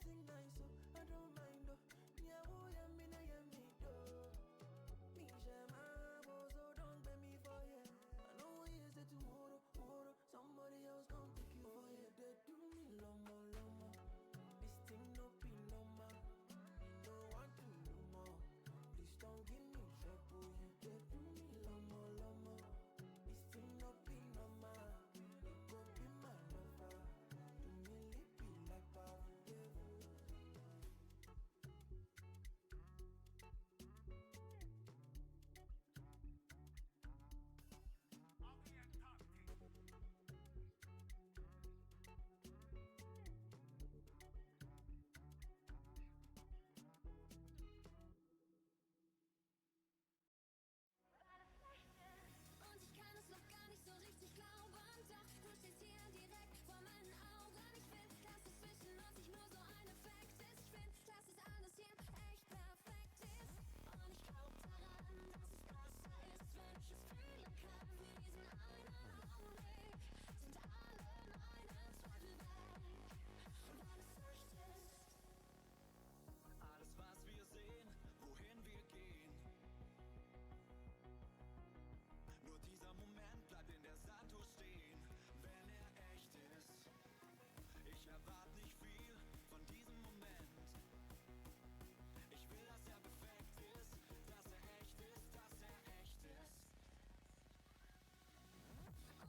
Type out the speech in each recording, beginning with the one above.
sing nice, so I don't mind, oh. Yeah, oh, yeah, me, na, yeah, me, oh. Me, shama, so don't pay me for you. I know it's the tomorrow, tomorrow. Somebody else gon' take you for you. They do me lomo, lomo. This thing no be no more. You don't want to no more. Please don't give me trouble. You they do me lomo, lomo. This thing no be no more. You go be my lover. Do me lippy like Pavlov. Und ich kann es noch gar nicht so richtig glauben, doch du stehst hier direkt vor meinen Augen. Ich will, dass es zwischen uns nicht nur so ein Effekt ist. Ich will, dass es alles hier echt perfekt ist. Und ich glaub daran, dass es besser ist, wenn ich es fühlen kann. Für diesen einen Augenblick sind alle meine Zweifel weg. Und weil es echt ist. Alles, was wir sehen, wohin wir gehen. Nur dieser Moment bleibt in der Sanduhr stehen, wenn er echt ist. Ich erwarte nicht viel von diesem Moment. Ich will, dass er perfekt ist, dass er echt ist, dass er echt ist.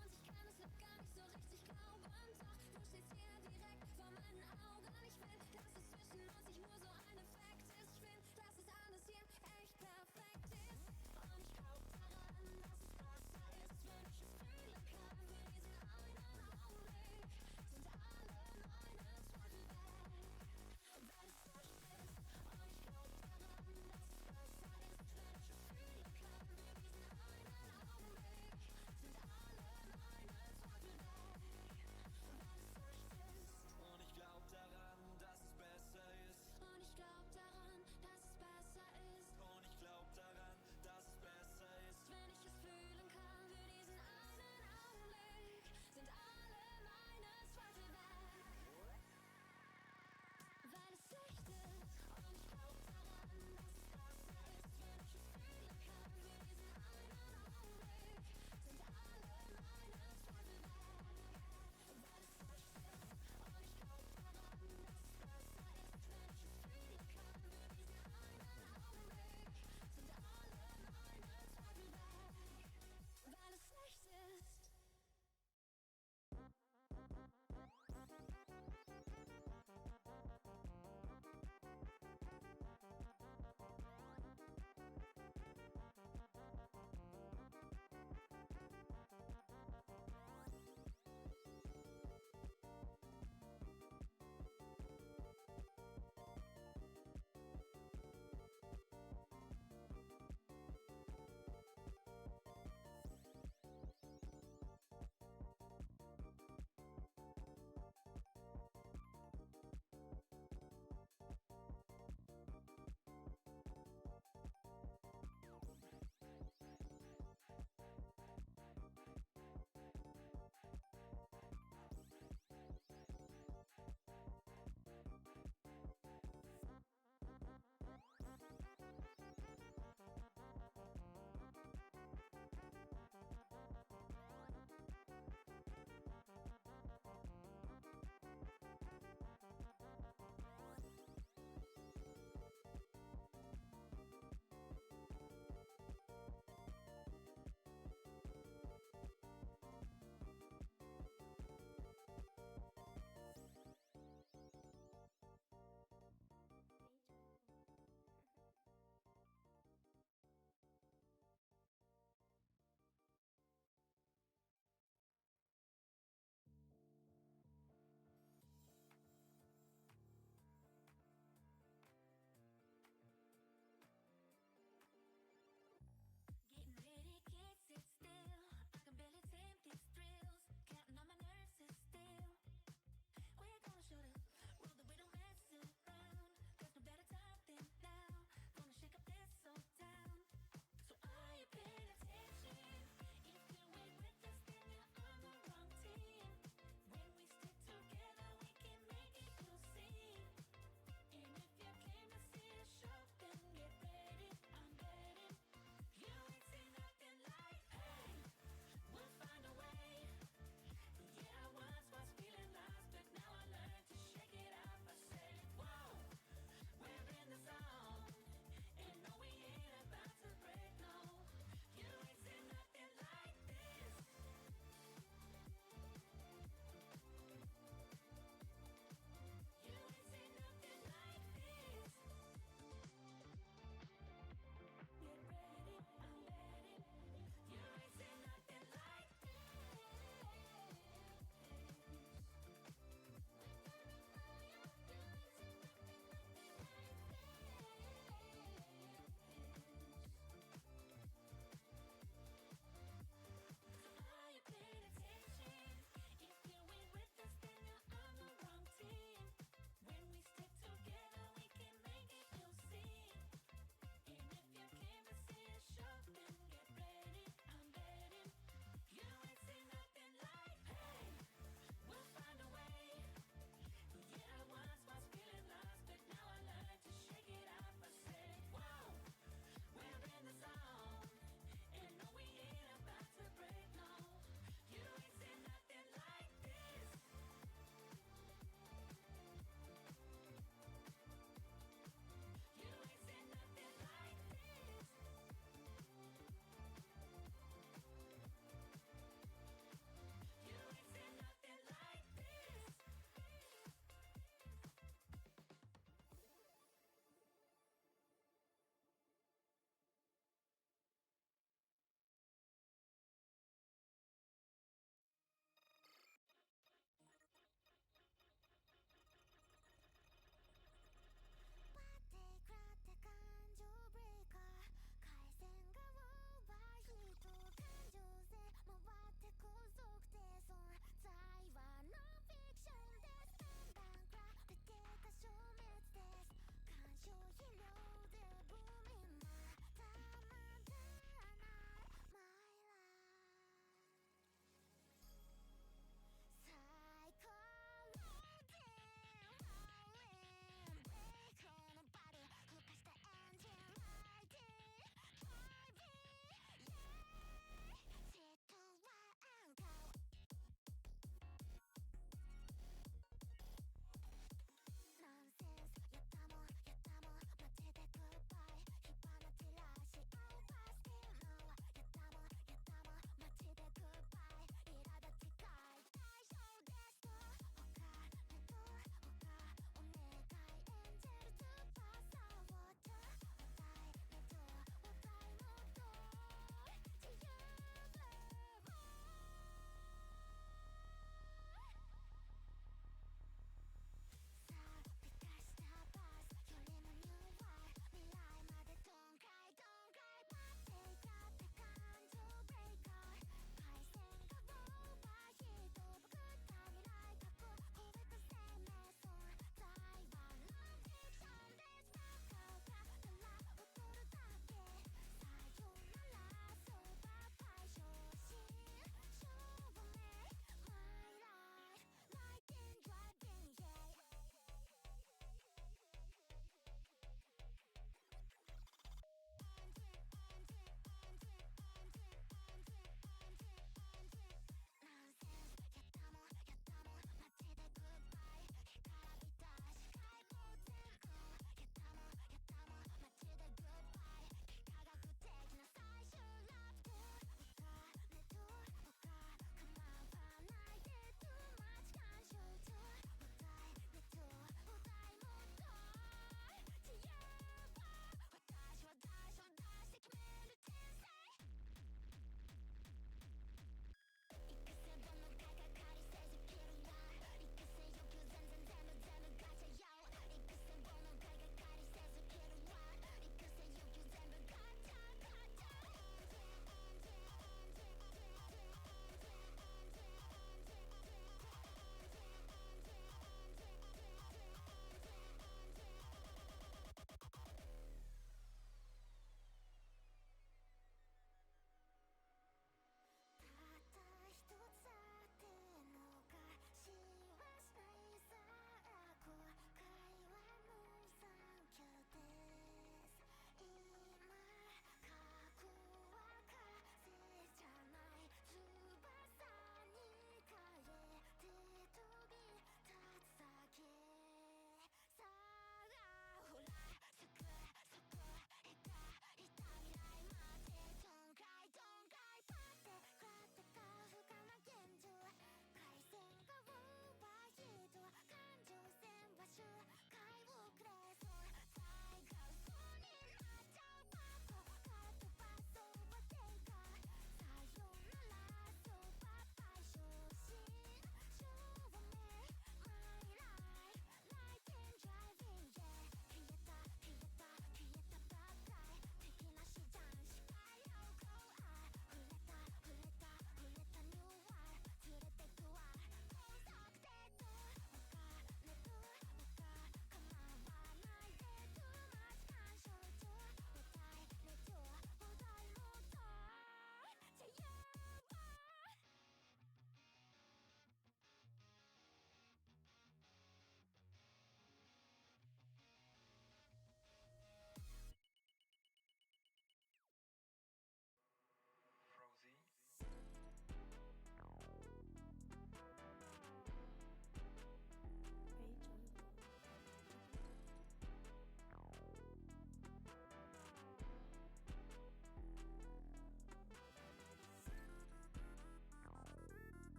Und ich kann es noch gar nicht so richtig glauben, doch du stehst hier direkt vor meinen Augen. Ich will, dass es zwischen uns nicht nur so ein Effekt ist. Ich will, dass es alles hier echt perfekt ist. Und ich glaub daran, dass es besser ist, wenn ich es fühlen kann. Für diesen einen Augenblick sind alle meine Zweifel weg. Und weil es echt ist. Und ich glaub daran, dass es besser ist, wenn ich es fühlen kann. Für diesen einen Augenblick sind alle meine Zweifel weg. Und weil es echt ist. Und ich glaub daran, dass es besser ist. Und ich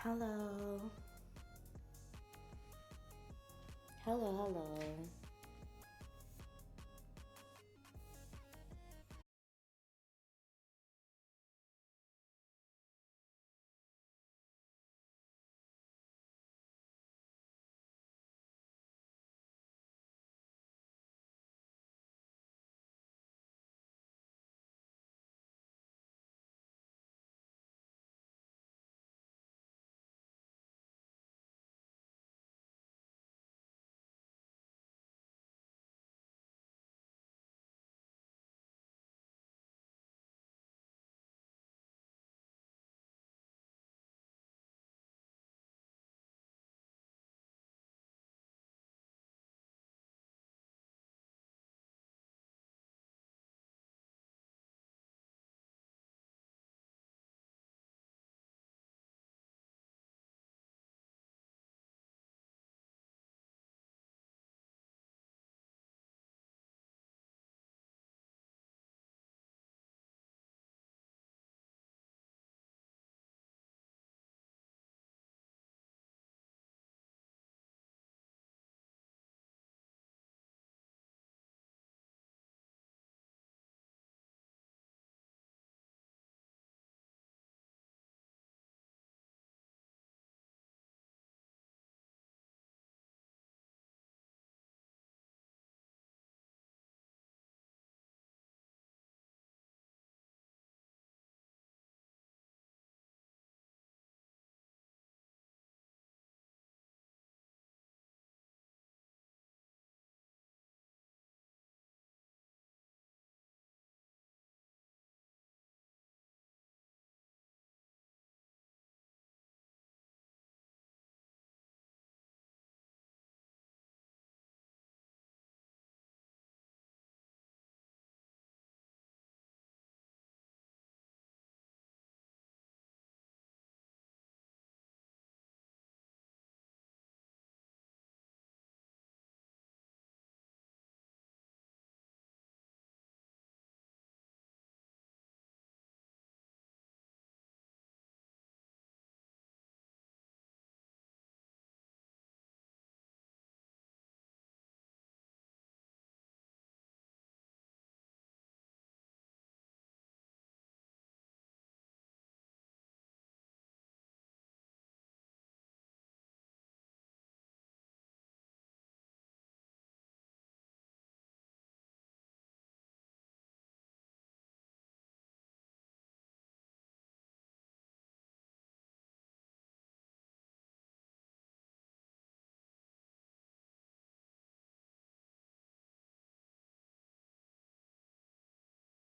Hello. Hello, hello.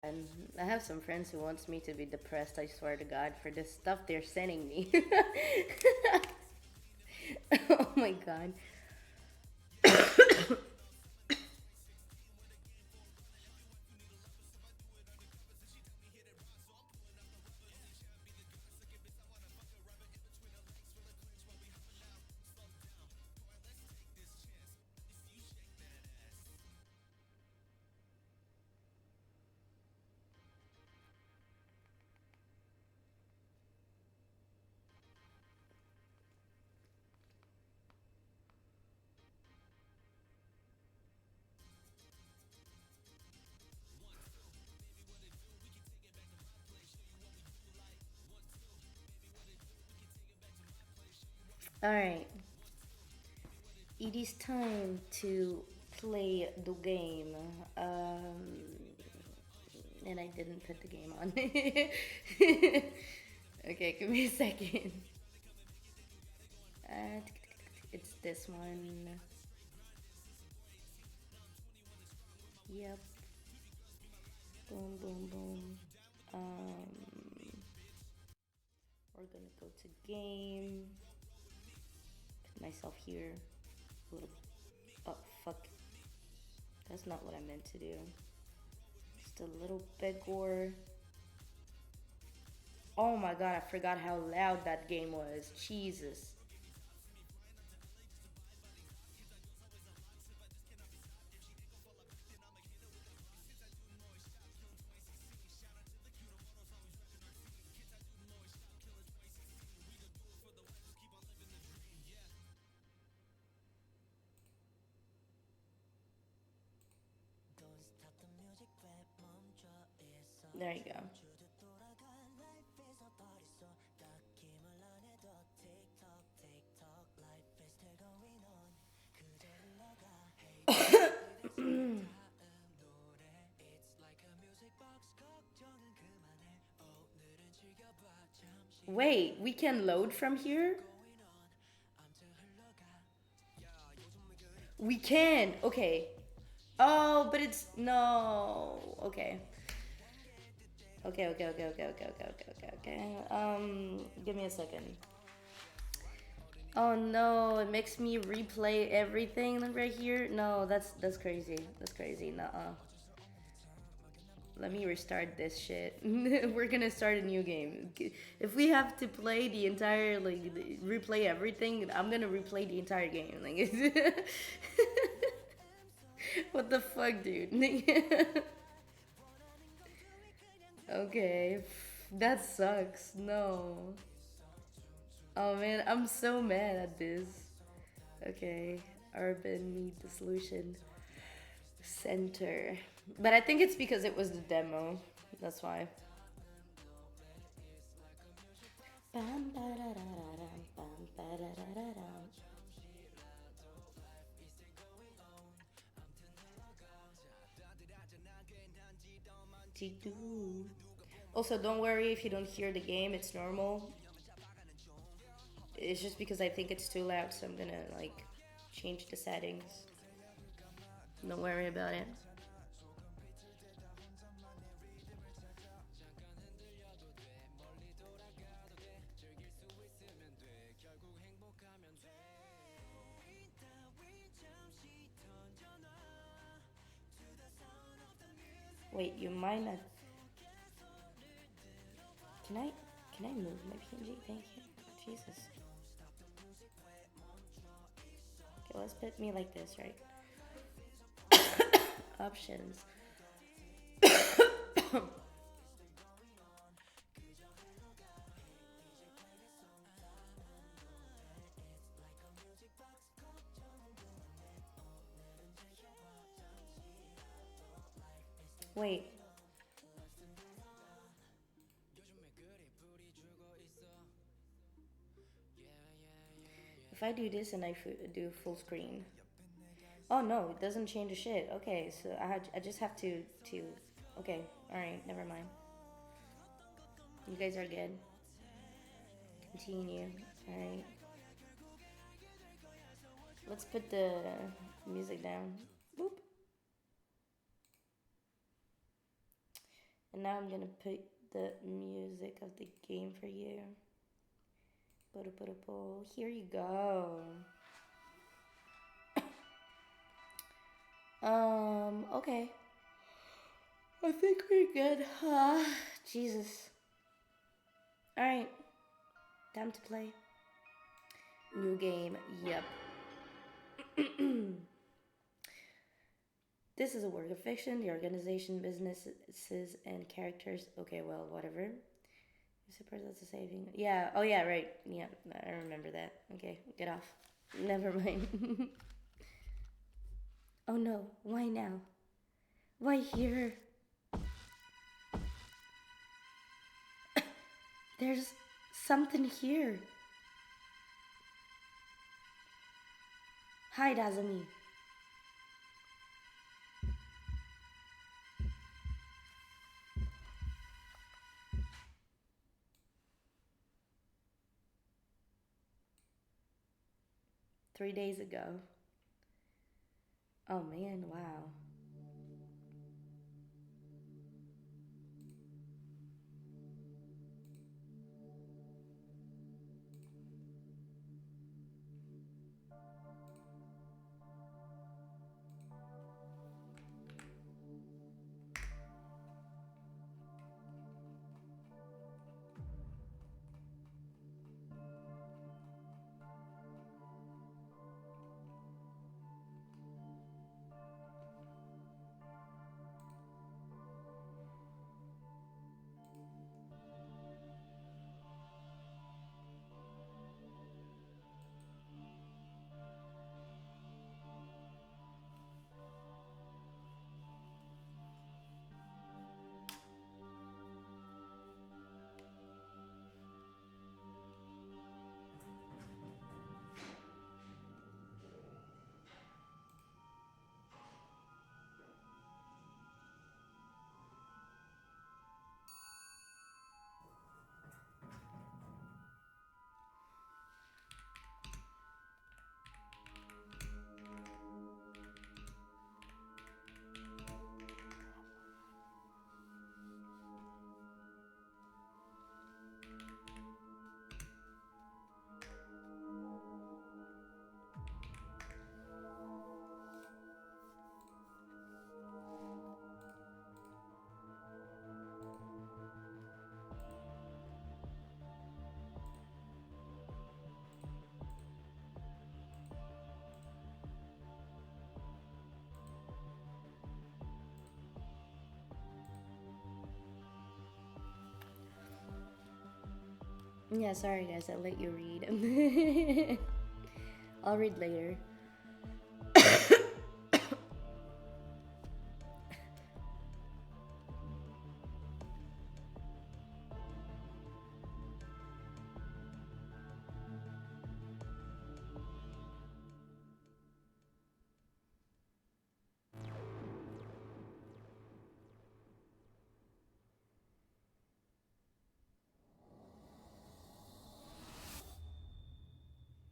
And I have some friends who wants me to be depressed, I swear to God, for this stuff they're sending me. Oh my God. Alright. It is time to play the game. And I didn't put the game on. Okay, give me a second. Uh, it's this one. Yep. Boom, boom, boom. We're gonna go to game. Put myself here. Little. Oh, fuck. That's not what I meant to do. Just a little beggar. Oh my god, I forgot how loud that game was. Jesus. There you go. Wait, we can load from here? We can. Okay. Oh, but it's no. Okay. Okay. Give me a second. Oh no, it makes me replay everything right here. No, that's crazy. That's crazy. Nuh-uh. Let me restart this shit. We're gonna start a new game. If we have to play the entire, like, replay everything, I'm gonna replay the entire game. Like, what the fuck, dude? Okay, that sucks. No. Oh man, I'm so mad at this. Okay, Urban Myth Dissolution Center. But I think it's because it was the demo. That's why. Also, don't worry if you don't hear the game, it's normal. It's just because I think it's too loud, so I'm gonna, like, change the settings. Don't worry about it. Wait, you might not. Can I move my PNG? Thank you. Jesus. Okay, let's put me like this, right? Options. Wait. If I do this and I do full screen. Oh no, it doesn't change the shit. Okay, so I just have to. Okay, alright, never mind. You guys are good. Continue. Alright. Let's put the music down. Boop. And now I'm gonna put the music of the game for you. Here you go. Okay. I think we're good. Jesus. Alright. Time to play. New game. Yep. This is a work of fiction. The organization, businesses, and characters. Okay, well, whatever. You suppose that's a saving. Yeah. Oh, yeah, right. Yeah, I remember that. Okay, get off. Never mind. Oh no, why now? Why here? There's something here. Hi, Dazami. Three days ago. Oh man, wow. Yeah, sorry guys, I let you read. I'll read later.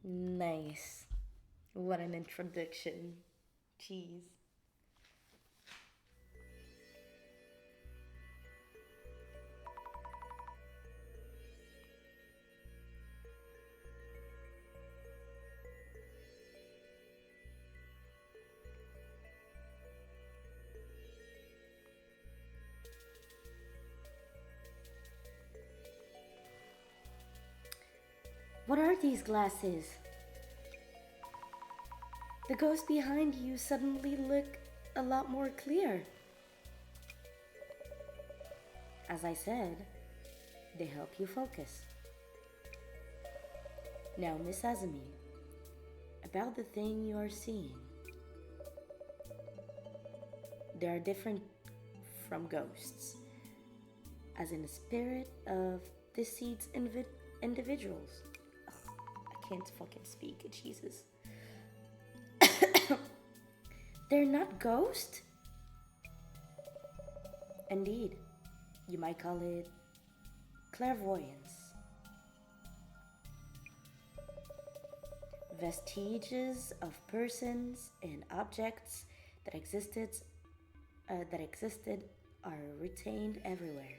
Nice. What an introduction. Jeez. What are these glasses? The ghosts behind you suddenly look a lot more clear. As I said, they help you focus. Now, Miss Azumi, about the thing you are seeing. They are different from ghosts, as in the spirit of deceased individuals. Ugh, I can't fucking speak, Jesus. They're not ghosts? Indeed, you might call it clairvoyance. Vestiges of persons and objects that existed are retained everywhere.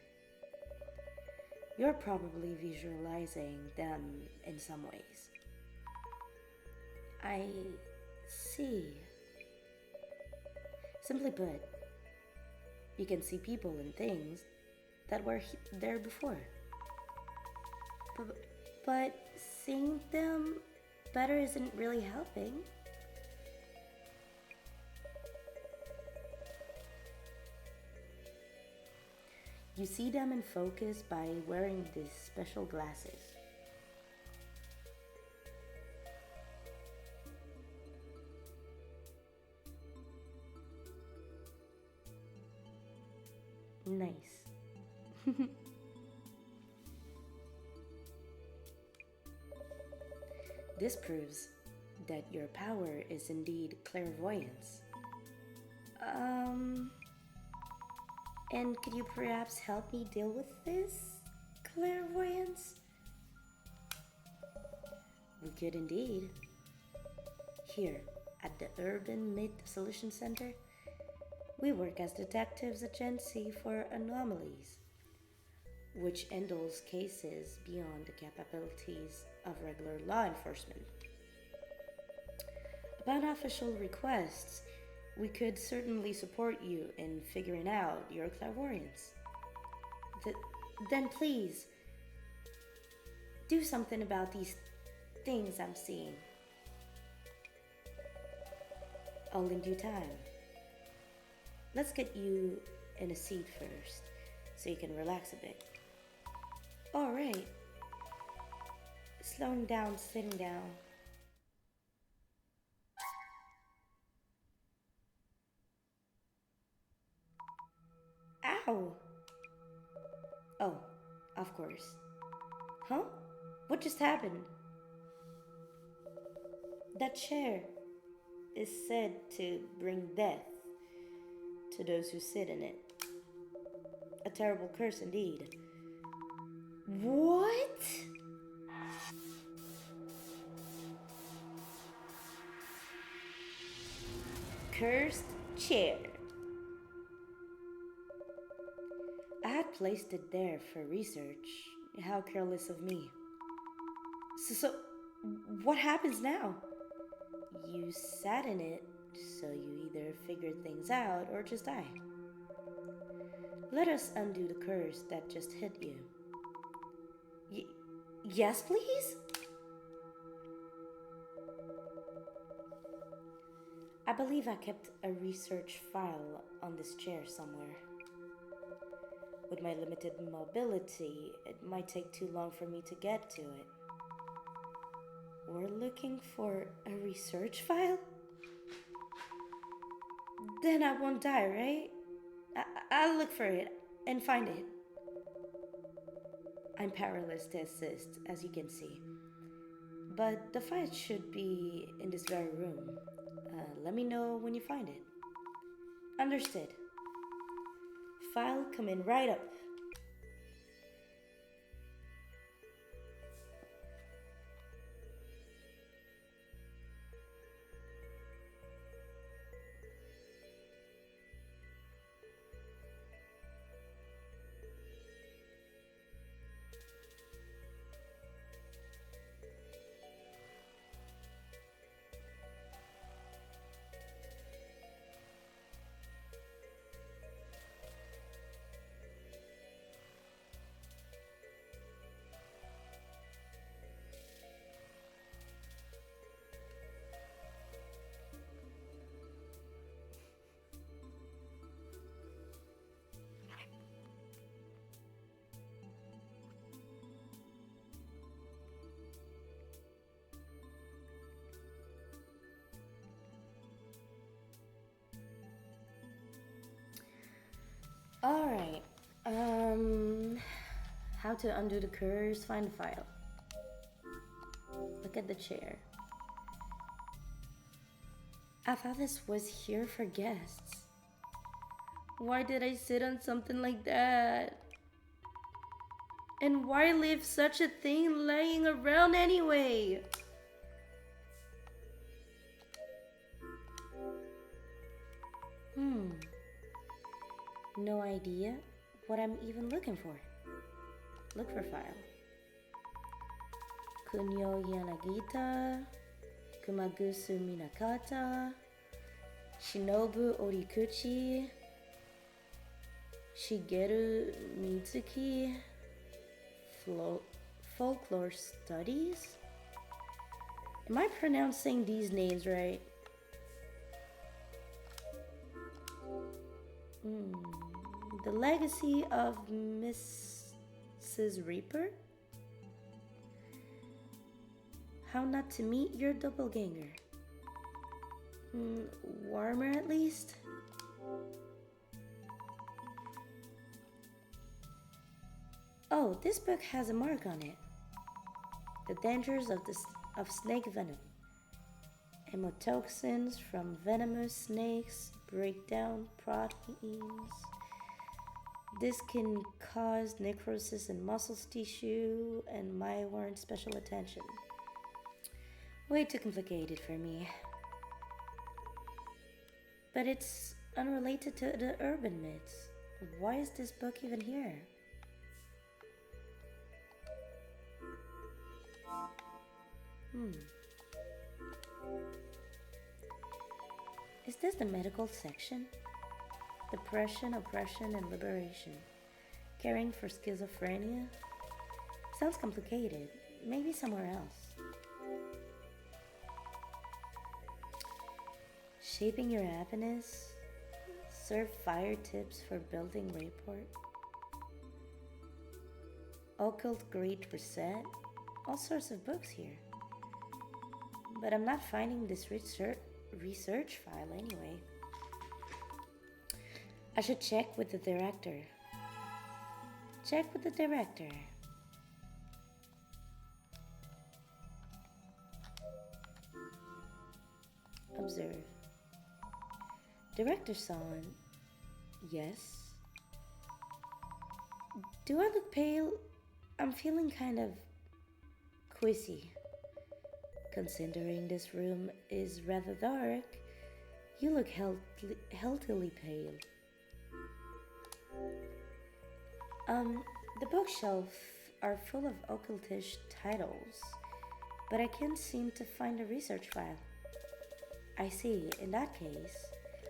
You're probably visualizing them in some ways. I see. Simply put, you can see people and things that were there before. But seeing them better isn't really helping. You see them in focus by wearing these special glasses. Nice. This proves that your power is indeed clairvoyance. And could you perhaps help me deal with this clairvoyance? We could indeed. Here, at the Urban Myth Dissolution Center, we work as detectives agency for anomalies, which handles cases beyond the capabilities of regular law enforcement. Upon official requests, we could certainly support you in figuring out your clairvoyance. Then please, do something about these things I'm seeing. All in due time. Let's get you in a seat first, so you can relax a bit. All right. Slowing down, sitting down. Ow! Oh, of course. Huh? What just happened? That chair is said to bring death to those who sit in it. A terrible curse indeed. What? Cursed chair. I had placed it there for research. How careless of me. So what happens now? You sat in it, so you either figured things out or just die. Let us undo the curse that just hit you. Yes, please? I believe I kept a research file on this chair somewhere. With my limited mobility, it might take too long for me to get to it. We're looking for a research file? Then I won't die, right? I'll look for it and find it. I'm powerless to assist, as you can see. But the file should be in this very room. Let me know when you find it. Understood. File coming right up. Alright. How to undo the curse, find the file. Look at the chair. I thought this was here for guests. Why did I sit on something like that? And why leave such a thing laying around anyway? No idea what I'm even looking for. Look for file. Kunyo Yanagita, Kumagusu Minakata, Shinobu Orikuchi, Shigeru Mitsuki, Folklore Studies? Am I pronouncing these names right? The Legacy of Mrs. Reaper? How Not to Meet Your Doppelganger? Warmer at least? Oh, this book has a mark on it. The Dangers of Snake Venom. Hemotoxins from venomous snakes break down proteins. This can cause necrosis in muscles tissue and might warrant special attention. Way too complicated for me. But it's unrelated to the urban myths. Why is this book even here? Is this the medical section? Depression, oppression, and liberation. Caring for schizophrenia? Sounds complicated. Maybe somewhere else. Shaping your happiness? Serve fire tips for building rapport? Occult Great Reset? All sorts of books here. But I'm not finding this research file anyway. I should check with the director. Check with the director. Observe. Director-san. Yes. Do I look pale? I'm feeling kind of quizzy. Considering this room is rather dark, you look healthily pale. The bookshelf are full of occultish titles, but I can't seem to find a research file. I see. In that case,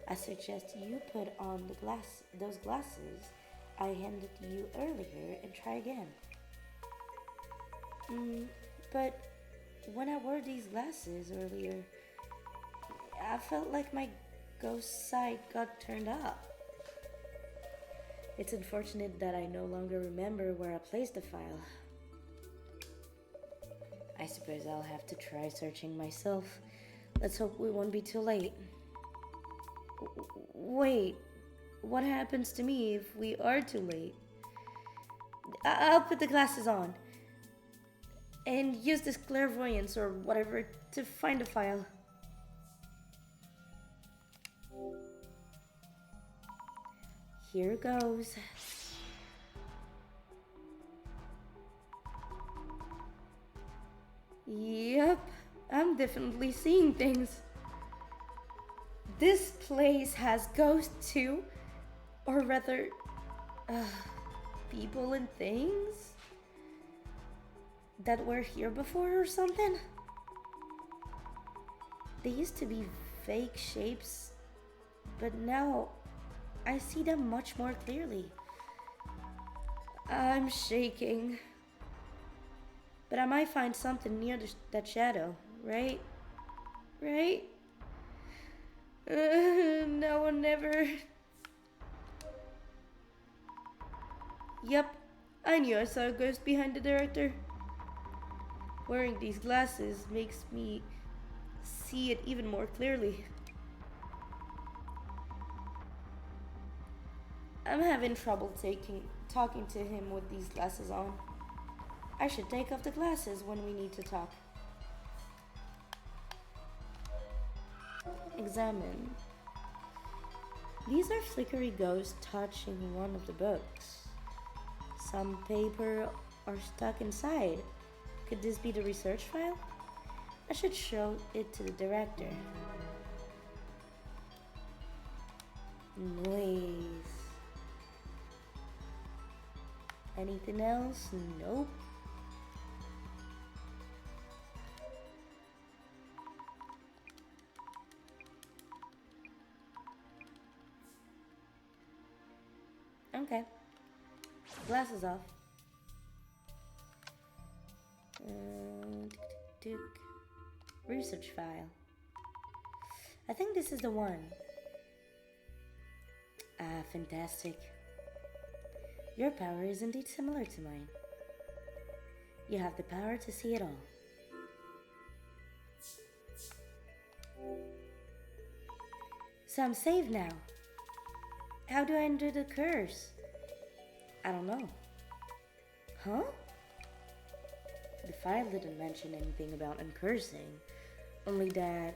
I suggest you put on those glasses I handed you earlier and try again. But when I wore these glasses earlier, I felt like my ghost side got turned up. It's unfortunate that I no longer remember where I placed the file. I suppose I'll have to try searching myself. Let's hope we won't be too late. Wait, what happens to me if we are too late? I'll put the glasses on and use this clairvoyance or whatever to find the file. Here goes. Yep, I'm definitely seeing things. This place has ghosts too, or rather, people and things that were here before or something. They used to be fake shapes, but now I see them much more clearly. I'm shaking. But I might find something near that shadow, right? Right? No one never. Yep, I knew I saw a ghost behind the director. Wearing these glasses makes me see it even more clearly. I'm having trouble talking to him with these glasses on. I should take off the glasses when we need to talk. Examine. These are flickery ghosts touching one of the books. Some paper are stuck inside. Could this be the research file? I should show it to the director. Noise. Anything else? Nope. Okay. Glasses off. Research file. I think this is the one. Ah, fantastic. Your power is indeed similar to mine. You have the power to see it all. So I'm saved now. How do I undo the curse? I don't know. Huh? The file didn't mention anything about uncursing, only that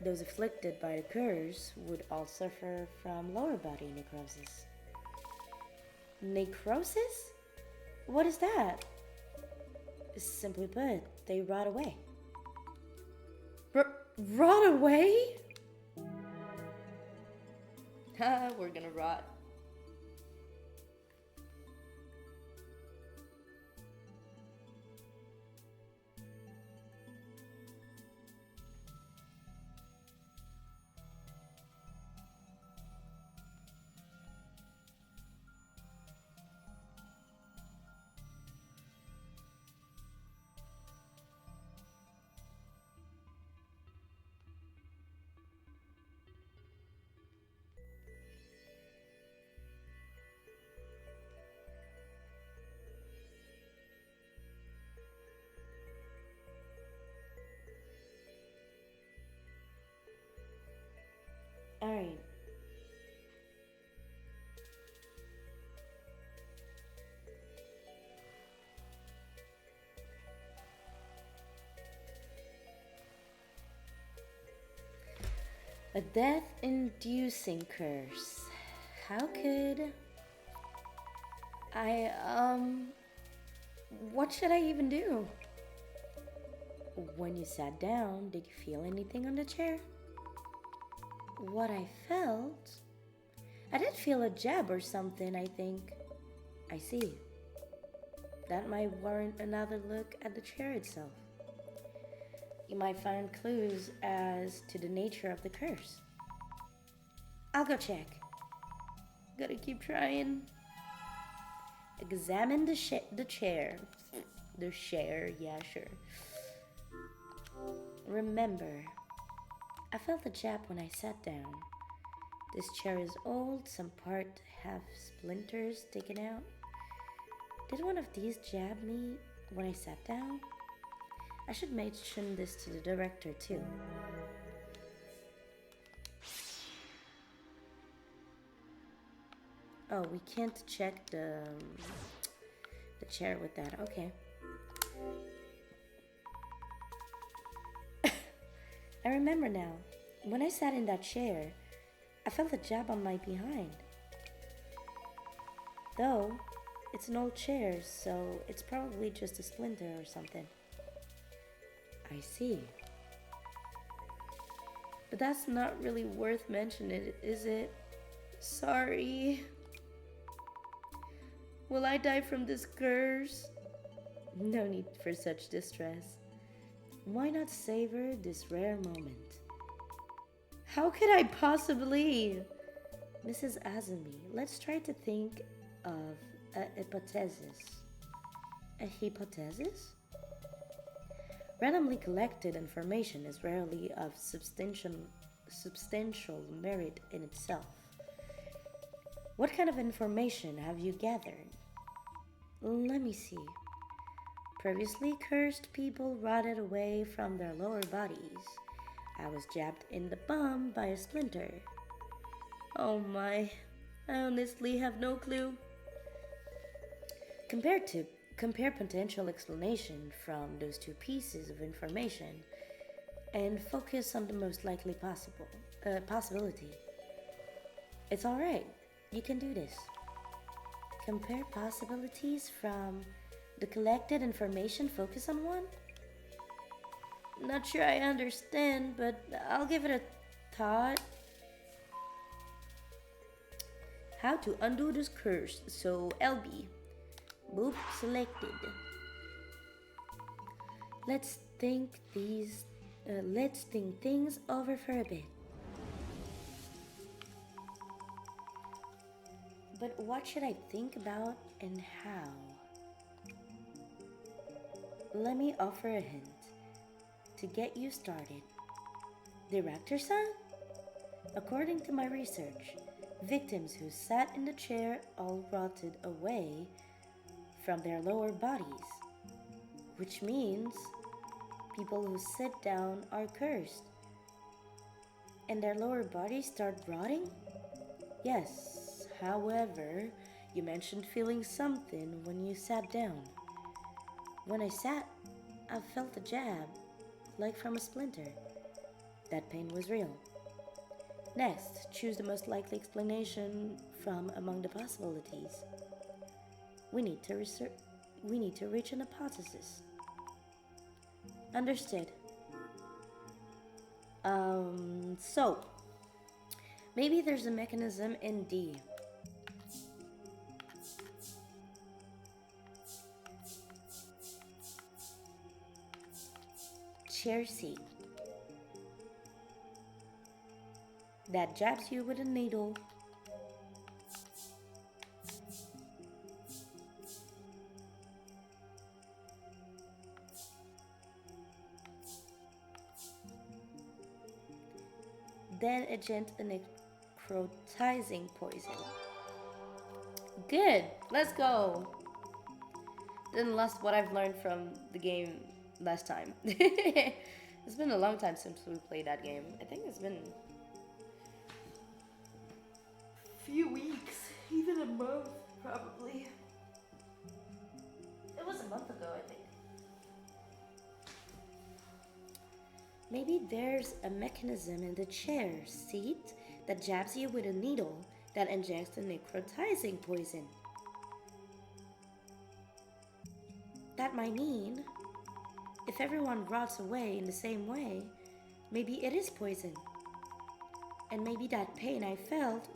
those afflicted by the curse would all suffer from lower body necrosis. Necrosis? What is that? Simply put, they rot away. Rot away? We're gonna rot. Alright. A death-inducing curse. How could I, what should I even do? When you sat down, did you feel anything on the chair? What I felt? I did feel a jab or something, I think. I see. That might warrant another look at the chair itself. You might find clues as to the nature of the curse. I'll go check. Gotta keep trying. Examine the chair. The chair, yeah, sure. Remember, I felt a jab when I sat down. This chair is old, some part have splinters taken out. Did one of these jab me when I sat down? I should mention this to the director too. Oh, we can't check the chair with that. Okay. I remember now. When I sat in that chair, I felt a jab on my behind. Though, it's an old chair, so it's probably just a splinter or something. I see. But that's not really worth mentioning, is it? Sorry. Will I die from this curse? No need for such distress. Why not savor this rare moment? How could I possibly? Mrs. Azumi, let's try to think of a hypothesis. A hypothesis? Randomly collected information is rarely of substantial merit in itself. What kind of information have you gathered? Let me see. Previously cursed people rotted away from their lower bodies. I was jabbed in the bum by a splinter. Oh my, I honestly have no clue. Compare potential explanation from those two pieces of information and focus on the most likely possibility. It's alright, you can do this. Compare possibilities from the collected information, focus on one? Not sure I understand, but I'll give it a thought. How to undo this curse. So LB. Boop selected. Let's think things over for a bit. But what should I think about and how? Let me offer a hint to get you started. Director-san? According to my research, victims who sat in the chair all rotted away from their lower bodies, which means people who sit down are cursed and their lower bodies start rotting? Yes, however, you mentioned feeling something when you sat down. When I sat, I felt a jab, like from a splinter. That pain was real. Next, choose the most likely explanation from among the possibilities. We need to reach an hypothesis. Understood. So, maybe there's a mechanism in D. Chair seat that jabs you with a needle. Then agent a necrotizing poison. Good, let's go. Didn't lost what I've learned from the game last time. It's been a long time since we played that game. I think it's been a few weeks, even a month, probably. It was a month ago, I think. Maybe there's a mechanism in the chair seat that jabs you with a needle that injects a necrotizing poison. That might mean if everyone rots away in the same way, maybe it is poison. And maybe that pain I felt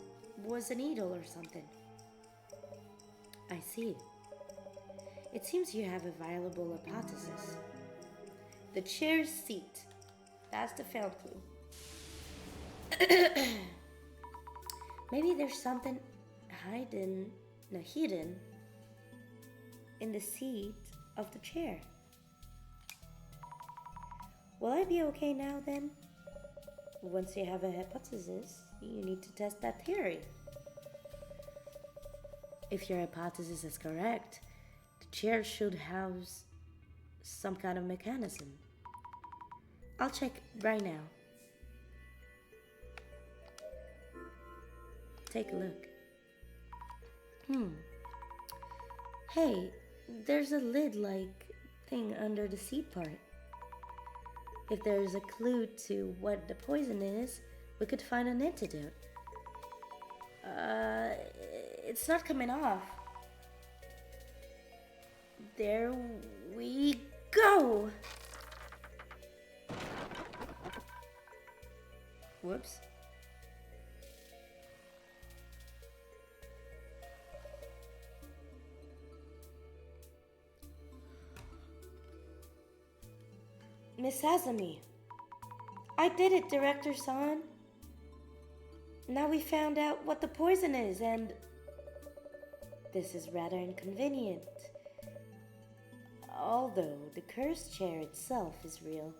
was a needle or something. I see. It seems you have a viable hypothesis. The chair seat. That's the failed clue. Maybe there's something hidden in the seat of the chair. Will I be okay now then? Once you have a hypothesis? you need to test that theory. If your hypothesis is correct, the chair should house some kind of mechanism. I'll check right now. Take a look. Hey, there's a lid-like thing under the seat part. If there's a clue to what the poison is, we could find an antidote. It's not coming off. There we go! Whoops. Miss Azami, I did it, Director-san. Now we found out what the poison is, and this is rather inconvenient. Although the cursed chair itself is real,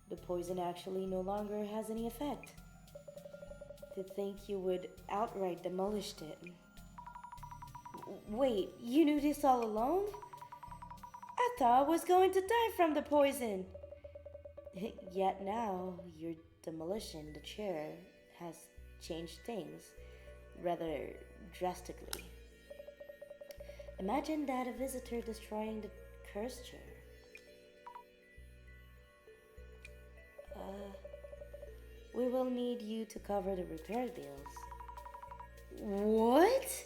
the poison actually no longer has any effect. To think you would outright demolish it. Wait, you knew this all along? I thought I was going to die from the poison. Yet now, your demolition, the chair, has changed things rather drastically. Imagine that a visitor destroying the cursed chair. We will need you to cover the repair bills. What?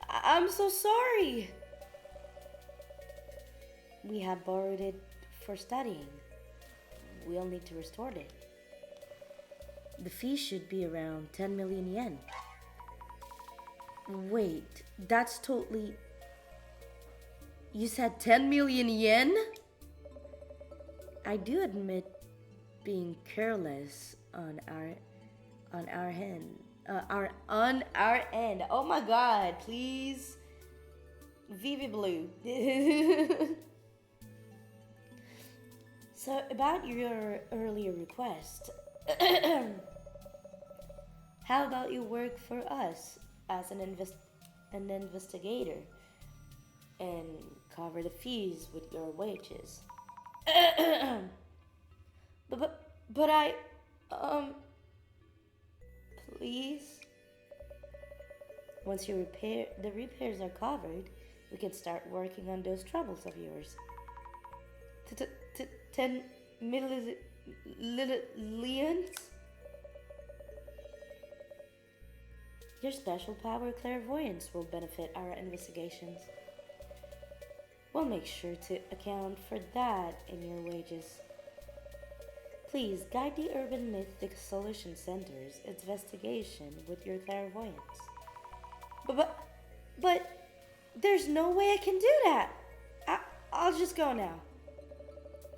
I'm so sorry. We have borrowed it for studying. We'll need to restore it. The fee should be around 10 million yen. Wait, that's totally... You said 10 million yen? I do admit being careless on our end. On our end. Oh my god, please. vyvybloo. So, about your earlier request, how about you work for us as an investigator and cover the fees with your wages? but I, please? Once the repairs are covered, we can start working on those troubles of yours. 10 millions? Your special power clairvoyance will benefit our investigations. We'll make sure to account for that in your wages. Please guide the Urban Myth Dissolution Center's investigation with your clairvoyance. But there's no way I can do that. I'll just go now.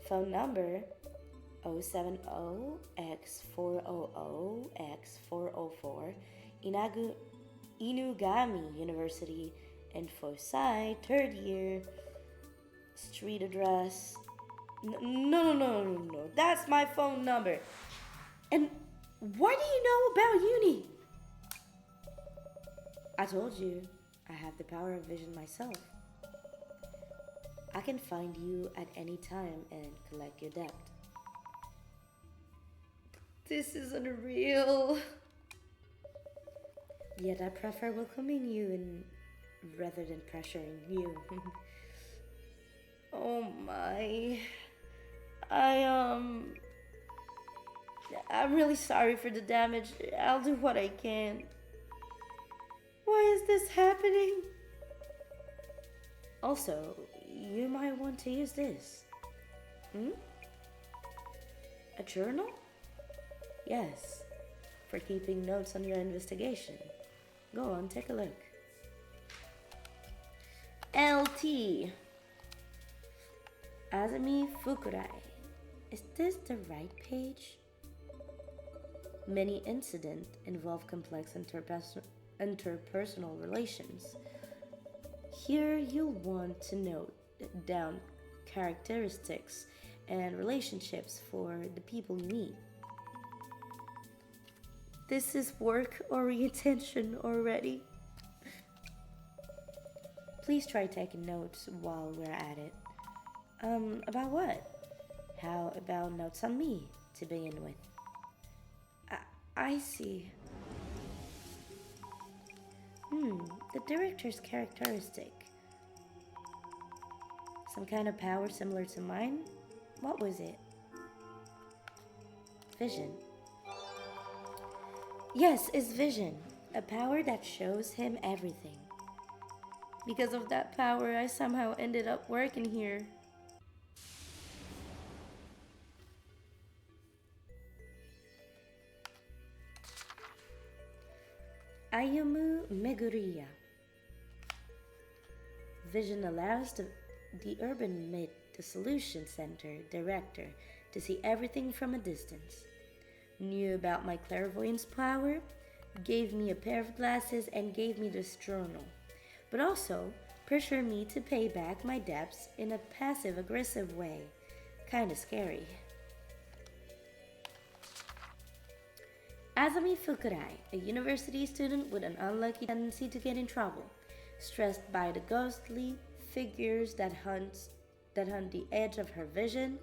Phone number 070-X400-X404 Inugami University info site, 3rd year, street address. No, that's my phone number. And what do you know about uni? I told you, I have the power of vision myself. I can find you at any time and collect your debt. This is unreal. Yet I prefer welcoming you rather than pressuring you. Oh my. I'm really sorry for the damage. I'll do what I can. Why is this happening? Also, you might want to use this. A journal? Yes, for keeping notes on your investigation. Go on, take a look. LT Azumi Fukurai. Is this the right page? Many incidents involve complex interpersonal relations. Here you'll want to note down characteristics and relationships for the people you meet. This is work orientation already. Please try taking notes while we're at it. About what? How about notes on me to begin with? I see. The director's characteristic. Some kind of power similar to mine? What was it? Vision. Yes, it's vision. A power that shows him everything. Because of that power, I somehow ended up working here. Ayumu Meguriya. Vision allows the Urban Myth Dissolution Center director to see everything from a distance. Knew about my clairvoyance power, gave me a pair of glasses, and gave me this journal. But also pressured me to pay back my debts in a passive-aggressive way. Kinda scary. Azami Fukurai, a university student with an unlucky tendency to get in trouble, stressed by the ghostly figures that hunt the edge of her vision,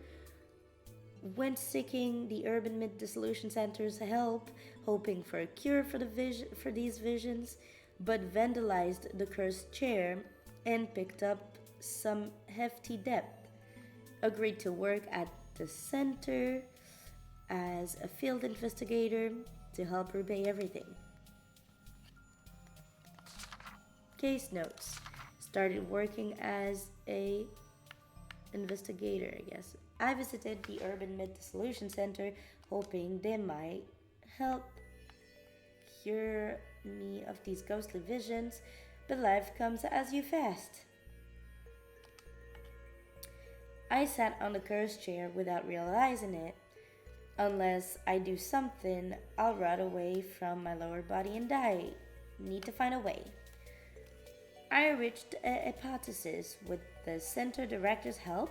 went seeking the Urban Myth Dissolution Center's help, hoping for a cure for these visions, but vandalized the cursed chair and picked up some hefty debt. Agreed to work at the center as a field investigator to help repay everything. Case notes. Started working as a investigator, I guess. I visited the Urban Myth Dissolution Center hoping they might help cure me of these ghostly visions, but life comes as you fast. I sat on the cursed chair without realizing it. Unless I do something, I'll rot away from my lower body and die. Need to find a way. I reached a hypothesis with the center director's help,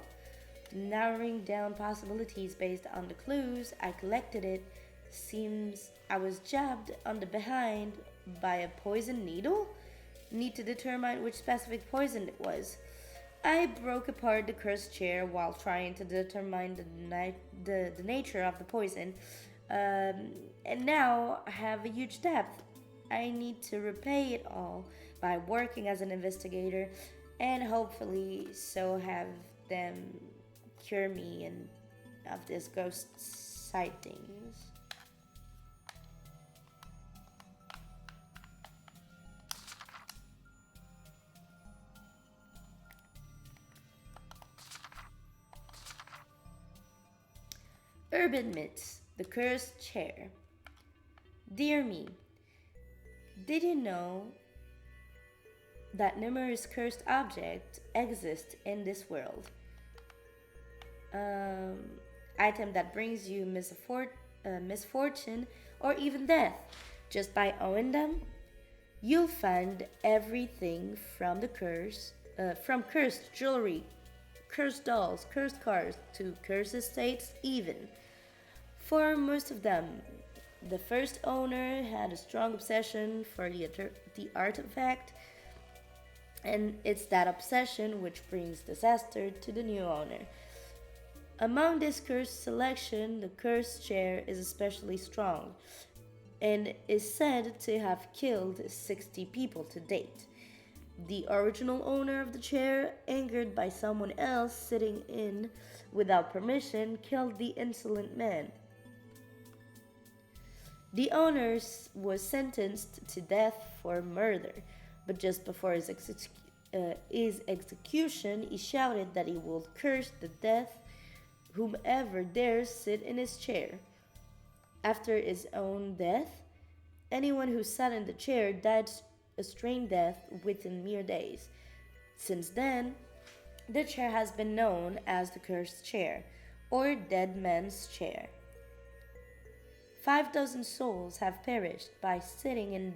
narrowing down possibilities based on the clues I collected. It seems I was jabbed on the behind by a poison needle. Need to determine which specific poison it was. I broke apart the cursed chair while trying to determine the nature of the poison, and now I have a huge debt. I need to repay it all by working as an investigator, and hopefully so have them cure me and of this ghost sightings. Urban Myths, the Cursed Chair. Dear me, did you know that numerous cursed objects exist in this world? Item that brings you misfortune or even death just by owning them? You'll find everything from from cursed jewelry, cursed dolls, cursed cars, to cursed estates even. For most of them, the first owner had a strong obsession for the artifact, and it's that obsession which brings disaster to the new owner. Among this cursed selection, the cursed chair is especially strong, and is said to have killed 60 people to date. The original owner of the chair, angered by someone else sitting in without permission, killed the insolent man. The owner was sentenced to death for murder, but just before his execution, he shouted that he would curse to death whomever dares sit in his chair. After his own death, anyone who sat in the chair died a strange death within mere days. Since then, the chair has been known as the cursed chair, or dead man's chair. 5,000 souls have perished by sitting in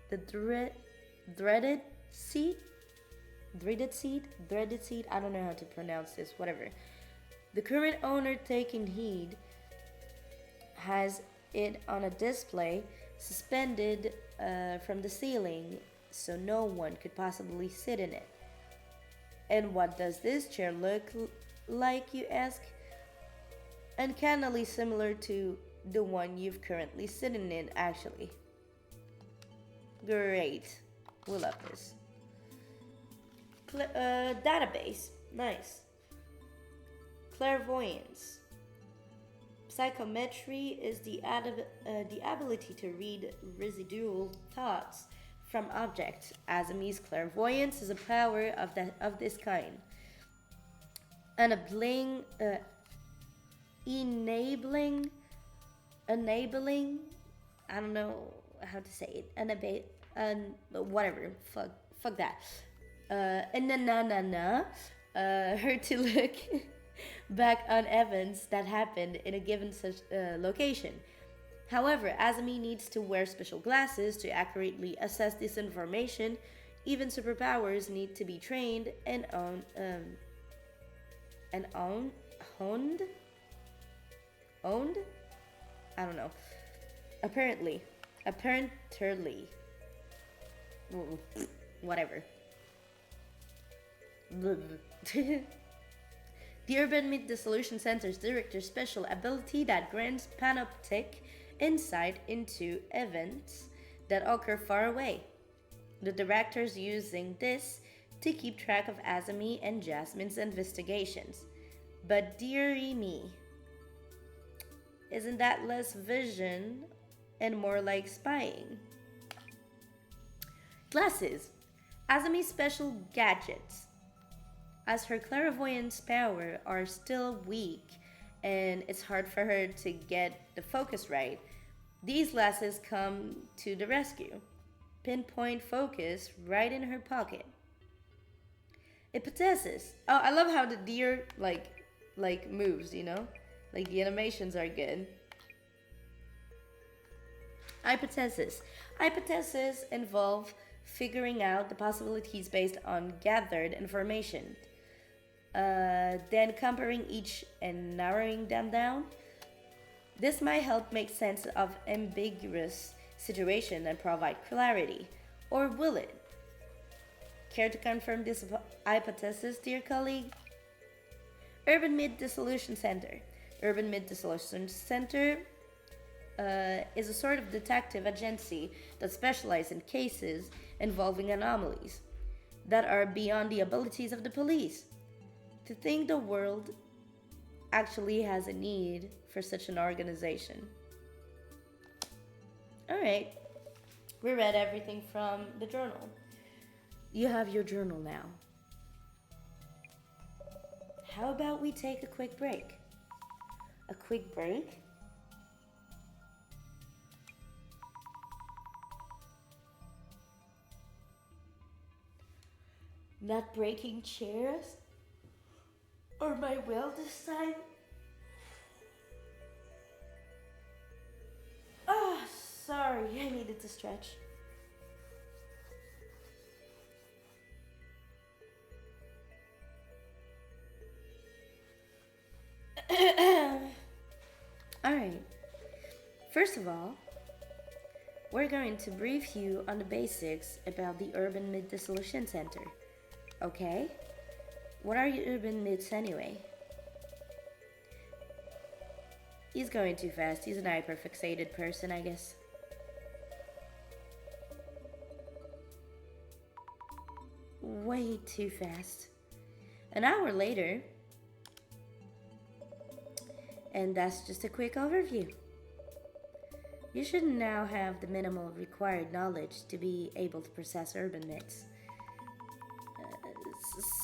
the dreaded seat. I don't know how to pronounce this, whatever. The current owner, taking heed, has it on a display suspended from the ceiling so no one could possibly sit in it. And what does this chair look like, you ask? Uncannily similar to the one you've currently sitting in, actually. Great. We love this. Database. Nice. Clairvoyance. Psychometry is the ability to read residual thoughts from objects. Asami's clairvoyance is a power of this kind. Enabling, I don't know how to say it. Whatever. Fuck that. Her to look back on events that happened in a given such location. However, Asami needs to wear special glasses to accurately assess this information. Even superpowers need to be trained and honed. I don't know. Apparently. Whatever. The Urban Myth Dissolution Center's director's special ability that grants panoptic insight into events that occur far away. The director's using this to keep track of Asami and Jasmine's investigations. But dearie me, isn't that less vision and more like spying? Glasses. Asami's special gadgets. As her clairvoyance power are still weak and it's hard for her to get the focus right, these glasses come to the rescue. Pinpoint focus right in her pocket. It possesses. Oh, I love how the deer like moves, you know? Like the animations are good. Hypotheses. Hypotheses involve figuring out the possibilities based on gathered information. Then comparing each and narrowing them down. This might help make sense of ambiguous situation and provide clarity. Or will it? Care to confirm this hypothesis, dear colleague? Urban Myth Dissolution Center. Urban Myth Dissolution Center is a sort of detective agency that specializes in cases involving anomalies that are beyond the abilities of the police. To think the world actually has a need for such an organization. Alright, we read everything from the journal. You have your journal now. How about we take a quick break? A quick break? Not breaking chairs? Or my will this time? Oh, sorry, I needed to stretch. Alright, first of all, we're going to brief you on the basics about the Urban Myth Dissolution Center. Okay? What are your urban myths anyway? He's going too fast. He's an hyperfixated person, I guess. Way too fast. An hour later, and that's just a quick overview. You should now have the minimal required knowledge to be able to process urban myths.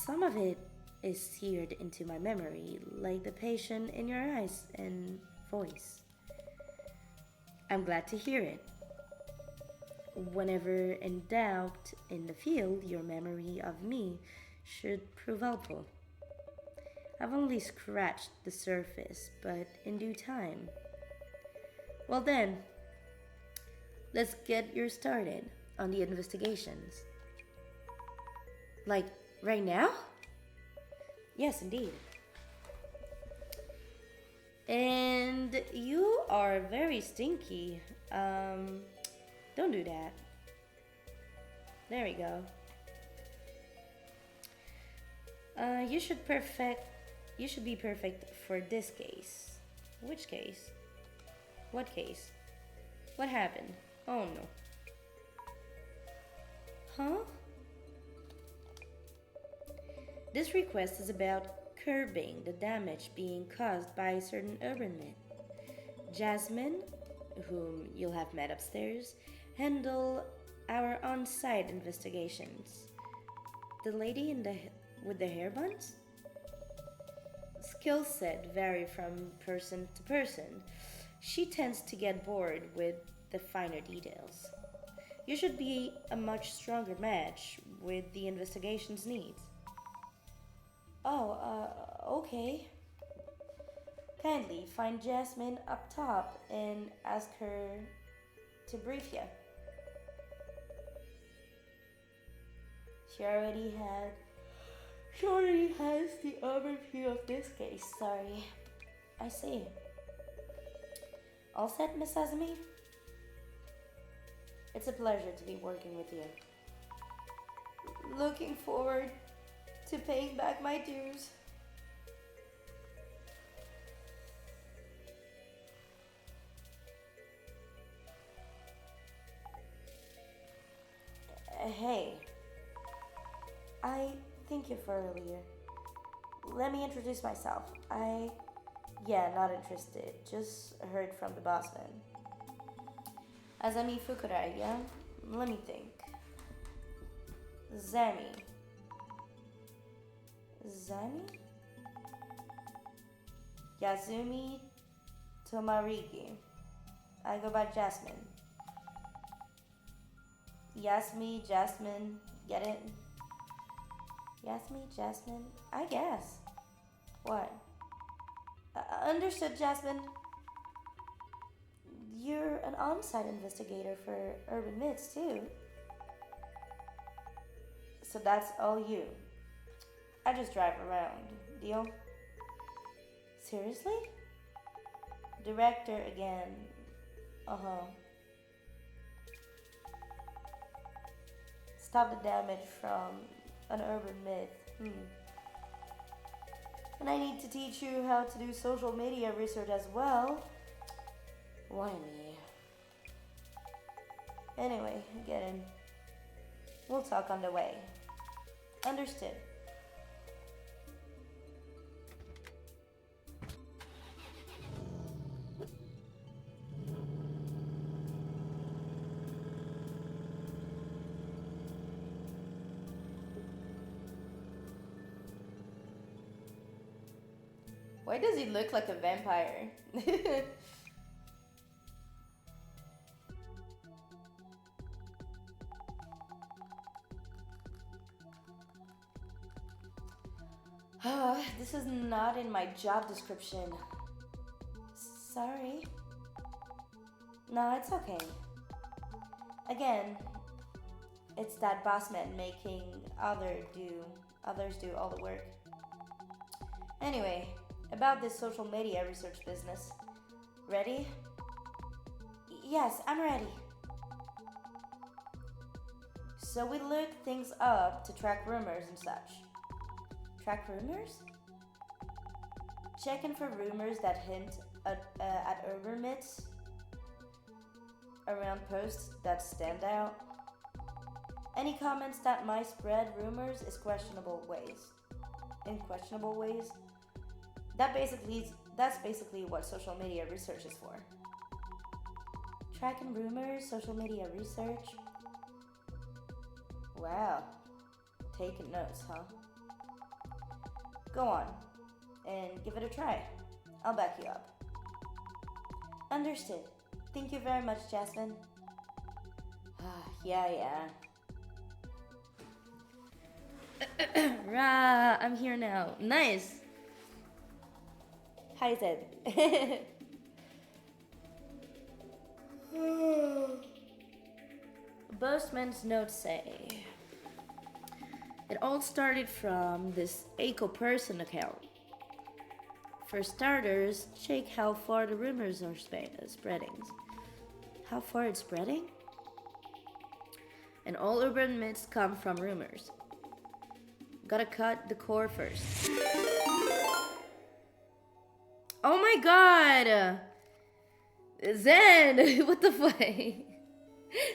Some of it is seared into my memory, like the passion in your eyes and voice. I'm glad to hear it. Whenever in doubt in the field, your memory of me should prove helpful. I've only scratched the surface, but in due time. Well then, let's get you started on the investigations. Like, right now? Yes, indeed. And you are very stinky. Don't do that. There we go. You should be perfect for this case. Which case? What case? What happened? Oh no. Huh? This request is about curbing the damage being caused by a certain urban myth. Jasmine, whom you'll have met upstairs, handle our on-site investigations. The lady with the hair buns? Skill set vary from person to person. She tends to get bored with the finer details. You should be a much stronger match with the investigation's needs. Oh, okay. Kindly find Jasmine up top and ask her to brief you. She already has the overview of this case. Sorry. I see. All set, Miss Sesame? It's a pleasure to be working with you. Looking forward to paying back my dues. Hey. I thank you for earlier. Let me introduce myself. Not interested. Just heard from the boss man. Azami Fukurai, yeah? Let me think. Zami? Yazumi Tomariki. I go by Jasmine. Yasmi, Jasmine, get it? Yasmi, Jasmine? I guess. What? Understood, Jasmine. You're an on-site investigator for urban myths, too. So that's all you. I just drive around. Deal? Seriously? Director again. Uh-huh. Stop the damage from an urban myth. And I need to teach you how to do social media research as well. Why me? Anyway, get in. We'll talk on the way. Understood. Why does he look like a vampire? This is not in my job description. Sorry. No, it's okay. Again, it's that boss man making others do all the work. Anyway, about this social media research business. Ready? Yes, I'm ready. So we look things up to track rumors and such. Track rumors? Checking for rumors that hint at urban myths around posts that stand out. Any comments that might spread rumors in questionable ways. That's basically what social media research is for. Tracking rumors, social media research. Wow. Taking notes, huh? Go on and give it a try. I'll back you up. Understood. Thank you very much, Jasmine. Yeah. Rah, I'm here now. Nice. Hi, Zed. Boastman's notes say it all started from this Eco person account. For starters, check how far the rumors are spreading. How far it's spreading? And all urban myths come from rumors. Gotta cut the core first. Oh my god! Zen! What the fuck?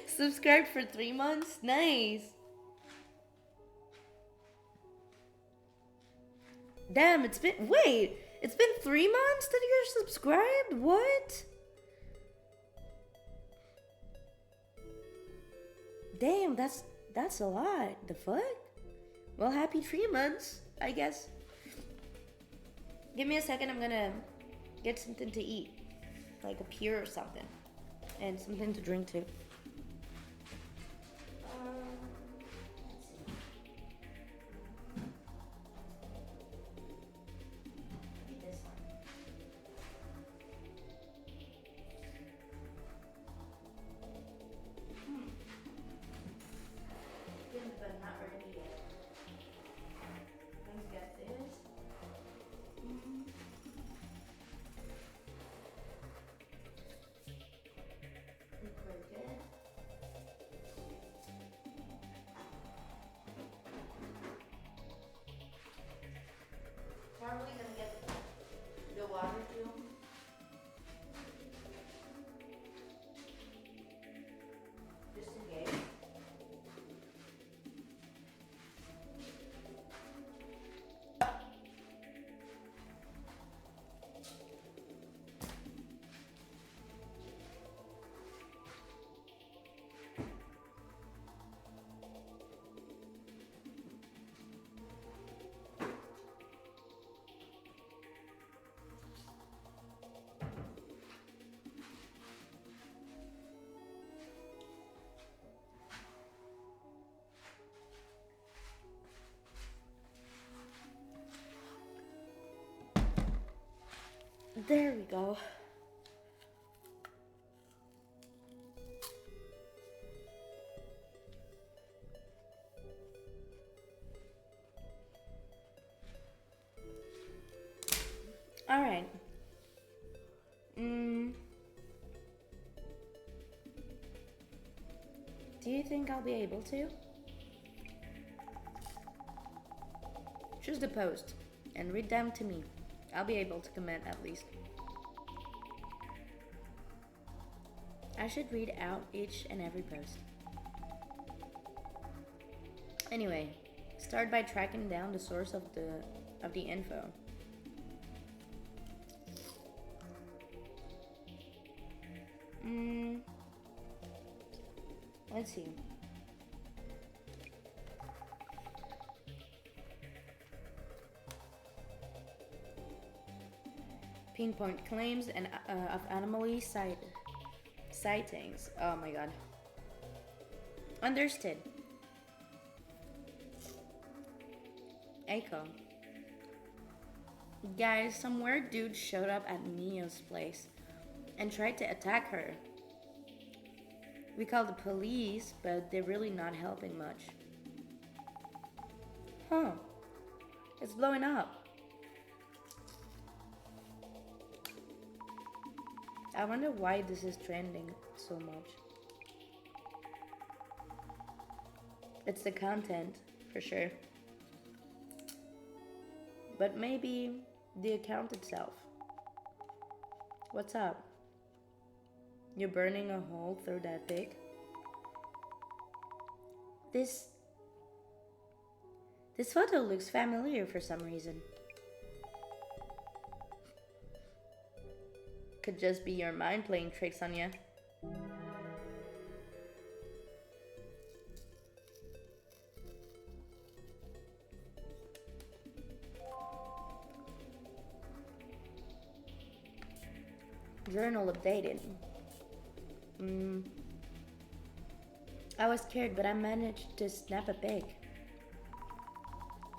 Subscribed for 3 months? Nice! Damn, it's been 3 months that you're subscribed? What? Damn, that's a lot. The fuck? Well, happy 3 months, I guess. Give me a second, I'm gonna get something to eat. Like a beer or something. And something to drink too. Let's see. Maybe this one. Good, but not ready yet. Let me get this. Look very good. Probably gonna get the water too. Just in case. There we go. All right. Do you think I'll be able to? Choose the post and read them to me. I'll be able to comment at least. I should read out each and every post. Anyway, start by tracking down the source of the info. Let's see. Pinpoint claims and of anomaly sightings. Oh my god. Understood. Echo. Guys, some weird dude showed up at Mio's place and tried to attack her. We called the police, but they're really not helping much. Huh. It's blowing up. I wonder why this is trending so much. It's the content, for sure. But maybe the account itself. What's up? You're burning a hole through that pig? This photo looks familiar for some reason. Could just be your mind playing tricks on you. Journal updated. I was scared, but I managed to snap a pig.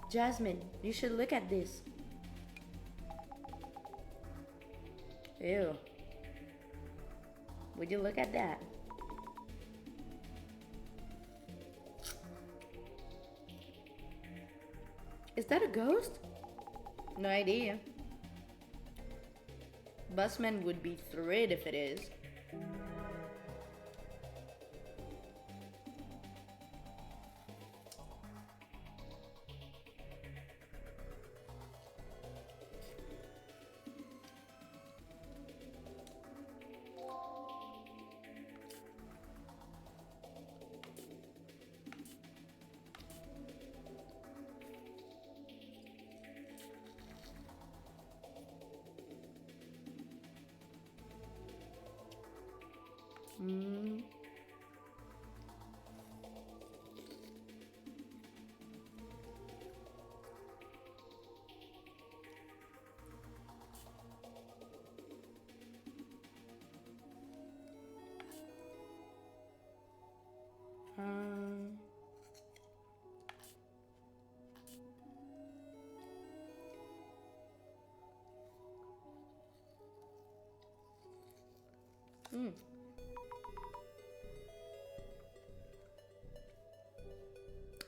Jasmine, you should look at this. Ew. Would you look at that? Is that a ghost? No idea. Busman would be thrilled if it is.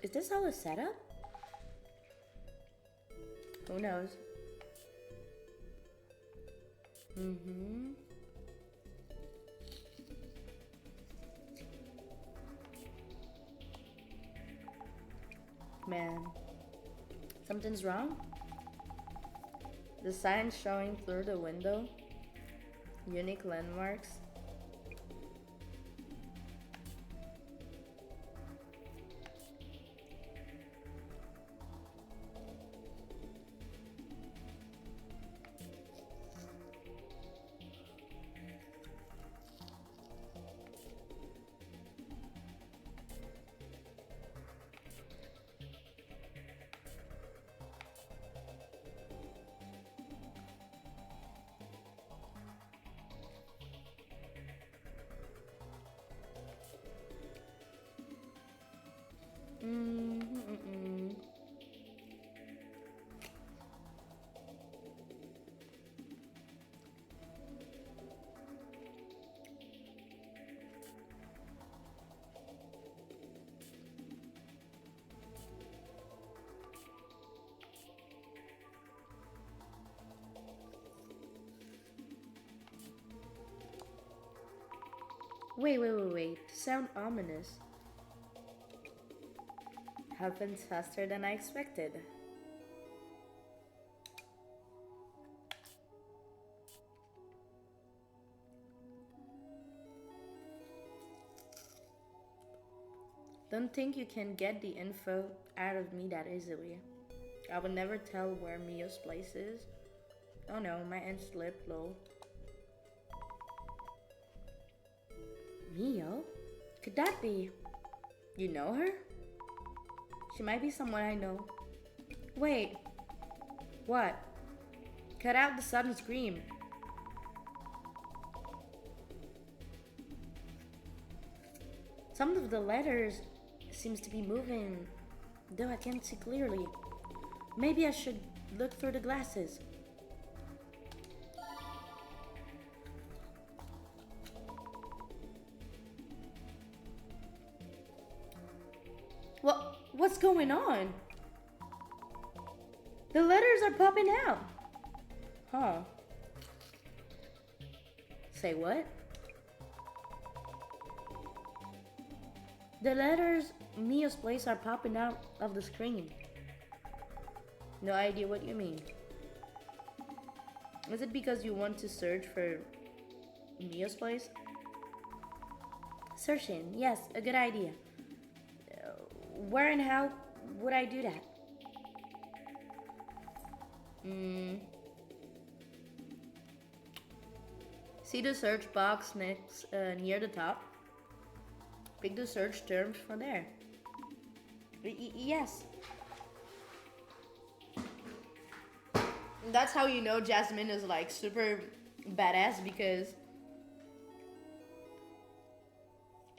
Is this all a setup? Who knows? Man, something's wrong? The sign showing through the window? Unique landmarks? Wait. Sound ominous. Happens faster than I expected. Don't think you can get the info out of me that easily. I would never tell where Mio's place is. Oh no, my end slipped, lol. Mio? Could that be? You know her? She might be someone I know. Wait. What? Cut out the sudden scream. Some of the letters seems to be moving, though I can't see clearly. Maybe I should look through the glasses. What's going on? The letters are popping out. Huh. Say what? The letters Mio's place are popping out of the screen. No idea what you mean. Is it because you want to search for Mio's place? Searching, yes, a good idea. Where and how would I do that? See the search box next near the top? Pick the search terms from there. Yes. That's how you know Jasmine is like super badass, because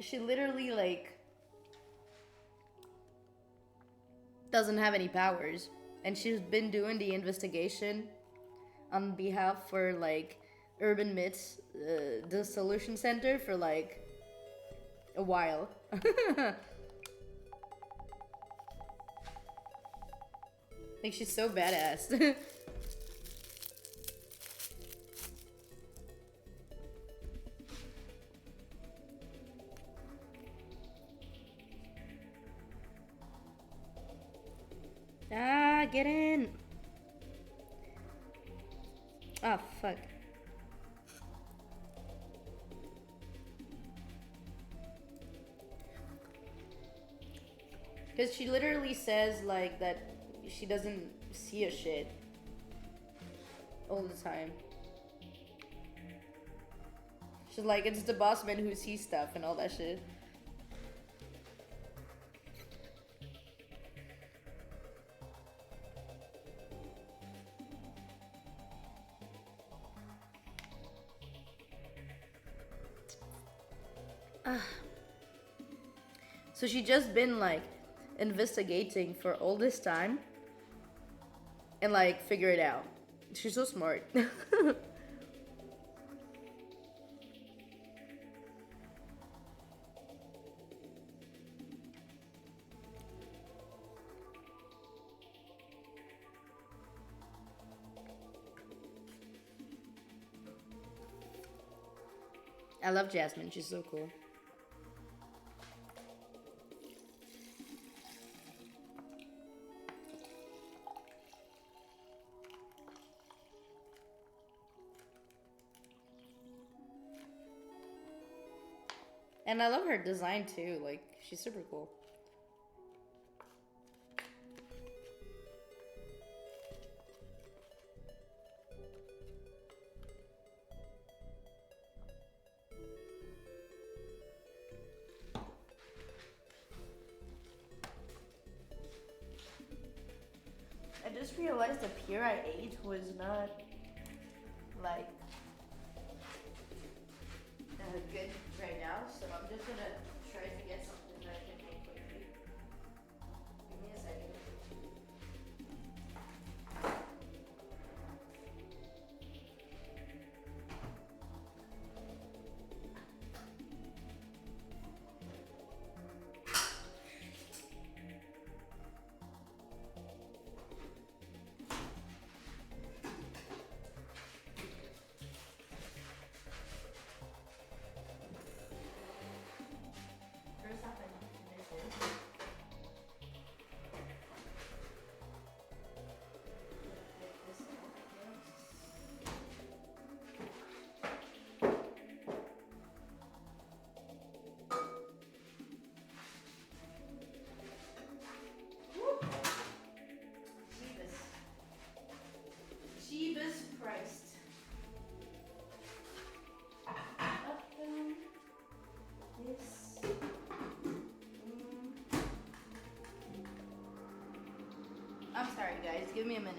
she literally like doesn't have any powers, and she's been doing the investigation on behalf for like Urban Myths Dissolution Center for like a while. Like, she's so badass. get in. Oh, fuck. Because she literally says, like, that she doesn't see a shit all the time. She's like, it's the boss man who sees stuff and all that shit. So she just been like investigating for all this time and like figure it out. She's so smart. I love Jasmine. She's so cool. And I love her design too. Like, she's super cool. I just realized the pear I ate was not like good right now, so I'm just gonna try to get something that I can make quickly. Give me a second. First off, I need to finish this. Jeebus Christ. Up down. This. I'm sorry, guys. Give me a minute.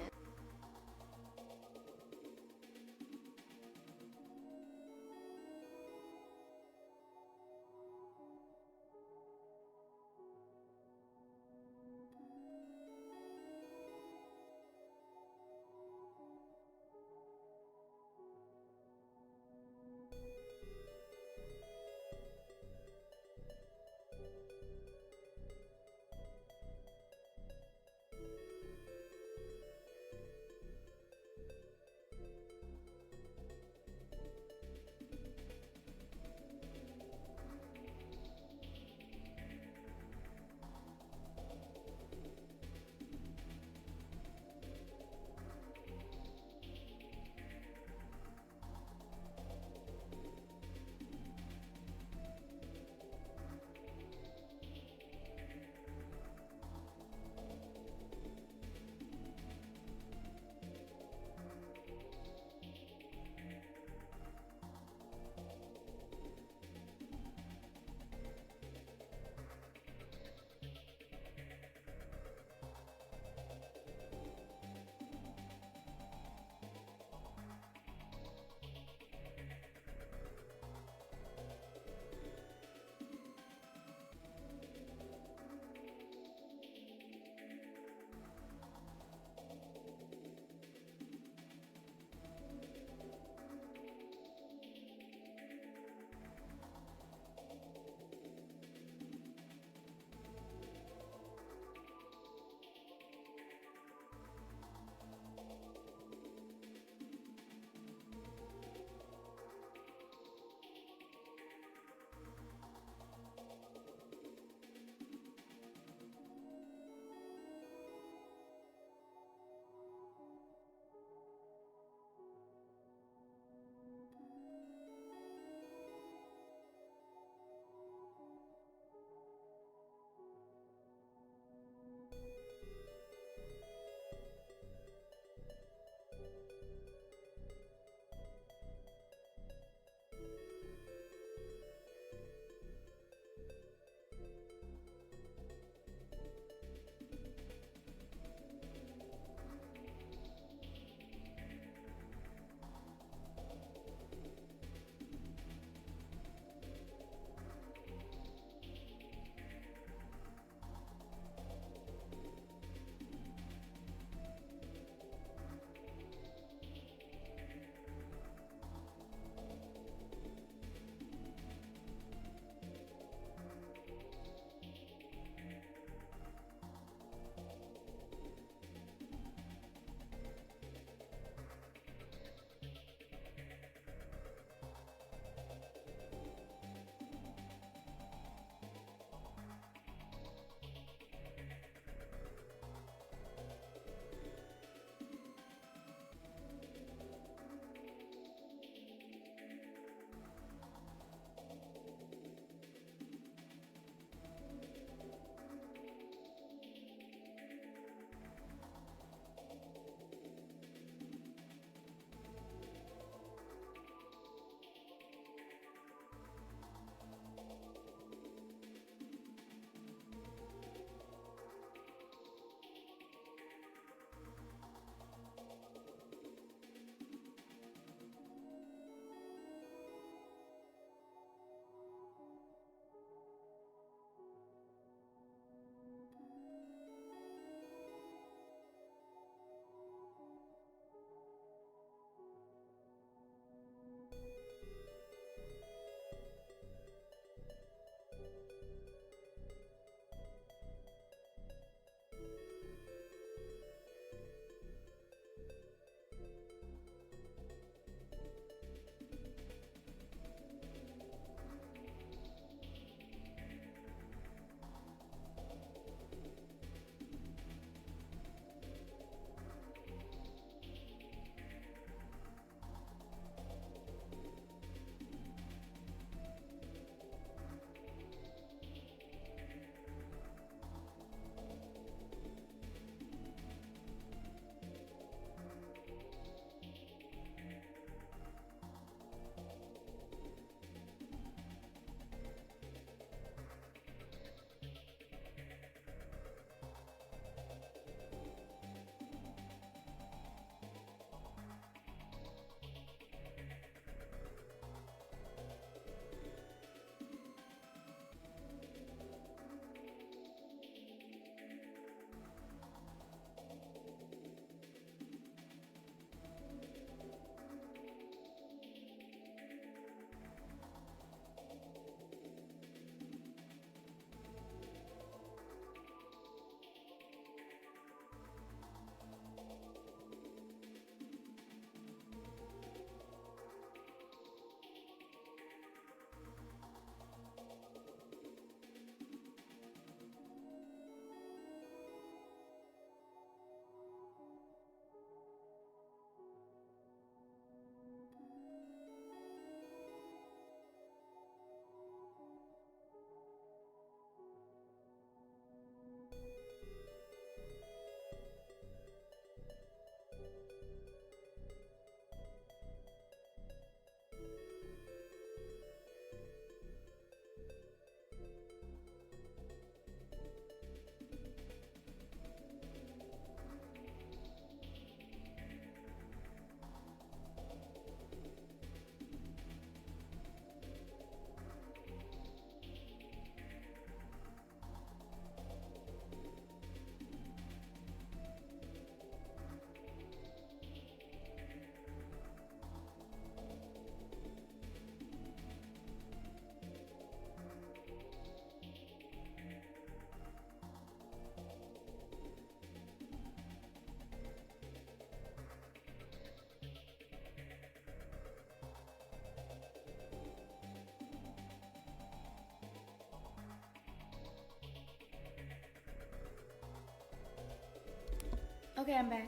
Okay, I'm back.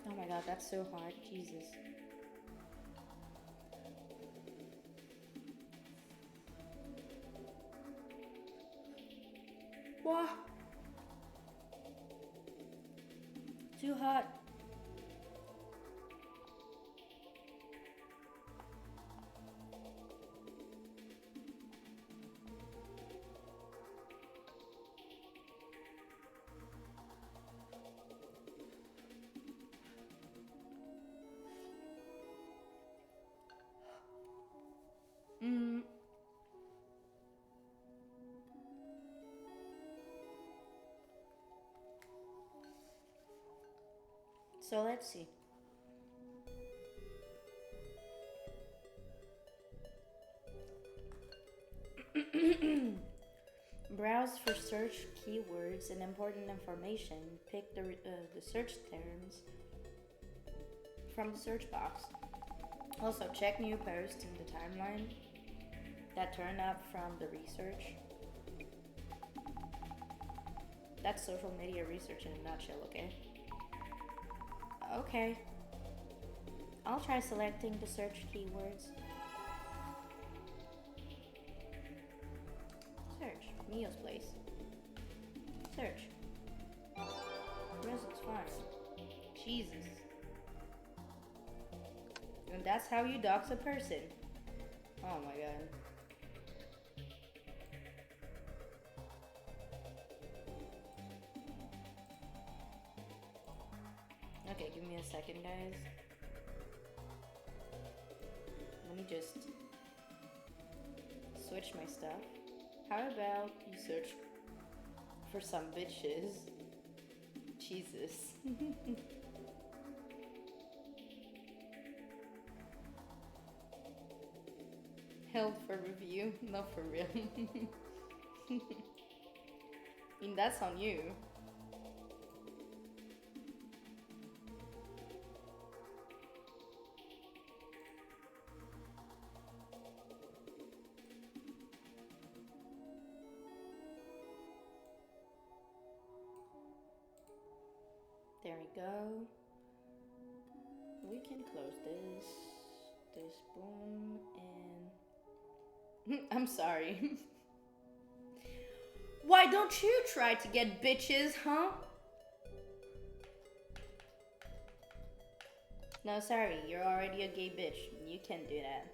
Oh my god, that's so hard. Jesus. Wow. Too hot. So let's see. Browse for search keywords and important information. Pick the search terms from the search box. Also, check new posts in the timeline that turn up from the research. That's social media research in a nutshell, okay? Okay. I'll try selecting the search keywords. Search. Mio's place. Search. Results fine. Jesus. And that's how you dox a person. Oh my god. Okay, give me a second, guys. Let me just switch my stuff. How about you search for some bitches? Jesus. Held for review? Not for real. I mean, that's on you. There we go. We can close this. This, boom, and... I'm sorry. Why don't you try to get bitches, huh? No, sorry. You're already a gay bitch. You can't do that.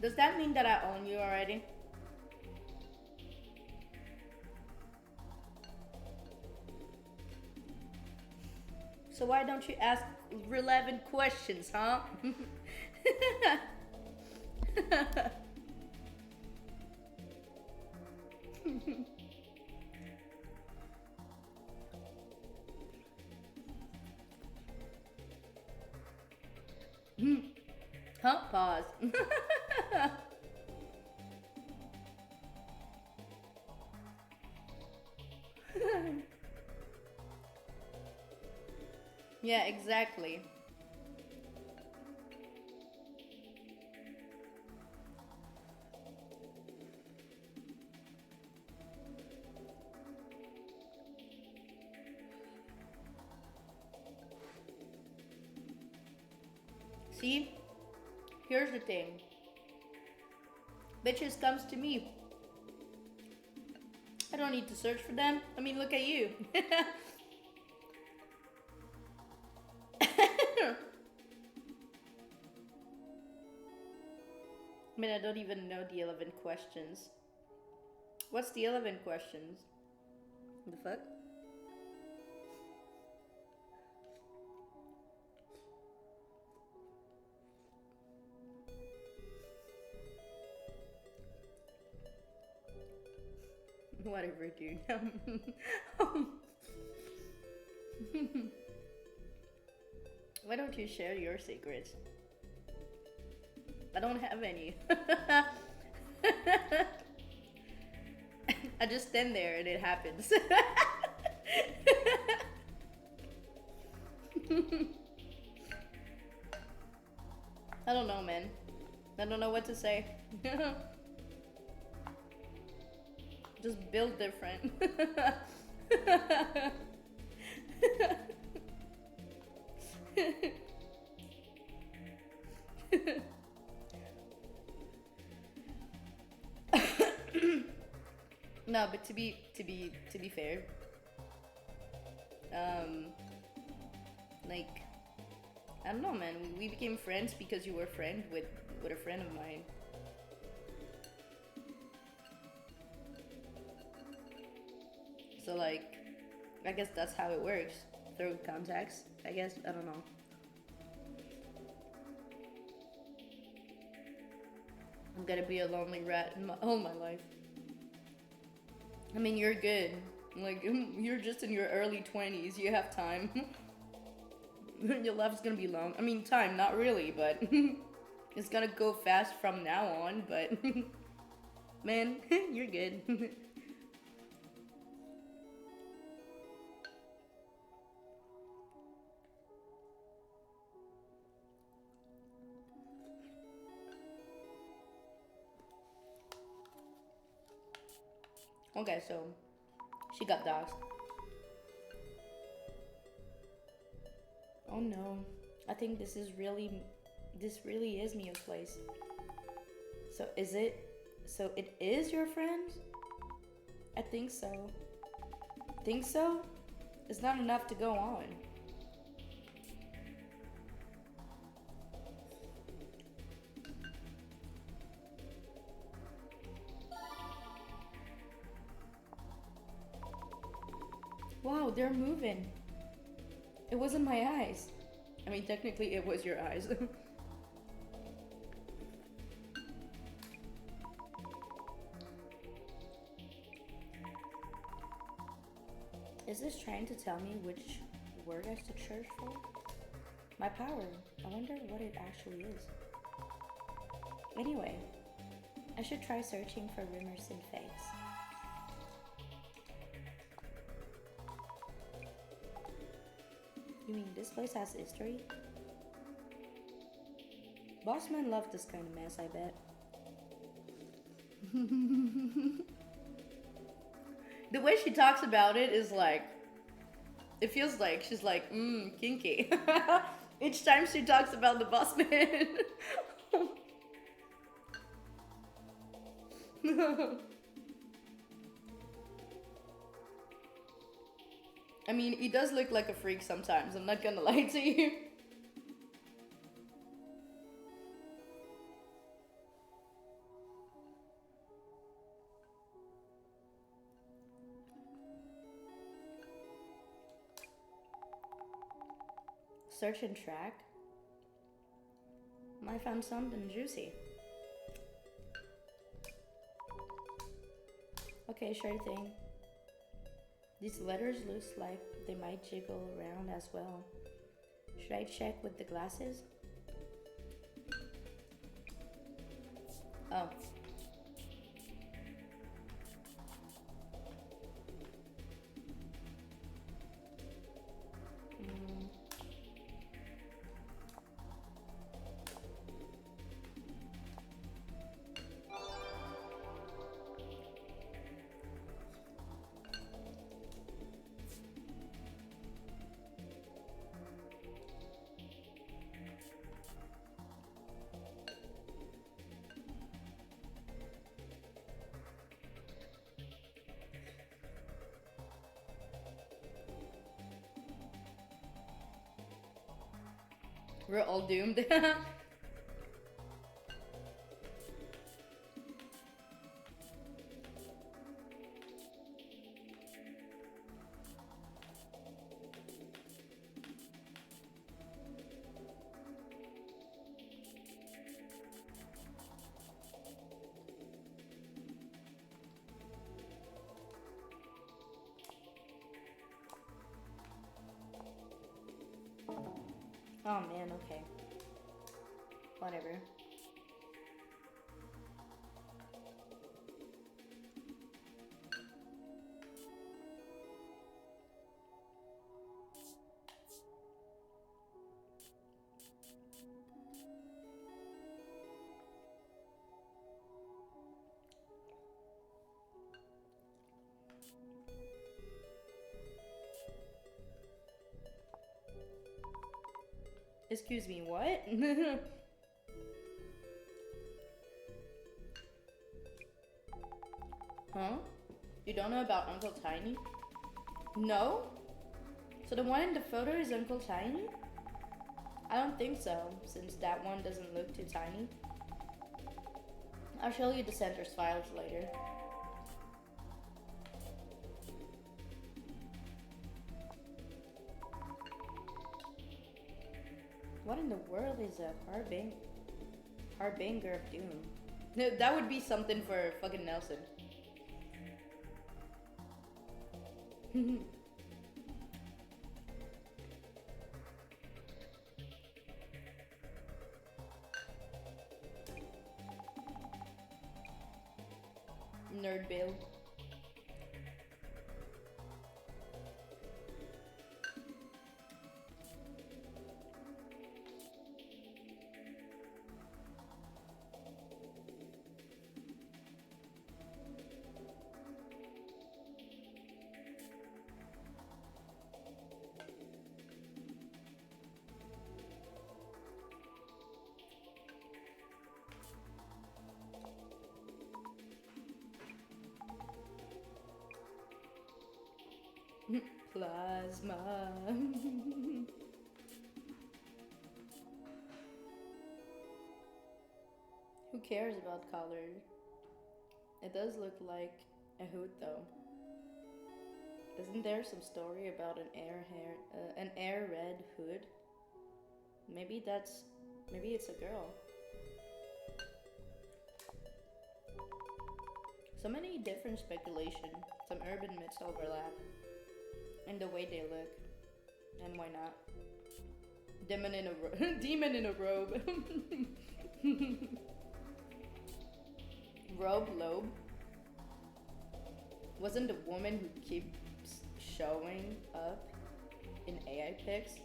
Does that mean that I own you already? So why don't you ask relevant questions, huh? Huh? Pause. Yeah, exactly. See? Here's the thing. Bitches comes to me. I don't need to search for them. I mean, look at you. I mean, I don't even know the 11 questions. What's the 11 questions? The fuck? Whatever, dude. Why don't you share your secrets? I don't have any. I just stand there and it happens. I don't know, man. I don't know what to say. Just build different. No, but to be fair, like, I don't know, man. We became friends because you were a friend with a friend of mine. So like, I guess that's how it works, through contacts. I guess, I don't know. I'm gonna be a lonely rat all my life. I mean, you're good. Like, you're just in your early 20s. You have time. Your life's gonna be long. I mean, time, not really, but it's gonna go fast from now on, but man, you're good. Okay, so she got dogs. Oh no, I think this really is Mio's place. So is it? So it is your friend? I think so. Think so? It's not enough to go on. Wow, they're moving. It wasn't my eyes. I mean, technically it was your eyes. Is this trying to tell me which word I should search for? My power. I wonder what it actually is. Anyway, I should try searching for rumors and fakes. You mean this place has history? Bossman loved this kind of mess, I bet. The way she talks about it is like, it feels like she's like, kinky. Each time she talks about the Bossman. I mean, he does look like a freak sometimes, I'm not gonna lie to you. Search and track. I found something juicy. Okay, sure thing. These letters look like they might jiggle around as well. Should I check with the glasses? Oh. We're all doomed. Oh man, okay. Whatever. Excuse me, what? Huh? You don't know about Uncle Tiny? No? So the one in the photo is Uncle Tiny? I don't think so, since that one doesn't look too tiny. I'll show you the center's files later. What in the world is a harbinger of doom? No, that would be something for fucking Nelson. Nerd Bill. Plasma. Who cares about color? It does look like a hood though. Isn't there some story about an air red hood? Maybe it's a girl. So many different speculation. Some urban myths overlap. And the way they look. And why not? Demon in a robe. Robe Lobe. Wasn't the woman who keeps showing up in AI pics?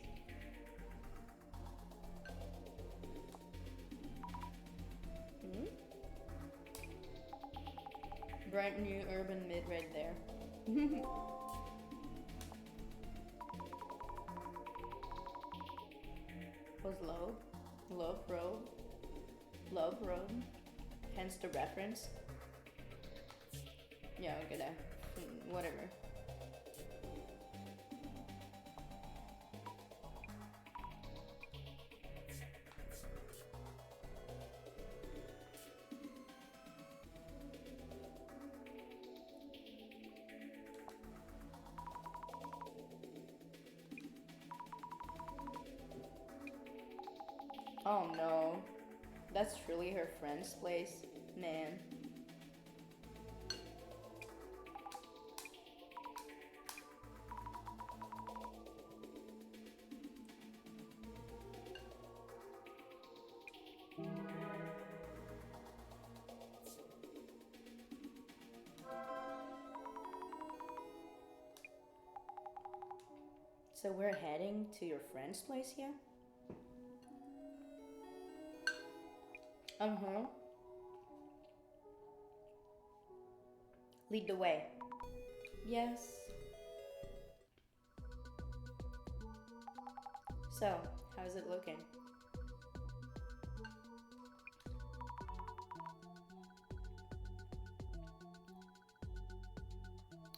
Bright new urban myth right there. Was love robe, hence the reference. Yeah, okay, that, whatever. Oh no, that's truly her friend's place, man. So we're heading to your friend's place here? Lead the way. Yes. So, how's it looking?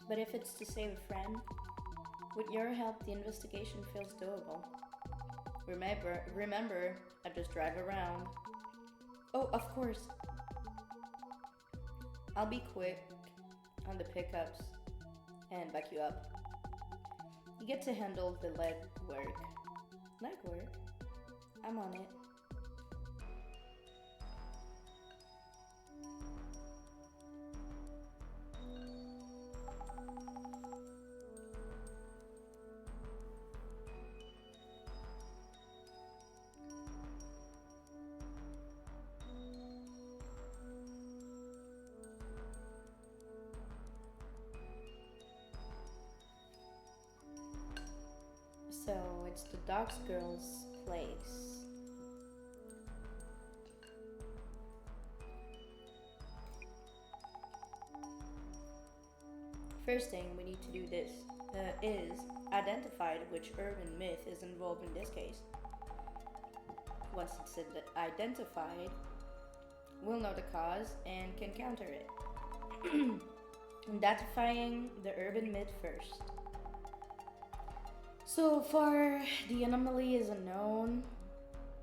But if it's to save a friend, with your help the investigation feels doable. Remember, I just drive around. Oh, of course. I'll be quick on the pickups and back you up. You get to handle the leg work. Leg work? I'm on it. So it's the dog's girl's place. First thing we need to do is identify which urban myth is involved in this case. Once it's identified, we'll know the cause and can counter it. Identifying the urban myth first. So far, the anomaly is unknown.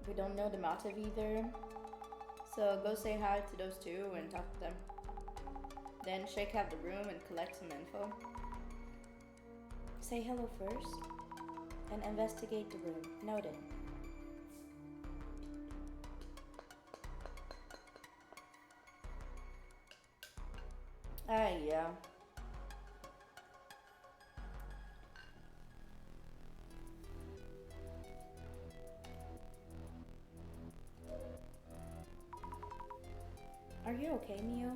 We don't know the motive either. So go say hi to those two and talk to them. Then shake out the room and collect some info. Say hello first and investigate the room. Noted. Yeah. Are you okay, Mio?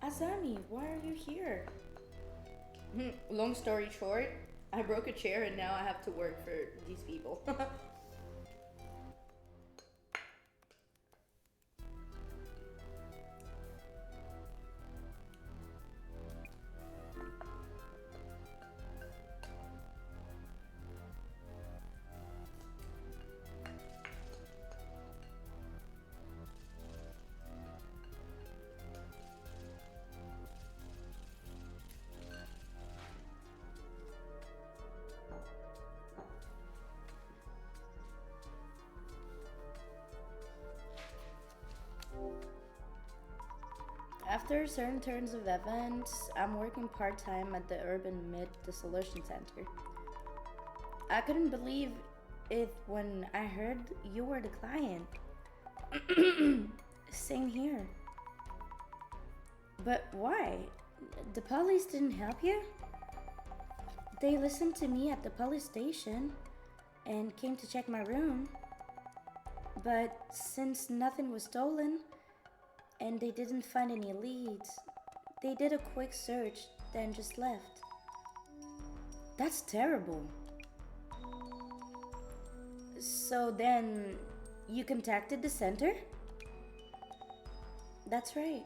Azami, why are you here? Long story short, I broke a chair and now I have to work for these people. After certain turns of events, I'm working part-time at the URBAN MYTH DISSOLUTION Center. I couldn't believe it when I heard you were the client. Same here. But why? The police didn't help you? They listened to me at the police station and came to check my room. But since nothing was stolen, and they didn't find any leads, they did a quick search, then just left. That's terrible. So then, you contacted the center? That's right.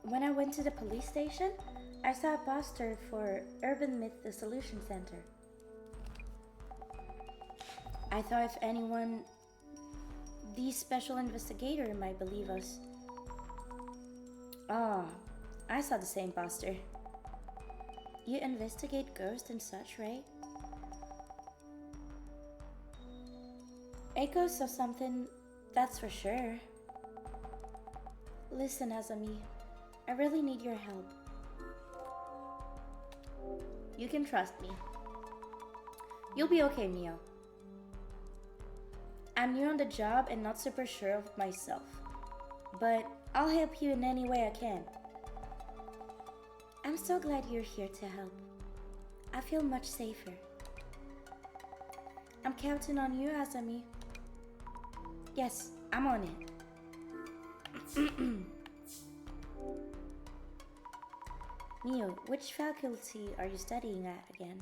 When I went to the police station, I saw a poster for URBAN MYTH DISSOLUTION Center. I thought if anyone, the special investigator might believe us. I saw the same poster. You investigate ghosts and such, right? Echoes of something, that's for sure. Listen, Azami, I really need your help. You can trust me. You'll be okay, Mio. I'm new on the job and not super sure of myself, but I'll help you in any way I can. I'm so glad you're here to help. I feel much safer. I'm counting on you, Azami. Yes, I'm on it. Mio, which faculty are you studying at again?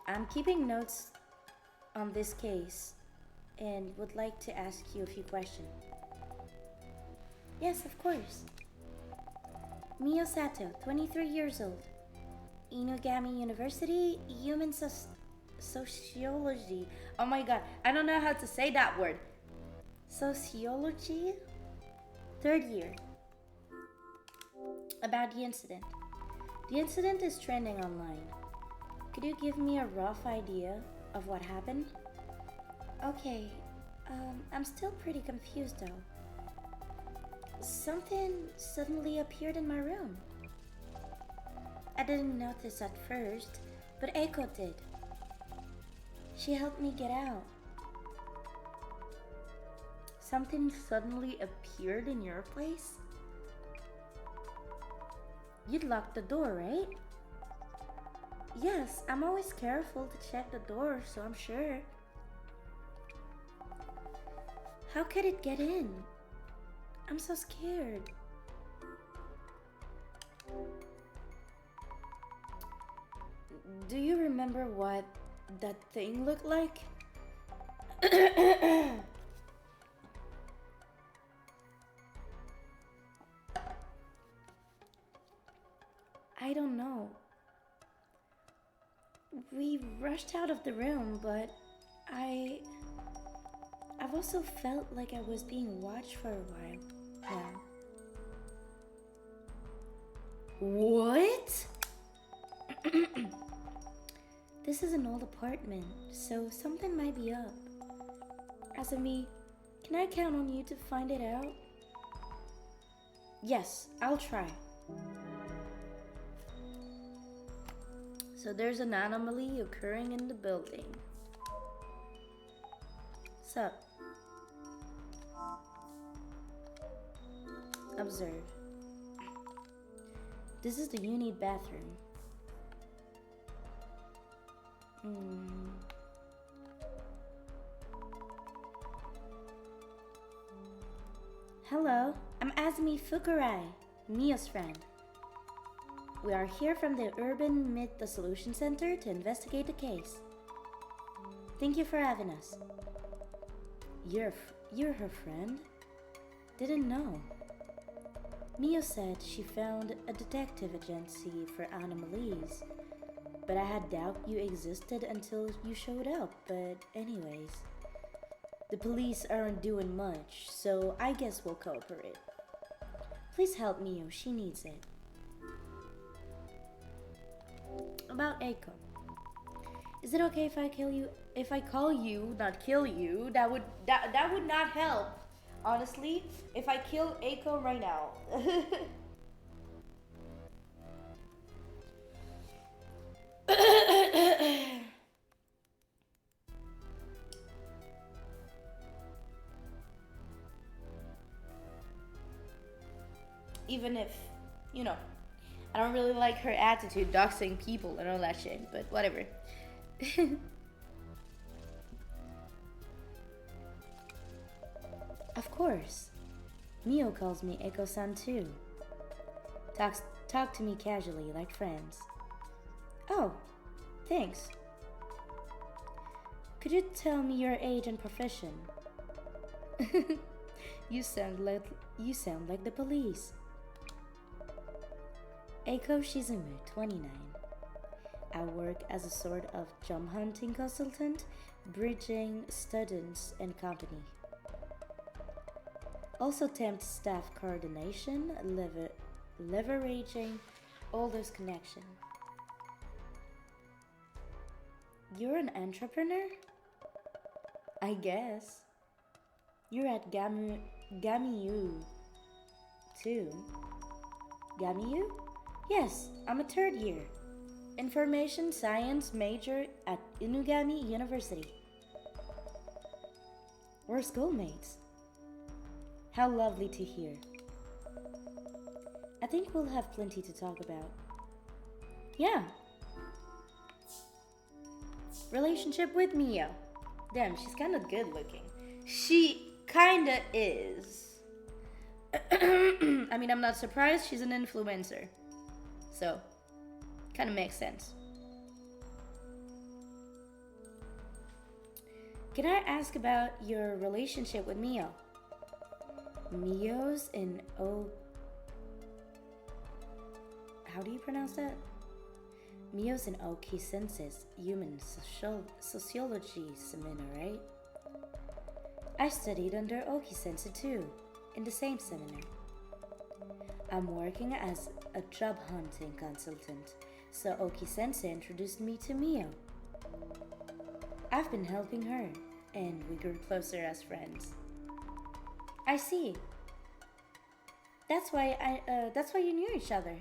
I'm keeping notes on this case and would like to ask you a few questions. Yes, of course. Mio Sato, 23 years old. Inugami University, Human Sociology. Oh my god, I don't know how to say that word. Sociology? Third year. About the incident. The incident is trending online. Could you give me a rough idea of what happened? Okay, I'm still pretty confused though. Something suddenly appeared in my room. I didn't notice at first, but Eiko did. She helped me get out. Something suddenly appeared in your place? You'd locked the door, right? Yes, I'm always careful to check the door, so I'm sure. How could it get in? I'm so scared. Do you remember what that thing looked like? I don't know. We rushed out of the room, but I've also felt like I was being watched for a while now. What? This is an old apartment, so something might be up. As of me, can I count on you to find it out? Yes, I'll try. So there's an anomaly occurring in the building. Sup? Observe. This is the uni bathroom. Hello, I'm Azumi Fukurai, Mia's friend. We are here from the URBAN MYTH DISSOLUTION Center to investigate the case. Thank you for having us. You're her friend? Didn't know. Mio said she found a detective agency for anomalies, but I had doubt you existed until you showed up. But anyways, the police aren't doing much, so I guess we'll cooperate. Please help Mio, she needs it. About Eiko. Is it okay if I kill you? If I call you, not kill you, that would not help. Honestly, if I kill Eiko right now. Even if, you know, I don't really like her attitude, doxing people and all that shit, but whatever. Of course. Mio calls me Eiko-san too. Talk to me casually, like friends. Oh, thanks. Could you tell me your age and profession? You sound like the police. Eiko Shizumu, 29. I work as a sort of job hunting consultant, bridging students and company. Also tempt staff coordination, leveraging all those connections. You're an entrepreneur? I guess. You're at Gamiu too. Gamiu? Yes, I'm a third year. Information Science major at Inugami University. We're schoolmates. How lovely to hear. I think we'll have plenty to talk about. Yeah. Relationship with Mio. Damn, she's kind of good looking. She kinda is. I mean, I'm not surprised, she's an influencer. So, kinda makes sense. Can I ask about your relationship with Mio? Mio's in how do you pronounce that? Mio's in Oki Sensei's human sociology seminar, right? I studied under Oki Sensei too, in the same seminar. I'm working as a job hunting consultant, so Oki-sensei introduced me to Mio. I've been helping her, and we grew closer as friends. I see. That's why you knew each other.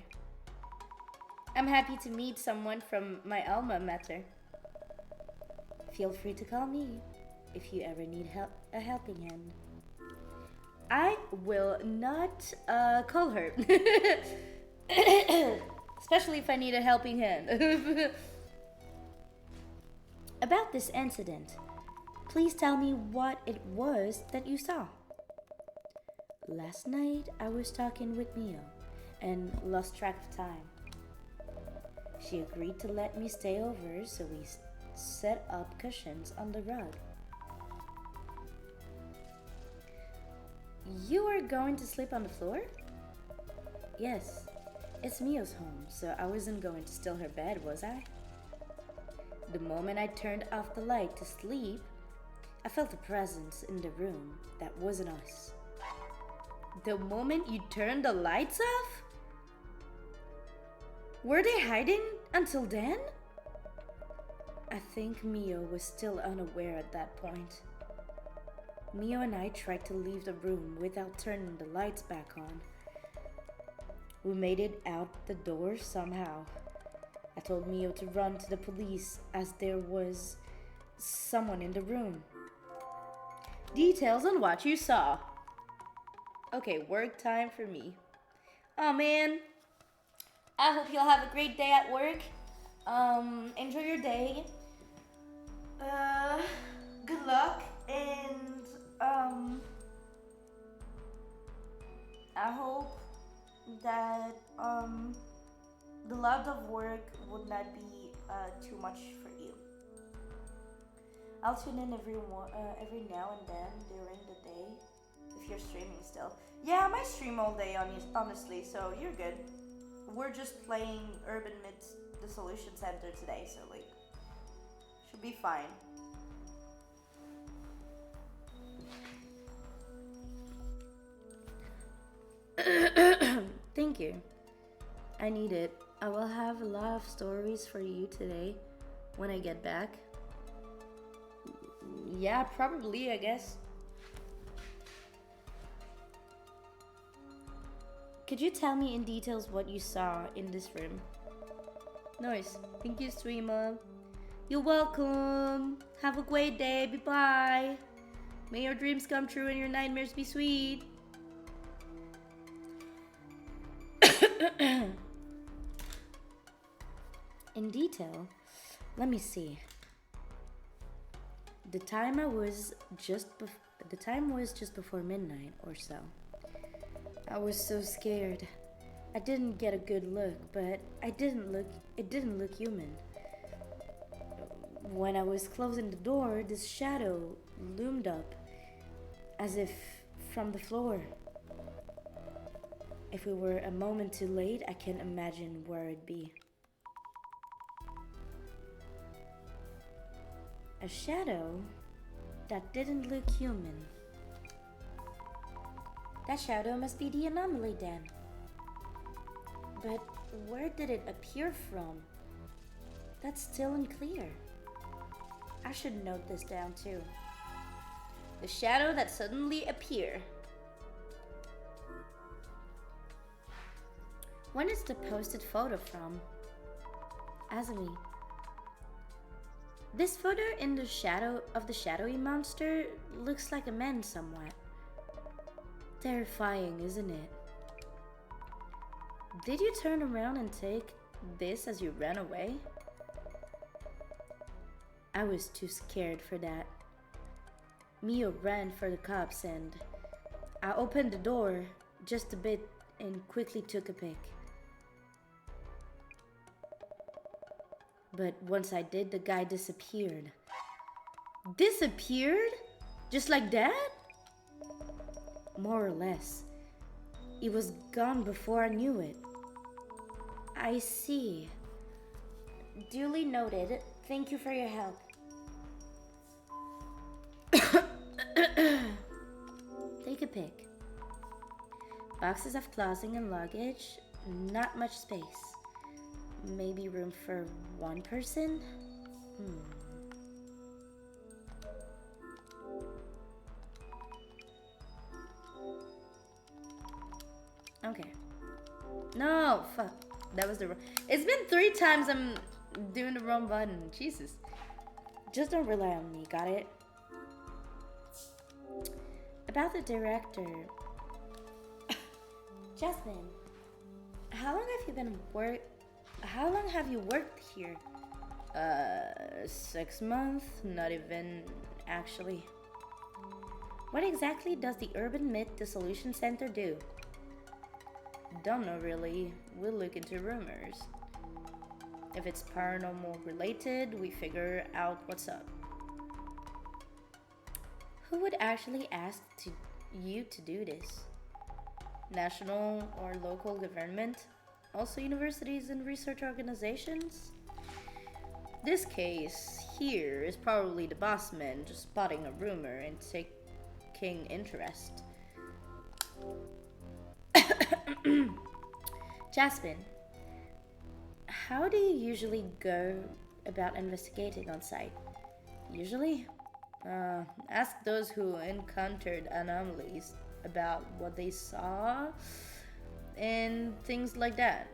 I'm happy to meet someone from my alma mater. Feel free to call me if you ever need a helping hand. I will not call her. Especially if I need a helping hand. About this incident, please tell me what it was that you saw. Last night I was talking with Mio and lost track of time. She agreed to let me stay over, so we set up cushions on the rug. You were going to sleep on the floor? Yes, it's Mio's home, so I wasn't going to steal her bed, was I? The moment I turned off the light to sleep, I felt a presence in the room that wasn't us. The moment you turned the lights off? Were they hiding until then? I think Mio was still unaware at that point. Mio and I tried to leave the room without turning the lights back on. We made it out the door somehow. I told Mio to run to the police as there was someone in the room. Details on what you saw. Okay, work time for me. Oh man, I hope you'll have a great day at work. Enjoy your day. Good luck, and I hope that the lot of work would not be too much for you. I'll tune in every now and then during the day if you're streaming still. Yeah, I might stream all day honestly, so you're good. We're just playing Urban Myth Dissolution Center today, so like should be fine. Thank you. I need it. I will have a lot of stories for you today when I get back. Yeah, probably, I guess. Could you tell me in details what you saw in this room? Nice. Thank you, streamer. You're welcome. Have a great day. Bye-bye. May your dreams come true and your nightmares be sweet. In detail, let me see. The time was just before midnight or so. I was so scared. I didn't get a good look, but it didn't look human. When I was closing the door, this shadow loomed up as if from the floor. If we were a moment too late, I can't imagine where it'd be. A shadow that didn't look human. That shadow must be the anomaly then. But where did it appear from? That's still unclear. I should note this down too. The shadow that suddenly appeared. When is the posted photo from? Azumi. This photo in the shadow of the shadowy monster looks like a man somewhat. Terrifying, isn't it? Did you turn around and take this as you ran away? I was too scared for that. Mio ran for the cops and I opened the door just a bit and quickly took a pic. But once I did, the guy disappeared. Disappeared? Just like that? More or less. He was gone before I knew it. I see. Duly noted. Thank you for your help. Take a pic. Boxes of clothing and luggage. Not much space. Maybe room for one person? Okay. No, fuck. That was the wrong. It's been 3 times I'm doing the wrong button. Jesus. Just don't rely on me, got it? About the director. Jasmine, how long have you worked here? 6 months? Not even, actually. What exactly does the Urban Myth Dissolution Center do? Don't know really. We'll look into rumors. If it's paranormal related, we figure out what's up. Who would actually ask you to do this? National or local government? Also universities and research organizations? This case here is probably the boss man just spotting a rumor and taking interest. Jasmine, how do you usually go about investigating on site? Usually? Ask those who encountered anomalies about what they saw and things like that.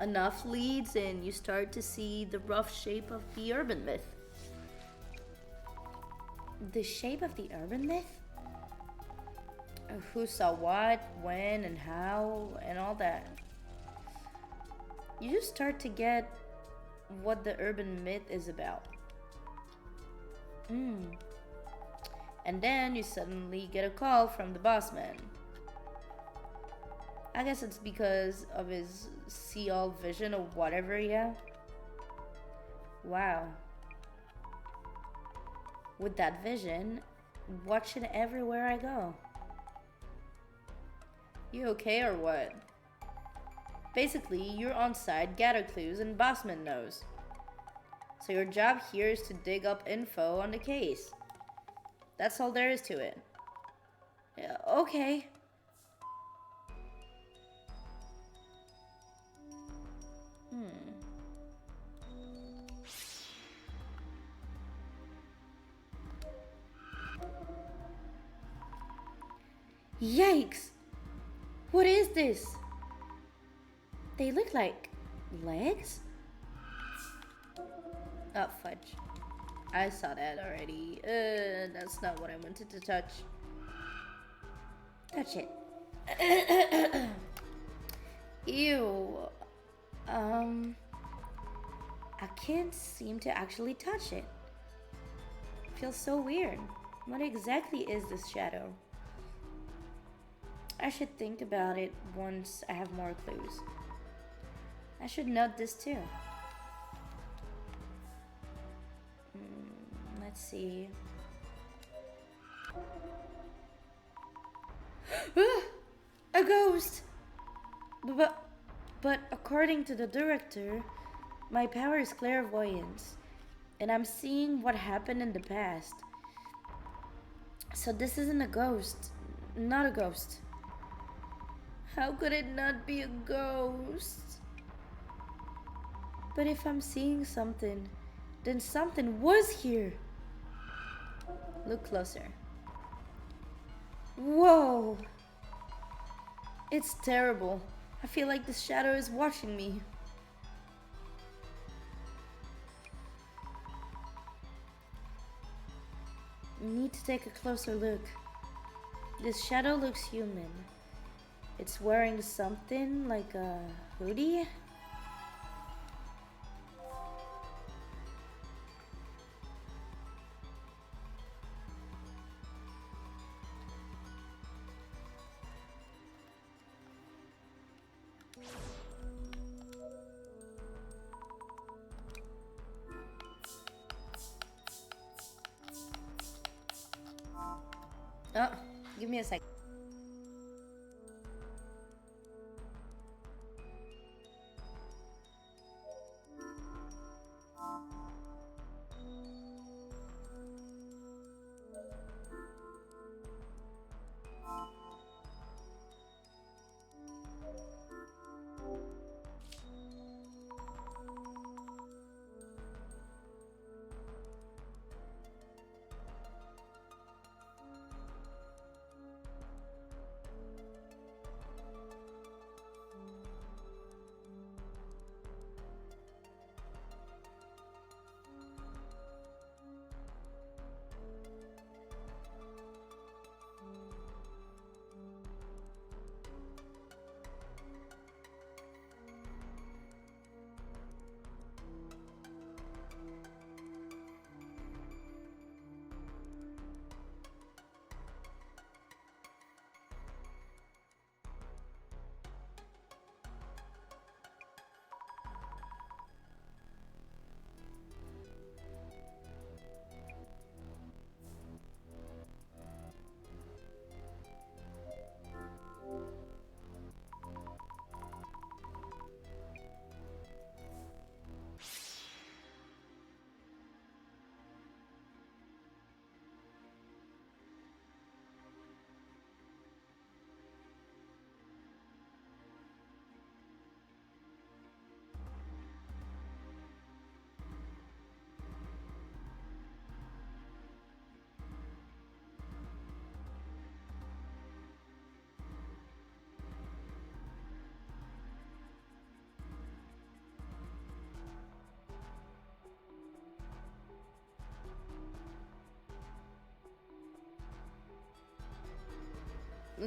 Enough leads and you start to see the rough shape of the urban myth. The shape of the urban myth? Who saw what, when, and how, and all that. You just start to get what the urban myth is about. And then you suddenly get a call from the boss man. I guess it's because of his see-all vision or whatever, yeah? Wow. With that vision, watch it everywhere I go. You okay or what? Basically, you're on site, gather clues, and bossman knows. So your job here is to dig up info on the case. That's all there is to it. Yeah, okay. Yikes! What is this? They look like legs? Oh, fudge. I saw that already. That's not what I wanted to touch. Touch it. Ew. I can't seem to actually touch it. Feels so weird. What exactly is this shadow? I should think about it once I have more clues. I should note this too. Let's see. A ghost! But according to the director, my power is clairvoyance, and I'm seeing what happened in the past. So this isn't a ghost. Not a ghost. How could it not be a ghost? But if I'm seeing something, then something was here. Look closer. Whoa! It's terrible. I feel like the shadow is watching me. Need to take a closer look. This shadow looks human. It's wearing something like a hoodie. Oh, give me a sec.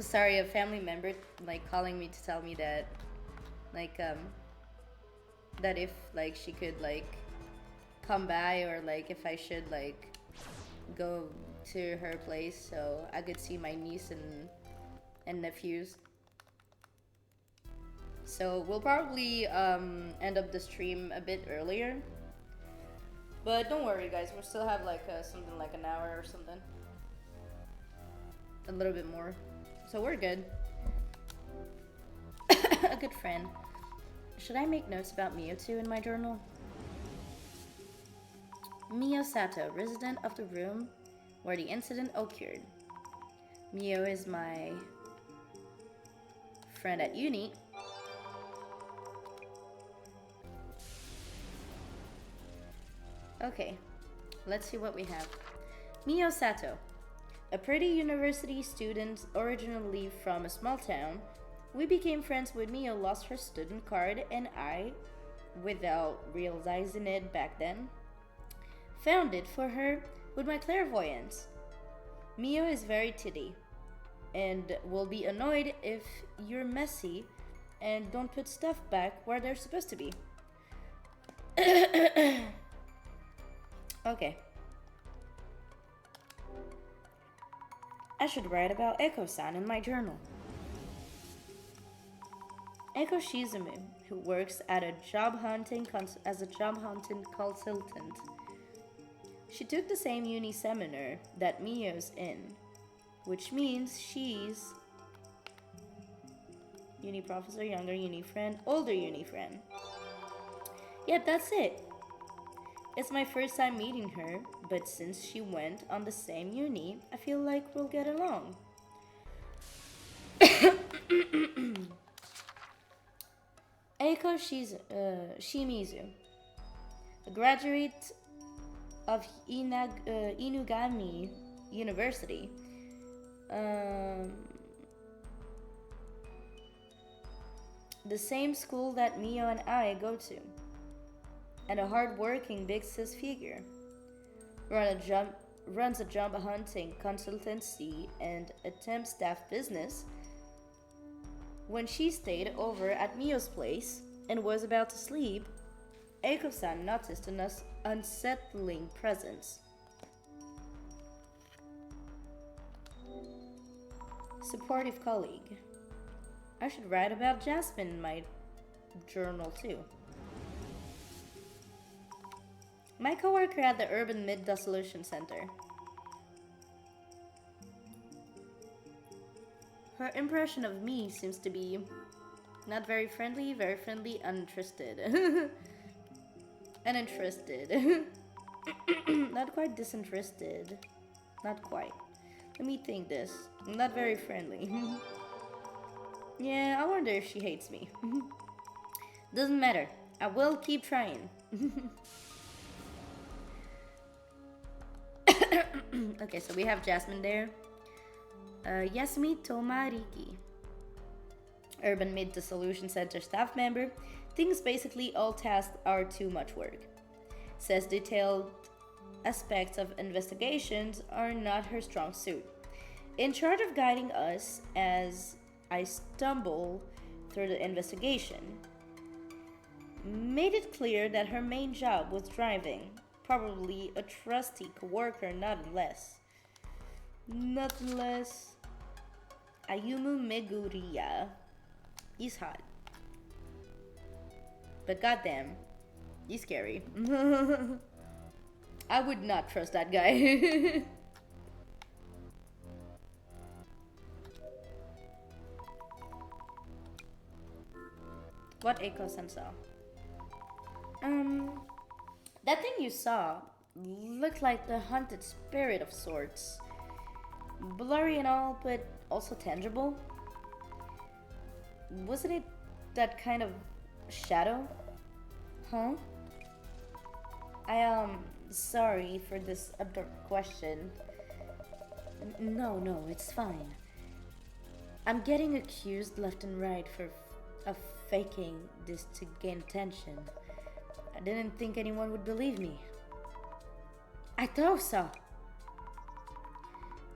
sorry, a family member like calling me to tell me that like that if like she could like come by, or like if I should like go to her place so I could see my niece and nephews. So we'll probably end up the stream a bit earlier, but don't worry guys, we'll still have like something like an hour or something, a little bit more, so we're good. A good friend. Should I make notes about Mio too in my journal? Mio Sato, resident of the room where the incident occurred. Mio is my friend at uni. Okay, let's see what we have. Mio Sato, a pretty university student originally from a small town. We became friends when Mio lost her student card, and I, without realizing it back then, found it for her with my clairvoyance. Mio is very titty and will be annoyed if you're messy and don't put stuff back where they're supposed to be. Okay. I should write about Eko-san in my journal. Eko Shizumu, who works at as a job hunting consultant. She took the same uni seminar that Mio's in, which means she's uni professor, younger uni friend, older uni friend. Yep, that's it. It's my first time meeting her, but since she went on the same uni, I feel like we'll get along. Eiko Shimizu, a graduate of Inugami University. The same school that Mio and I go to. And a hard-working big sis figure. Runs a job hunting consultancy and a temp staff business. When she stayed over at Mio's place and was about to sleep, Eiko-san noticed an unsettling presence. Supportive colleague. I should write about Jasmine in my journal too. My coworker at the URBAN MYTH Dissolution Center. Her impression of me seems to be not very friendly, uninterested. Uninterested. Not quite disinterested. Not quite. Let me think this. Not very friendly. Yeah, I wonder if she hates me. Doesn't matter. I will keep trying. Okay, so we have Jasmine there. Yasumi Tomariki, URBAN MYTH Dissolution Center staff member, thinks basically all tasks are too much work. Says detailed aspects of investigations are not her strong suit. In charge of guiding us as I stumble through the investigation. Made it clear that her main job was driving. Probably a trusty coworker, nothing less. Nothing less. Ayumu Meguriya. He's hot. But goddamn, he's scary. I would not trust that guy. What Eiko-san saw? That thing you saw looked like the hunted spirit of sorts. Blurry and all, but also tangible. Wasn't it that kind of shadow? Huh? Sorry for this abrupt question. No, it's fine. I'm getting accused left and right of faking this to gain attention. I didn't think anyone would believe me. I thought so.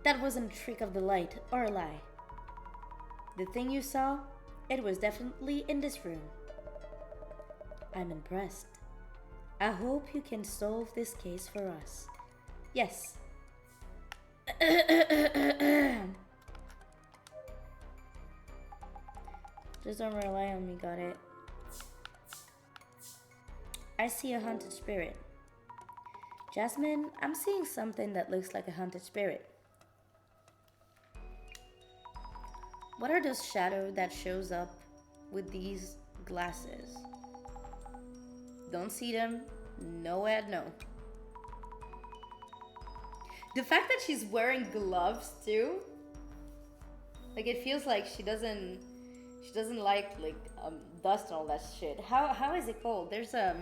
That wasn't a trick of the light or a lie. The thing you saw, it was definitely in this room. I'm impressed. I hope you can solve this case for us. Yes. Just don't rely on me, got it? I see a haunted spirit. Jasmine, I'm seeing something that looks like a haunted spirit. What are those shadows that shows up with these glasses? Don't see them. No ad, no. The fact that she's wearing gloves too, like it feels like she doesn't like dust and all that shit. How is it called? There's a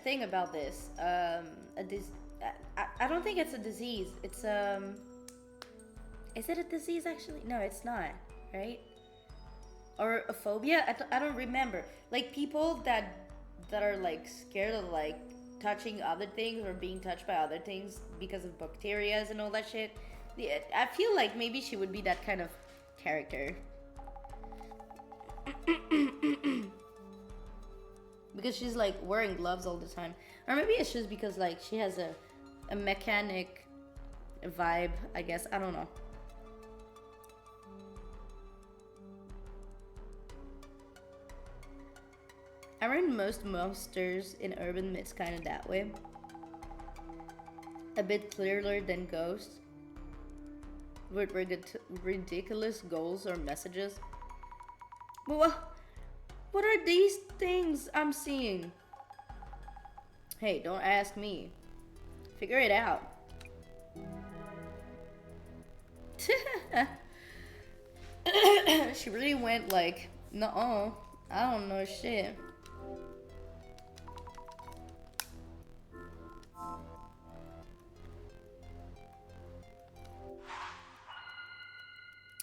thing about this. I don't think it's a disease. It's is it a disease actually? No, it's not, right? Or a phobia? I don't remember. Like people that are like scared of like touching other things or being touched by other things because of bacteria and all that shit. Yeah, I feel like maybe she would be that kind of character. Because she's like wearing gloves all the time. Or maybe it's just because like she has a mechanic vibe, I guess. I don't know. I read most monsters in urban myths kind of that way. A bit clearer than ghosts. With ridiculous goals or messages. But what are these things I'm seeing? Hey, don't ask me. Figure it out. She really went like, nuh-uh, I don't know shit.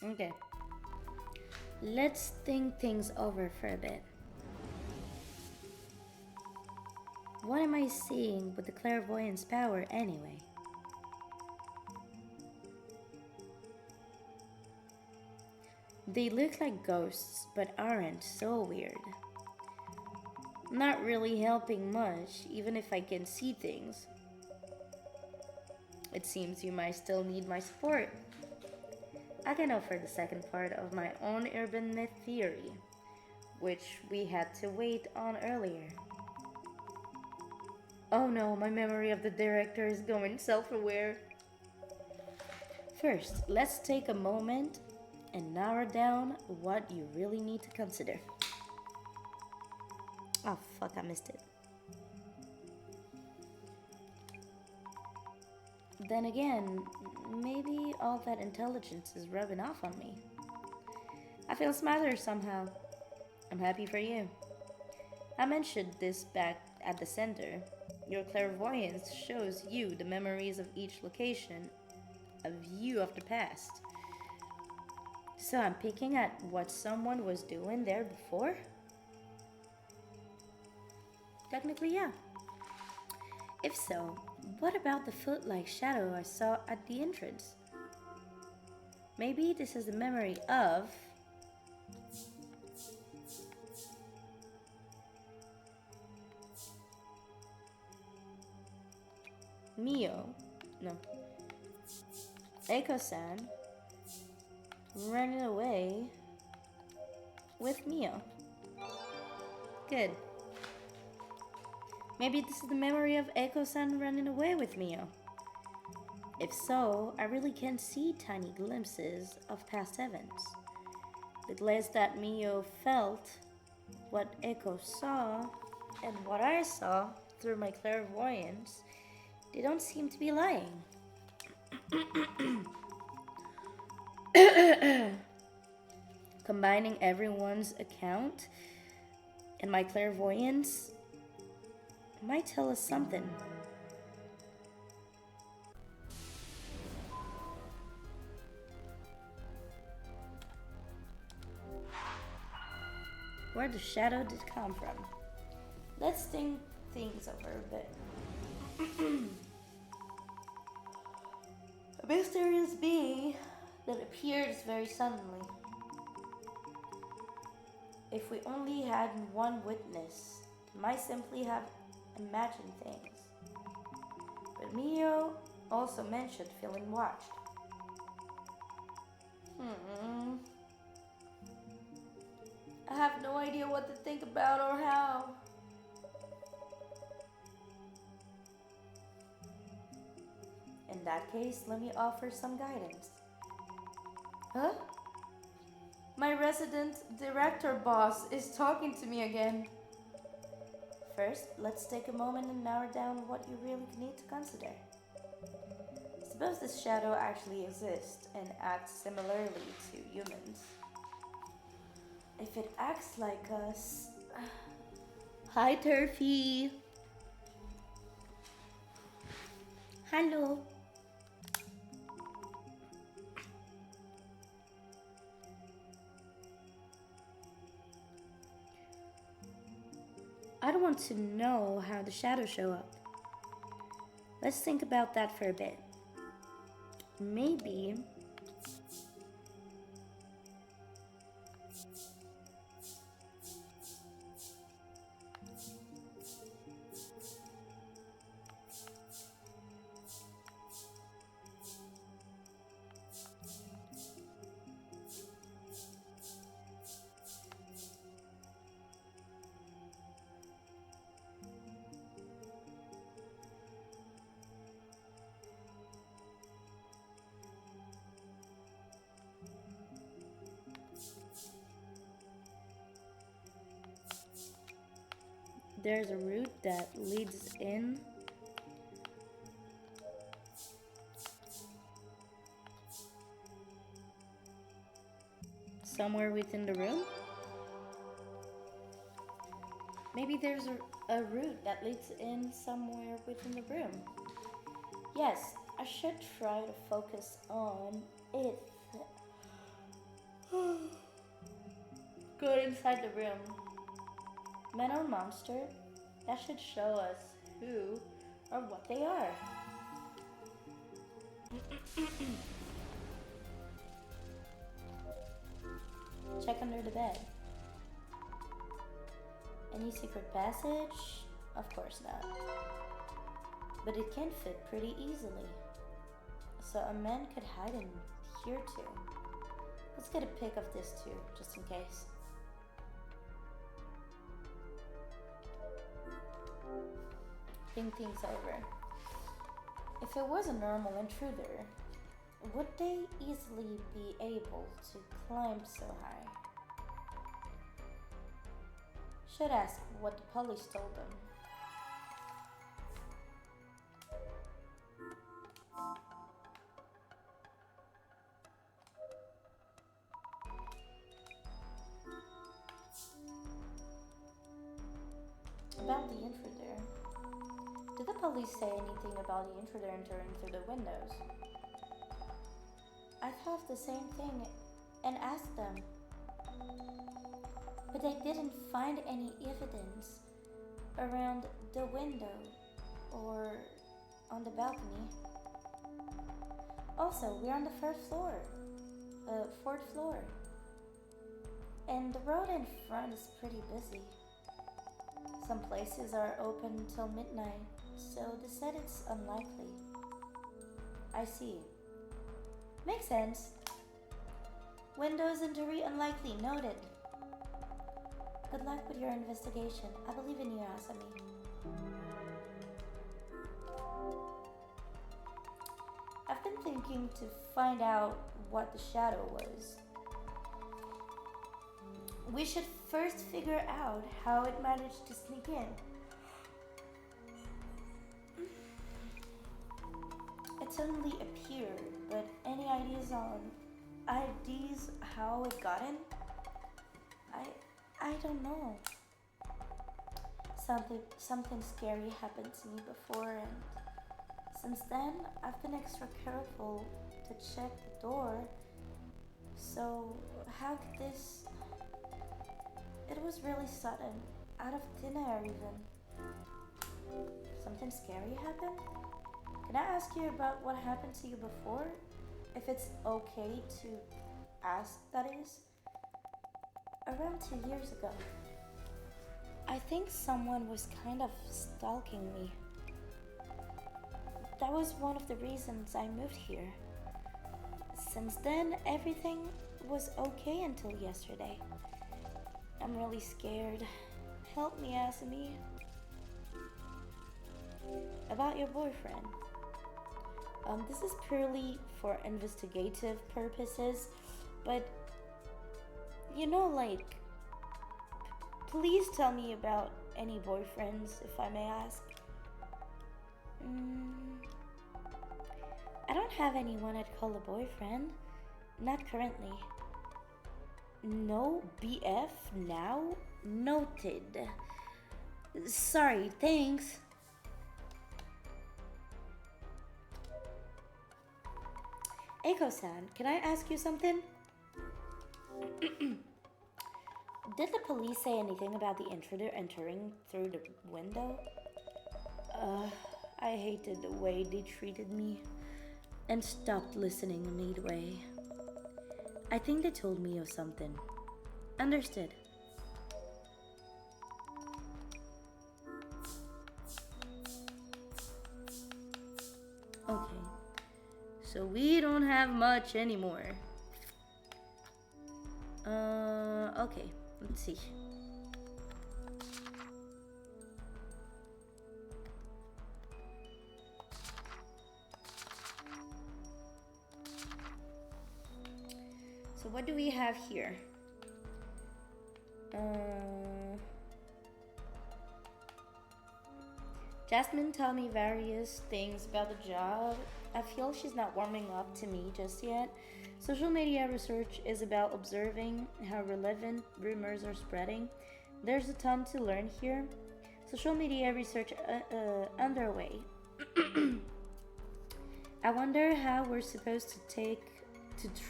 Okay. Let's think things over for a bit. What am I seeing with the clairvoyance power anyway? They look like ghosts, but aren't so weird. Not really helping much, even if I can see things. It seems you might still need my support. I can offer the second part of my own urban myth theory, which we had to wait on earlier. Oh no, my memory of the director is going self-aware. First, let's take a moment and narrow down what you really need to consider. Oh fuck, I missed it. Then again, maybe all that intelligence is rubbing off on me. I feel smarter somehow. I'm happy for you. I mentioned this back at the center. Your clairvoyance shows you the memories of each location, a view of the past. So I'm picking at what someone was doing there before? Technically, yeah. If so, what about the foot-like shadow I saw at the entrance? Maybe this is a memory of... Mio. No. Eiko-san running away with Mio. Good. Maybe this is the memory of Eiko-san running away with Mio. If so, I really can see tiny glimpses of past events. The glaze that Mio felt, what Eiko saw, and what I saw through my clairvoyance, they don't seem to be lying. Combining everyone's account and my clairvoyance might tell us something. Where the shadow did come from. Let's think things over a bit. A mysterious being that appears very suddenly. If we only had one witness, might simply have imagined things. But Mio also mentioned feeling watched. I have no idea what to think about or how. In that case, let me offer some guidance. Huh? My resident director boss is talking to me again. First, let's take a moment and narrow down what you really need to consider. Suppose this shadow actually exists and acts similarly to humans. If it acts like us... Hi, Turfy. Hello. I don't want to know how the shadows show up. Let's think about that for a bit. Maybe... there's a route that leads in. Somewhere within the room? Maybe there's a route that leads in somewhere within the room. Yes, I should try to focus on it. Go inside the room. Man or monster, that should show us who or what they are. Check under the bed. Any secret passage? Of course not. But it can fit pretty easily. So a man could hide in here too. Let's get a pic of this too, just in case. Think things over. If it was a normal intruder, would they easily be able to climb so high? Should ask what the police told them. About the intruder. Did the police say anything about the intruder entering through the windows? I thought the same thing and asked them. But they didn't find any evidence around the window or on the balcony. Also, we're on the fourth floor. And the road in front is pretty busy. Some places are open till midnight, so they said it's unlikely. I see. Makes sense. Windows injury unlikely, noted. Good luck with your investigation. I believe in you, Asami. I've been thinking to find out what the shadow was. We should first figure out how it managed to sneak in. It suddenly appeared, but any ideas how it got in? I don't know. Something scary happened to me before, and since then I've been extra careful to check the door. So how could this... It was really sudden, out of thin air even. Something scary happened? Can I ask you about what happened to you before? If it's okay to ask, that is. around 2 years ago. I think someone was kind of stalking me. That was one of the reasons I moved here. Since then, everything was okay until yesterday. I'm really scared. Help me, Asami. About your boyfriend. This is purely for investigative purposes, but like, please tell me about any boyfriends, if I may ask. I don't have anyone I'd call a boyfriend. Not currently. No BF now? Noted. Sorry, thanks. Eiko-san, can I ask you something? Did the police say anything about the intruder entering through the window? I hated the way they treated me and stopped listening midway. I think they told me of something. Understood. Okay. So we don't have much anymore. Okay. Let's see. So what do we have here? Jasmine told me various things about the job. I feel she's not warming up to me just yet. Social media research is about observing how relevant rumors are spreading. There's a ton to learn here. Social media research underway. I wonder how we're supposed to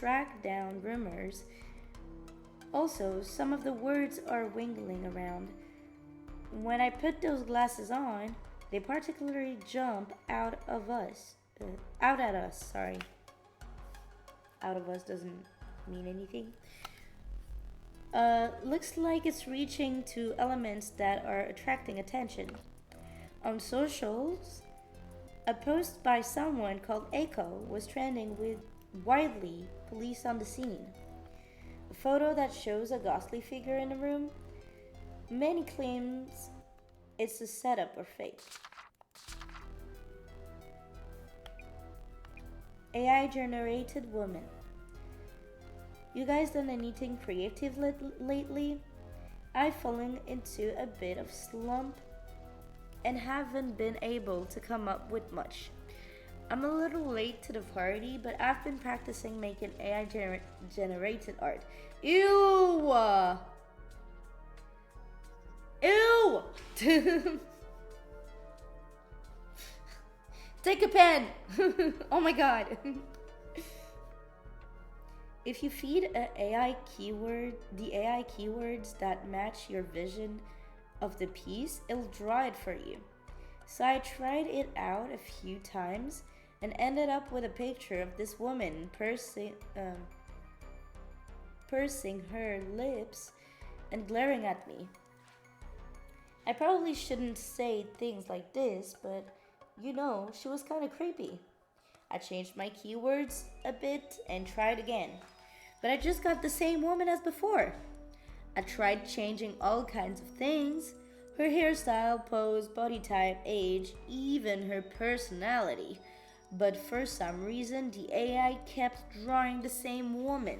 track down rumors. Also, some of the words are wingling around. When I put those glasses on, they particularly jump out at us. Sorry. Out of us doesn't mean anything. Looks like it's reaching to elements that are attracting attention. On socials, a post by someone called Echo was trending with widely police on the scene. A photo that shows a ghostly figure in the room. Many claims it's a setup or fake. AI generated woman. You guys done anything creative lately? I've fallen into a bit of slump and haven't been able to come up with much. I'm a little late to the party, but I've been practicing making AI generated art. Ew! Ew! Take a pen! Oh my god. If you feed the AI keywords that match your vision of the piece, it'll draw it for you. So I tried it out a few times and ended up with a picture of this woman pursing her lips and glaring at me. I probably shouldn't say things like this, but she was kind of creepy. I changed my keywords a bit and tried again, but I just got the same woman as before. I tried changing all kinds of things: her hairstyle, pose, body type, age, even her personality. But for some reason, the AI kept drawing the same woman.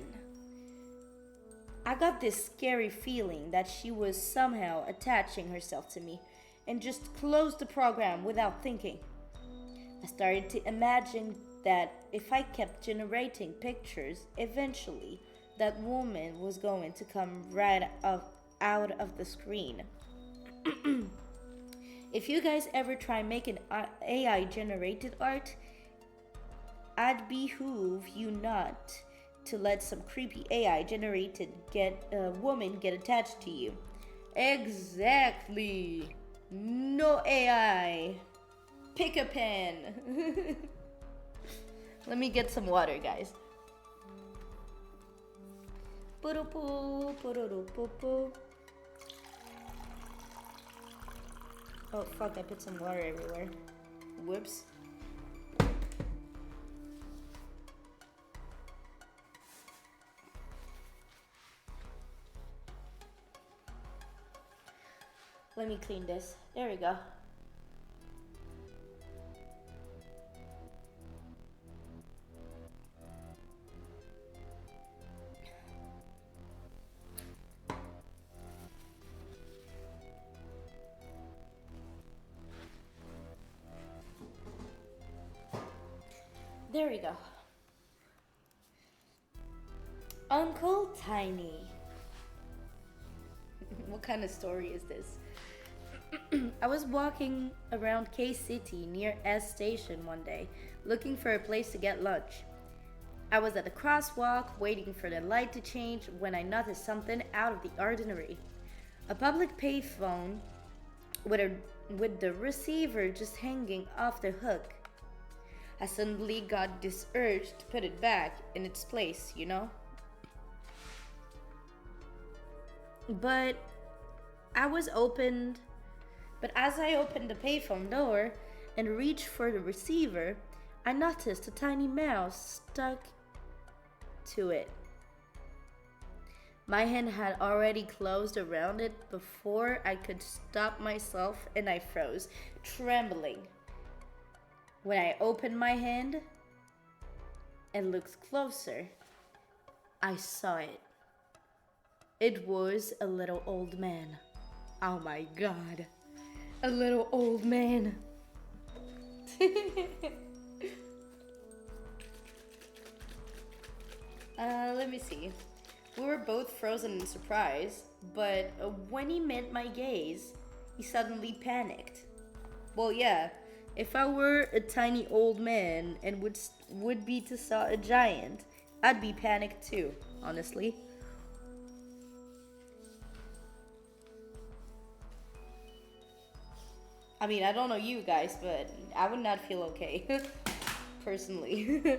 I got this scary feeling that she was somehow attaching herself to me and just closed the program without thinking. I started to imagine that if I kept generating pictures, eventually that woman was going to come right out of the screen. If you guys ever try making AI generated art, I'd behoove you not to let some creepy AI generated woman get attached to you. Exactly. No AI. Pick a pen. Let me get some water, guys. Poo-doo-poo, poo-doo-doo-poo-poo. Oh fuck, I put some water everywhere. Whoops. Let me clean this. There we go. There we go. Uncle Tiny. What kind of story is this? I was walking around K-City near S Station one day, looking for a place to get lunch. I was at the crosswalk, waiting for the light to change, when I noticed something out of the ordinary. A public payphone with the receiver just hanging off the hook. I suddenly got this urge to put it back in its place, you know? But as I opened the payphone door and reached for the receiver, I noticed a tiny mouse stuck to it. My hand had already closed around it before I could stop myself, and I froze, trembling. When I opened my hand and looked closer, I saw it. It was a little old man. Oh my god. A little old man. Let me see. We were both frozen in surprise, but when he met my gaze, he suddenly panicked. Well, yeah, if I were a tiny old man and would be to saw a giant, I'd be panicked too, honestly. I mean, I don't know you guys, but I would not feel okay, personally.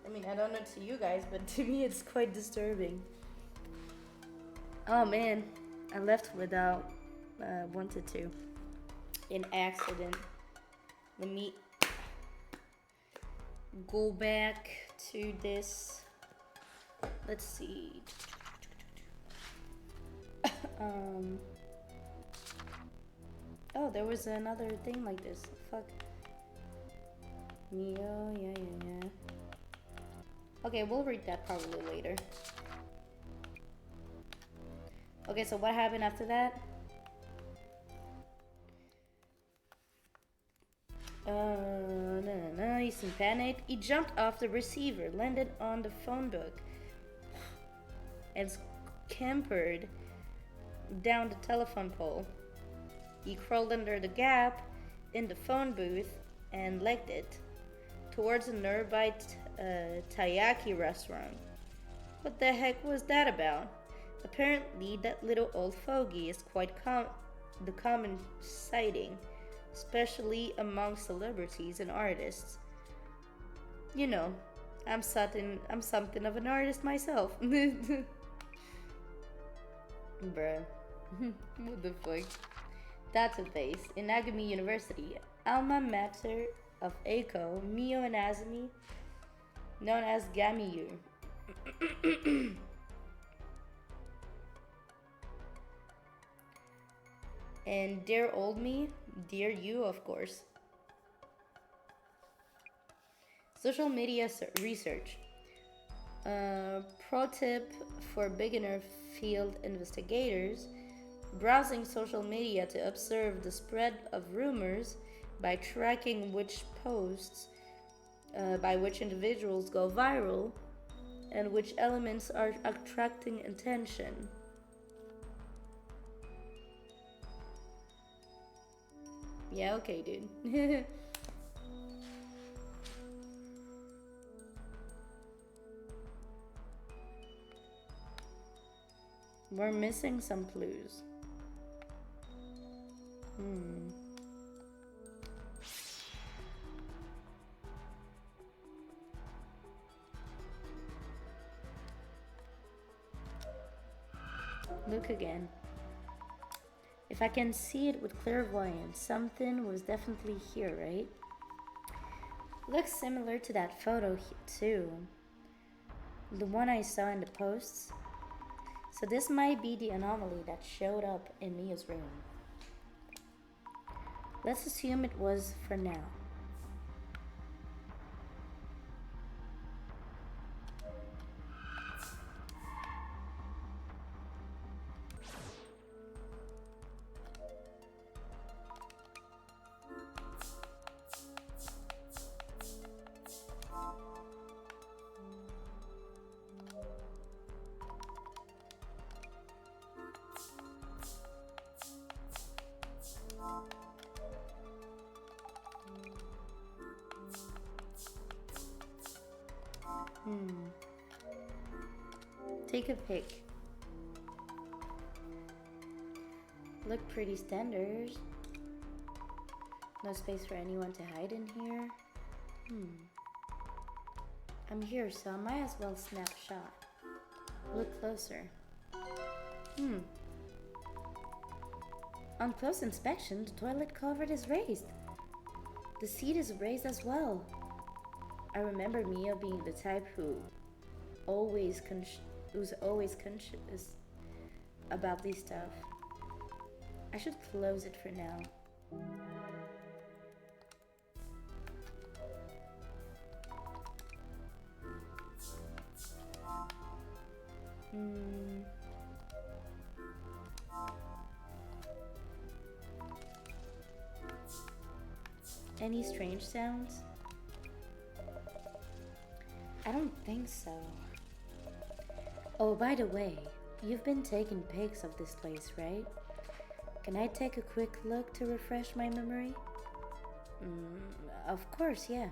I mean, I don't know to you guys, but to me it's quite disturbing. Oh man, I left without wanted to. An accident. Let me go back to this. Let's see. Oh, there was another thing like this. Fuck. Mio, yeah. Okay, we'll read that probably later. Okay, so what happened after that? No, he's in panic. He jumped off the receiver, landed on the phone book, and scampered down the telephone pole. He crawled under the gap in the phone booth and legged it towards a nearby taiyaki restaurant. What the heck was that about? Apparently, that little old fogey is quite the common sighting, especially among celebrities and artists. You know, I'm something of an artist myself. Bruh. What the fuck? Database. Inagami University. Alma mater of Eiko, Mio and Azumi, known as Gamiyu. And dear old me, dear you, of course. Social media research. Pro tip for beginner field investigators: browsing social media to observe the spread of rumors by tracking which posts by which individuals go viral and which elements are attracting attention. Yeah, okay, dude. We're missing some clues. Look again. If I can see it with clairvoyance, something was definitely here, right? Looks similar to that photo too. The one I saw in the posts. So this might be the anomaly that showed up in Mia's room. Let's assume it was for now. Take a pic. Look pretty standard. No space for anyone to hide in here. I'm here, so I might as well snap a shot. Look closer. On close inspection, the toilet cover is raised. The seat is raised as well. I remember Mia being the type who's always conscious about these stuff. I should close it for now. Any strange sounds? I don't think so. Oh, by the way, you've been taking pics of this place, right? Can I take a quick look to refresh my memory? Of course, yeah.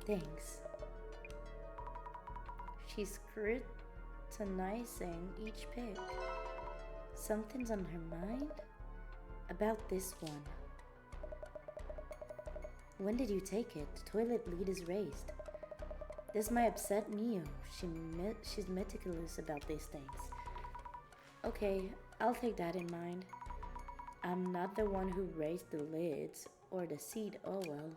Thanks. She's scrutinizing each pic. Something's on her mind? About this one. When did you take it? The toilet lid is raised. This might upset Mio. She's meticulous about these things. Okay, I'll take that in mind. I'm not the one who raised the lids or the seat. Oh well.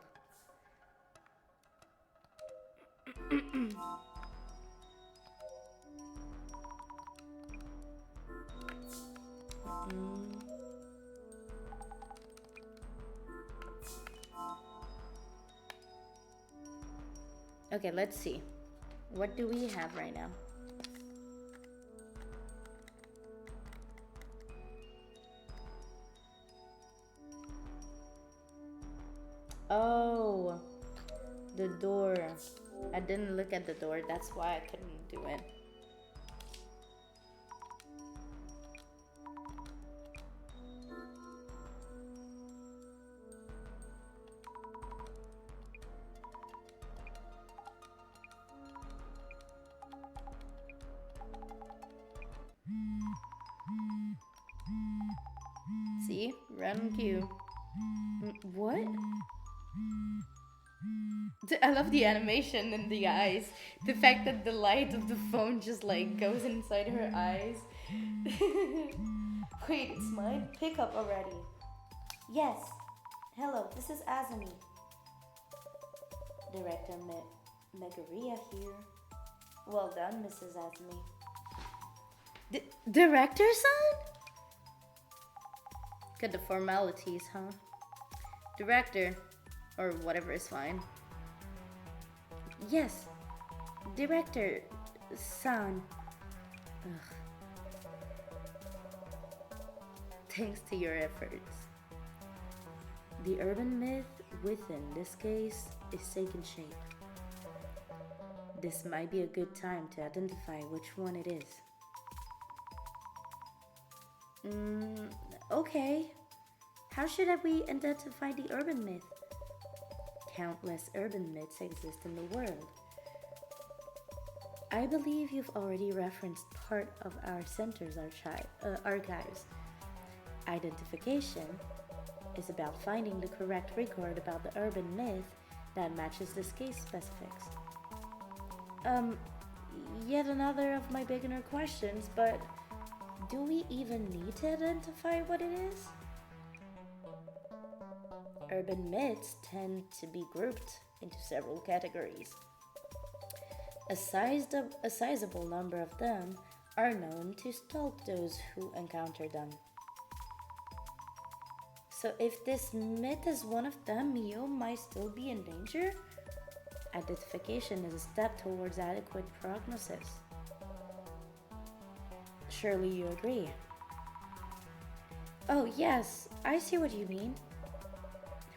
Okay, let's see. What do we have right now? Oh, the door. I didn't look at the door. That's why I couldn't do it. See? Random cue. What? I love the animation and the eyes. The fact that the light of the phone just like goes inside her eyes. Wait, it's mine? Pick up already. Yes. Hello, this is Azumi. Director Megaria here. Well done, Mrs. Azumi. Director, son? Got the formalities, huh? Director, or whatever is fine. Yes, director, son. Thanks to your efforts. The urban myth within this case is taking shape. This might be a good time to identify which one it is. Okay. how should we identify the urban myth? Countless urban myths exist in the world. I believe you've already referenced part of our center's archives. Identification is about finding the correct record about the urban myth that matches this case specifics. Yet another of my beginner questions, but do we even need to identify what it is? Urban myths tend to be grouped into several categories. A sizable number of them are known to stalk those who encounter them. So if this myth is one of them, Mio might still be in danger? Identification is a step towards adequate prognosis. Surely you agree. Oh yes, I see what you mean.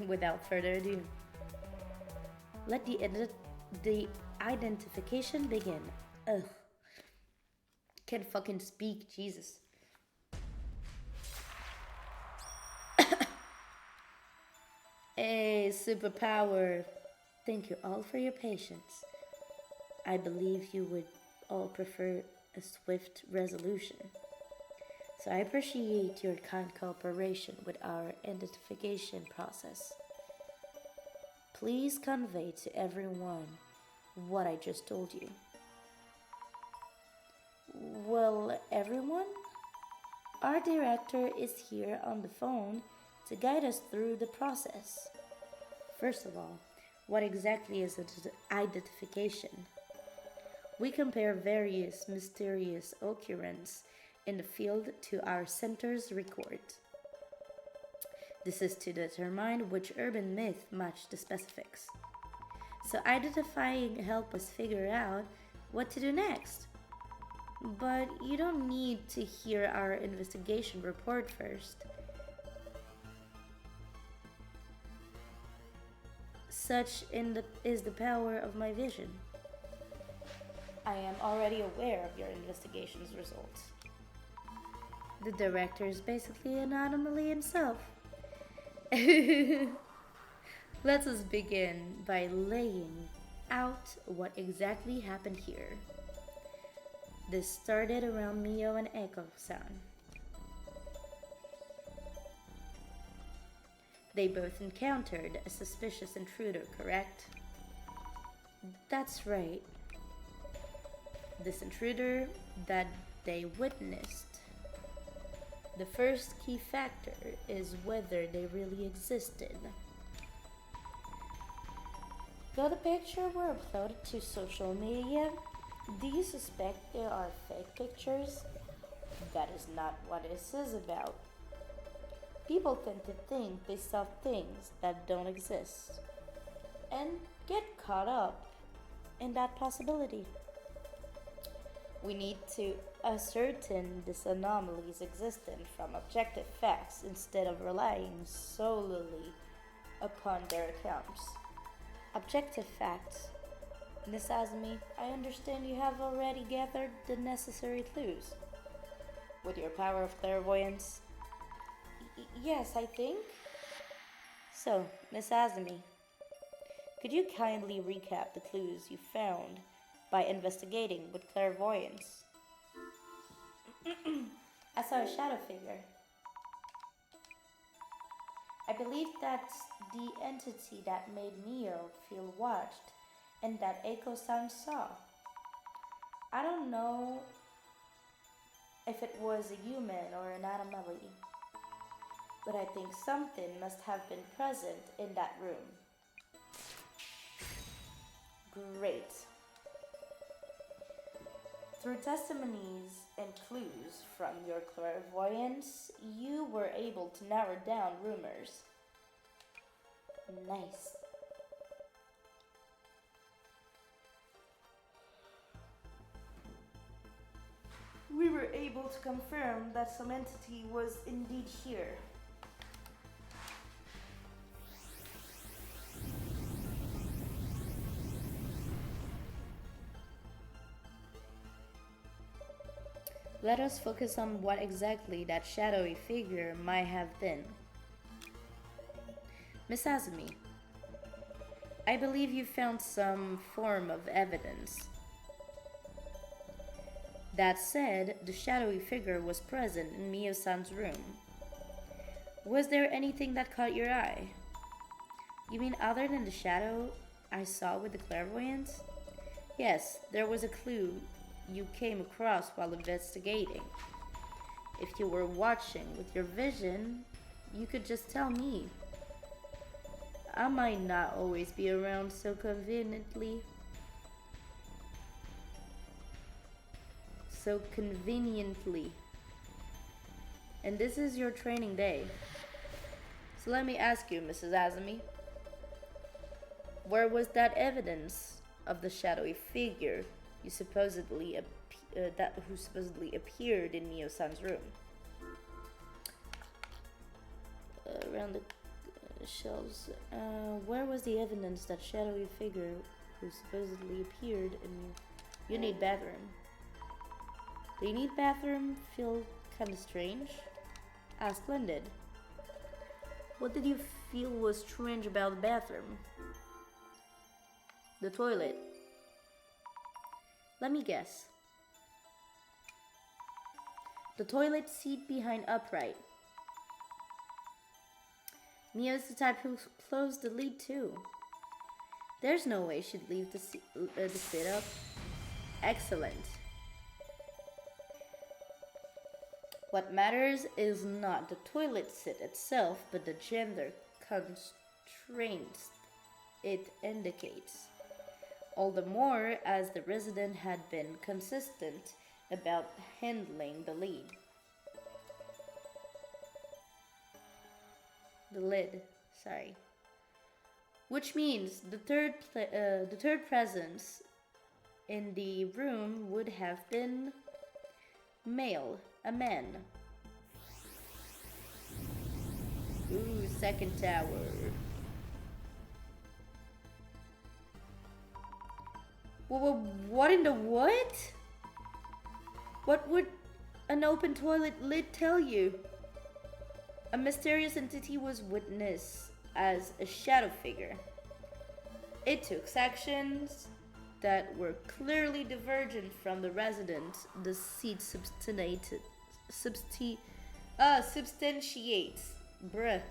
Without further ado, let the identification begin. Ugh. Can't fucking speak, Jesus. A superpower. Thank you all for your patience. I believe you would all prefer a swift resolution. So I appreciate your kind cooperation with our identification process. Please convey to everyone what I just told you. Well, everyone, our director is here on the phone to guide us through the process. First of all, what exactly is identification? We compare various mysterious occurrences in the field to our center's record. This is to determine which urban myth match the specifics. So identifying help us figure out what to do next. But you don't need to hear our investigation report first. Such is the power of my vision. I am already aware of your investigation's results. The director is basically an anomaly himself. Let us begin by laying out what exactly happened here. This started around Mio and Eiko-san. They both encountered a suspicious intruder, correct? That's right. This intruder that they witnessed. The first key factor is whether they really existed. Though the pictures were uploaded to social media, do you suspect there are fake pictures? That is not what this is about. People tend to think they saw things that don't exist and get caught up in that possibility. We need to ascertain this anomaly's existence from objective facts instead of relying solely upon their accounts. Objective facts. Miss Azumi, I understand you have already gathered the necessary clues. With your power of clairvoyance? Yes, I think. So, Miss Azumi, could you kindly recap the clues you found by investigating with clairvoyance? I saw a shadow figure. I believe that's the entity that made Mio feel watched and that Eiko-san saw. I don't know if it was a human or an anomaly, but I think something must have been present in that room. Great. Through testimonies and clues from your clairvoyance, you were able to narrow down rumors. Nice. We were able to confirm that some entity was indeed here. Let us focus on what exactly that shadowy figure might have been. Miss Azumi, I believe you found some form of evidence. That said, the shadowy figure was present in Mio-san's room. Was there anything that caught your eye? You mean other than the shadow I saw with the clairvoyance? Yes, there was a clue you came across while investigating. If you were watching with your vision, you could just tell me. I might not always be around so conveniently. And this is your training day. So let me ask you, Mrs. Azumi, where was that evidence of the shadowy figure who supposedly appeared in Mio-san's room? Around the shelves. Where was the evidence that shadowy figure who supposedly appeared in? You need bathroom. Do you need bathroom? Feel kind of strange? Ah, splendid. What did you feel was strange about the bathroom? The toilet. Let me guess. The toilet seat behind upright. Mio's the type who closed the lid too. There's no way she'd leave the sit up. Excellent. What matters is not the toilet seat itself, but the gender constraints it indicates. All the more as the resident had been consistent about handling the lid. Which means the third presence in the room would have been male, a man. Ooh, second tower. What in the what? What would an open toilet lid tell you? A mysterious entity was witnessed as a shadow figure. It took actions that were clearly divergent from the resident. The seat substantiates. Bruh,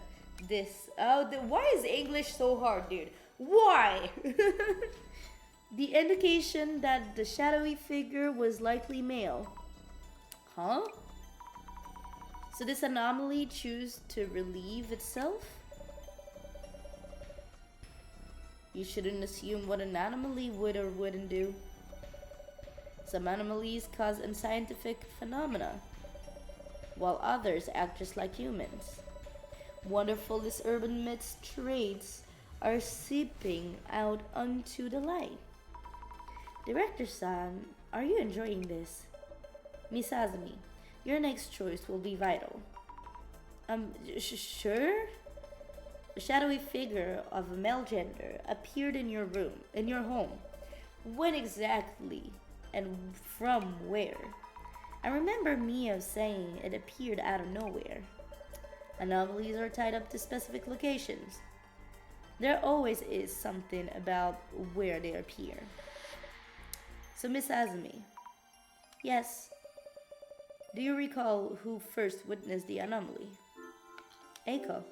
this. Why is English so hard, dude? Why? The indication that the shadowy figure was likely male. Huh? So this anomaly chose to relieve itself? You shouldn't assume what an anomaly would or wouldn't do. Some anomalies cause unscientific phenomena, while others act just like humans. Wonderful this urban myth's traits are seeping out onto the light. Director-san, are you enjoying this? Miss Azumi, your next choice will be vital. Sure? A shadowy figure of a male gender appeared in your home. When exactly and from where? I remember Mio saying it appeared out of nowhere. Anomalies are tied up to specific locations. There always is something about where they appear. So Miss Azumi, yes. Do you recall who first witnessed the anomaly? Eiko.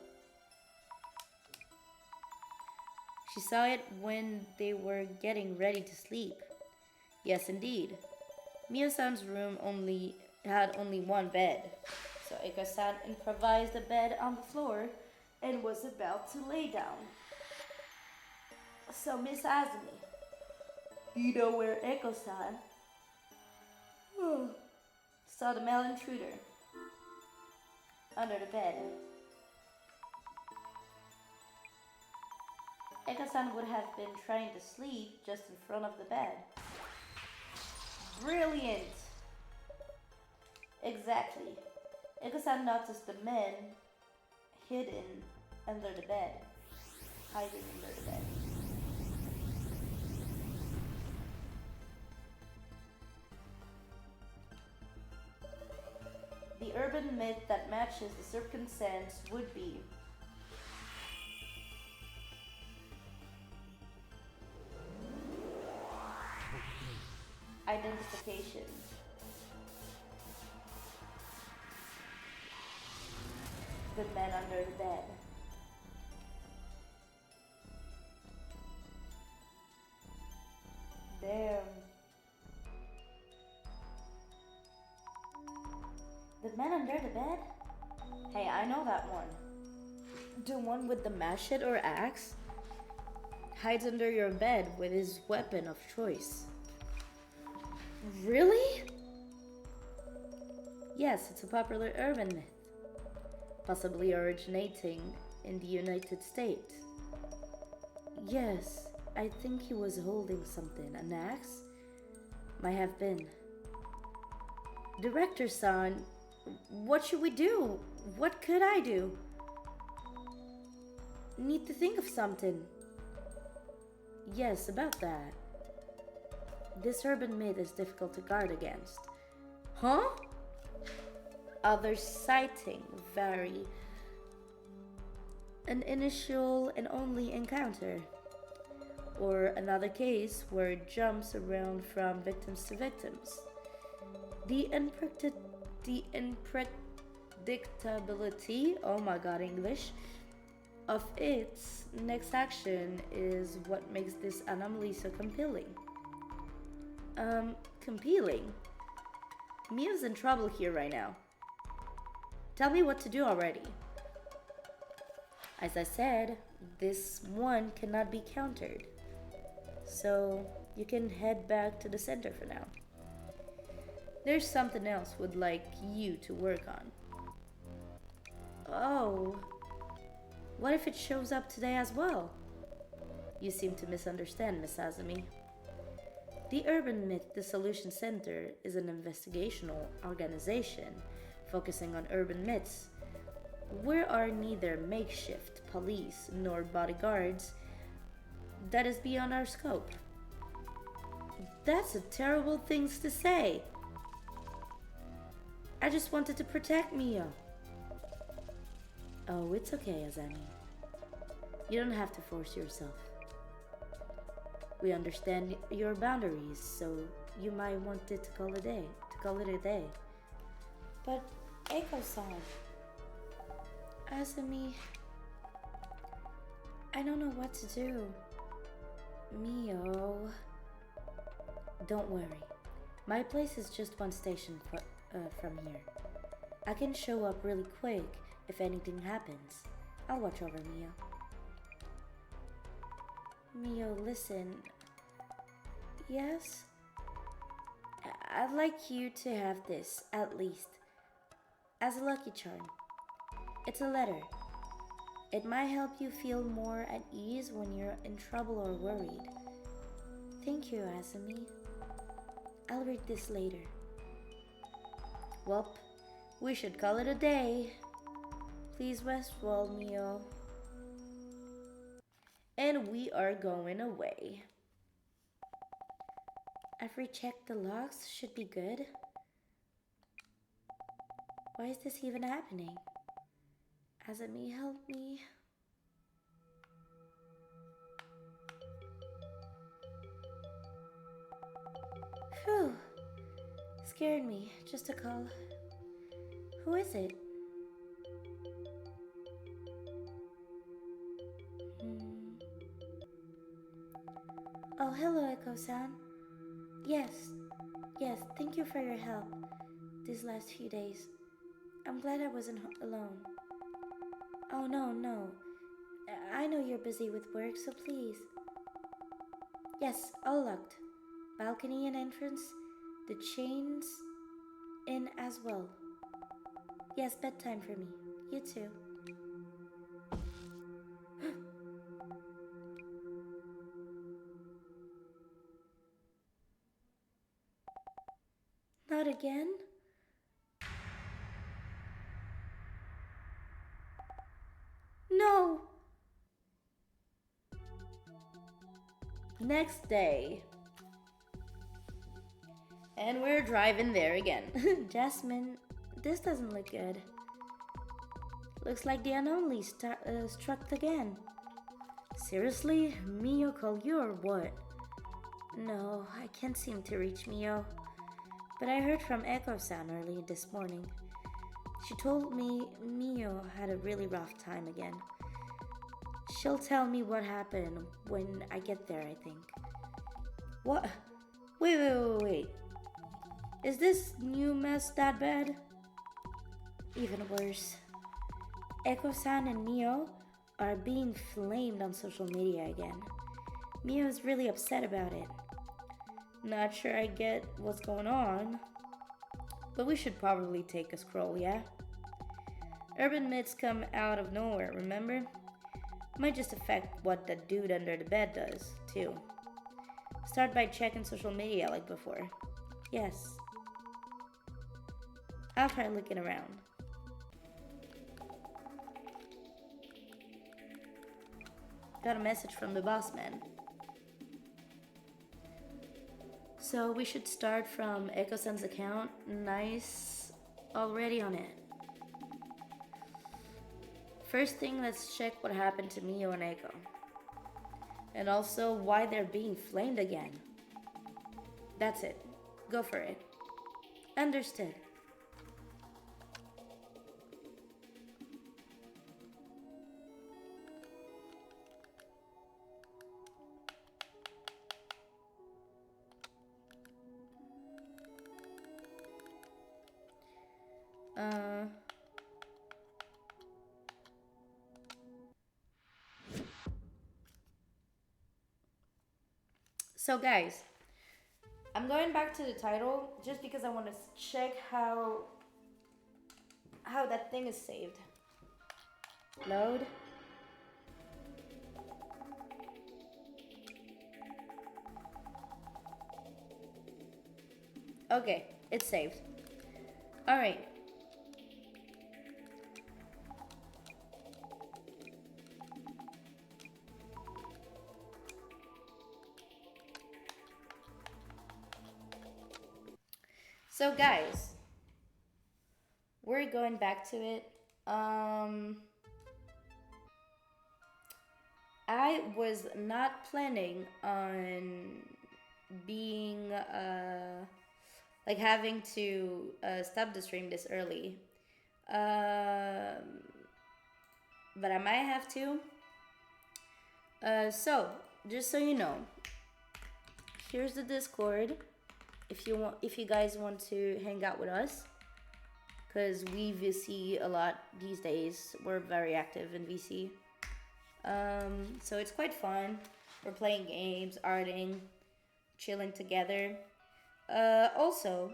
She saw it when they were getting ready to sleep. Yes, indeed. Mio-san's room had only one bed, so Eiko-san improvised a bed on the floor and was about to lay down. So Miss Azumi, you know where Eiko-san saw the male intruder under the bed. Eiko-san would have been trying to sleep just in front of the bed. Brilliant! Exactly. Eiko-san noticed the men hiding under the bed. Hiding under the bed. The urban myth that matches the circumstance would be location. The man under the bed. There. The man under the bed? Hey, I know that one. The one with the machete or axe? Hides under your bed with his weapon of choice. Really? Yes, it's a popular urban myth, possibly originating in the United States. Yes, I think he was holding something. An axe? Might have been. Director son, what should we do? What could I do? Need to think of something. Yes, about that. This urban myth is difficult to guard against. Huh? Other sighting vary. An initial and only encounter. Or another case where it jumps around from victims to victims. The unpredictability, oh my god, English, of its next action is what makes this anomaly so compelling. Compelling? Mia's in trouble here right now. Tell me what to do already. As I said, this one cannot be countered. So you can head back to the center for now. There's something else would like you to work on. Oh. What if it shows up today as well? You seem to misunderstand, Miss Azumi. The Urban Myth Dissolution Center is an investigational organization focusing on urban myths. We are neither makeshift police nor bodyguards. That is beyond our scope. That's a terrible thing to say. I just wanted to protect Mio. Oh, it's okay, Azami. You don't have to force yourself. We understand your boundaries, so you might want it to call it a day. But Eiko-san, Azami, I don't know what to do. Mio, don't worry. My place is just one station from here. I can show up really quick if anything happens. I'll watch over Mio. Mio, listen. Yes? I'd like you to have this, at least, as a lucky charm. It's a letter. It might help you feel more at ease when you're in trouble or worried. Thank you, Asami. I'll read this later. Welp, we should call it a day. Please rest well, Mio. And we are going away. I've rechecked the logs, should be good. Why is this even happening? Azami, help me. Phew. Scared me. Just a call. Who is it? Oh, hello, Eiko-san. Yes, thank you for your help these last few days. I'm glad I wasn't alone. Oh, no. I know you're busy with work, so please. Yes, all locked. Balcony and entrance, the chains in as well. Yes, bedtime for me. You too. Not again? No! Next day. And we're driving there again. Jasmine, this doesn't look good. Looks like the anomaly struck again. Seriously? Mio called you or what? No, I can't seem to reach Mio. but I heard from Echo-san early this morning. She told me Mio had a really rough time again. She'll tell me what happened when I get there, I think. What? Wait. Is this new mess that bad? Even worse. Echo-san and Mio are being flamed on social media again. Mio's really upset about it. Not sure I get what's going on, but we should probably take a scroll, yeah? Urban myths come out of nowhere, remember? Might just affect what the dude under the bed does, too. Start by checking social media like before. Yes. I'll try looking around. Got a message from the boss man. So we should start from Echo-san's account. Nice. Already on it. First thing, let's check what happened to Mio and Echo. And also why they're being flamed again. That's it. Go for it. Understood. So guys, I'm going back to the title just because I want to check how that thing is saved. Load. Okay, it's saved. All right. So guys, we're going back to it. I was not planning on being like having to stop the stream this early, but I might have to. So just so you know, here's the Discord. If you guys want to hang out with us, because we VC a lot these days. We're very active in VC. So it's quite fun. We're playing games, arting, chilling together. Also,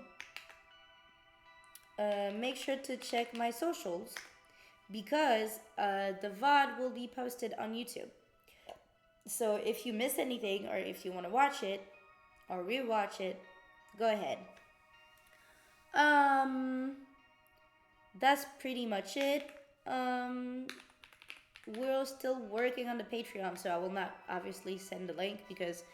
make sure to check my socials because the VOD will be posted on YouTube. So if you miss anything or if you want to watch it or rewatch it, go ahead. That's pretty much it. We're still working on the Patreon, so I will not obviously send the link because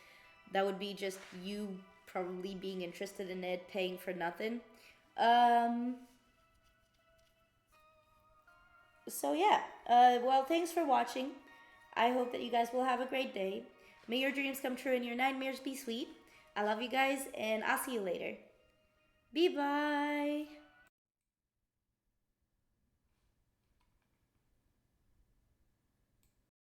that would be just you probably being interested in it, paying for nothing. So yeah, well, thanks for watching. I hope that you guys will have a great day. May your dreams come true and your nightmares be sweet. I love you guys, and I'll see you later. Bye-bye.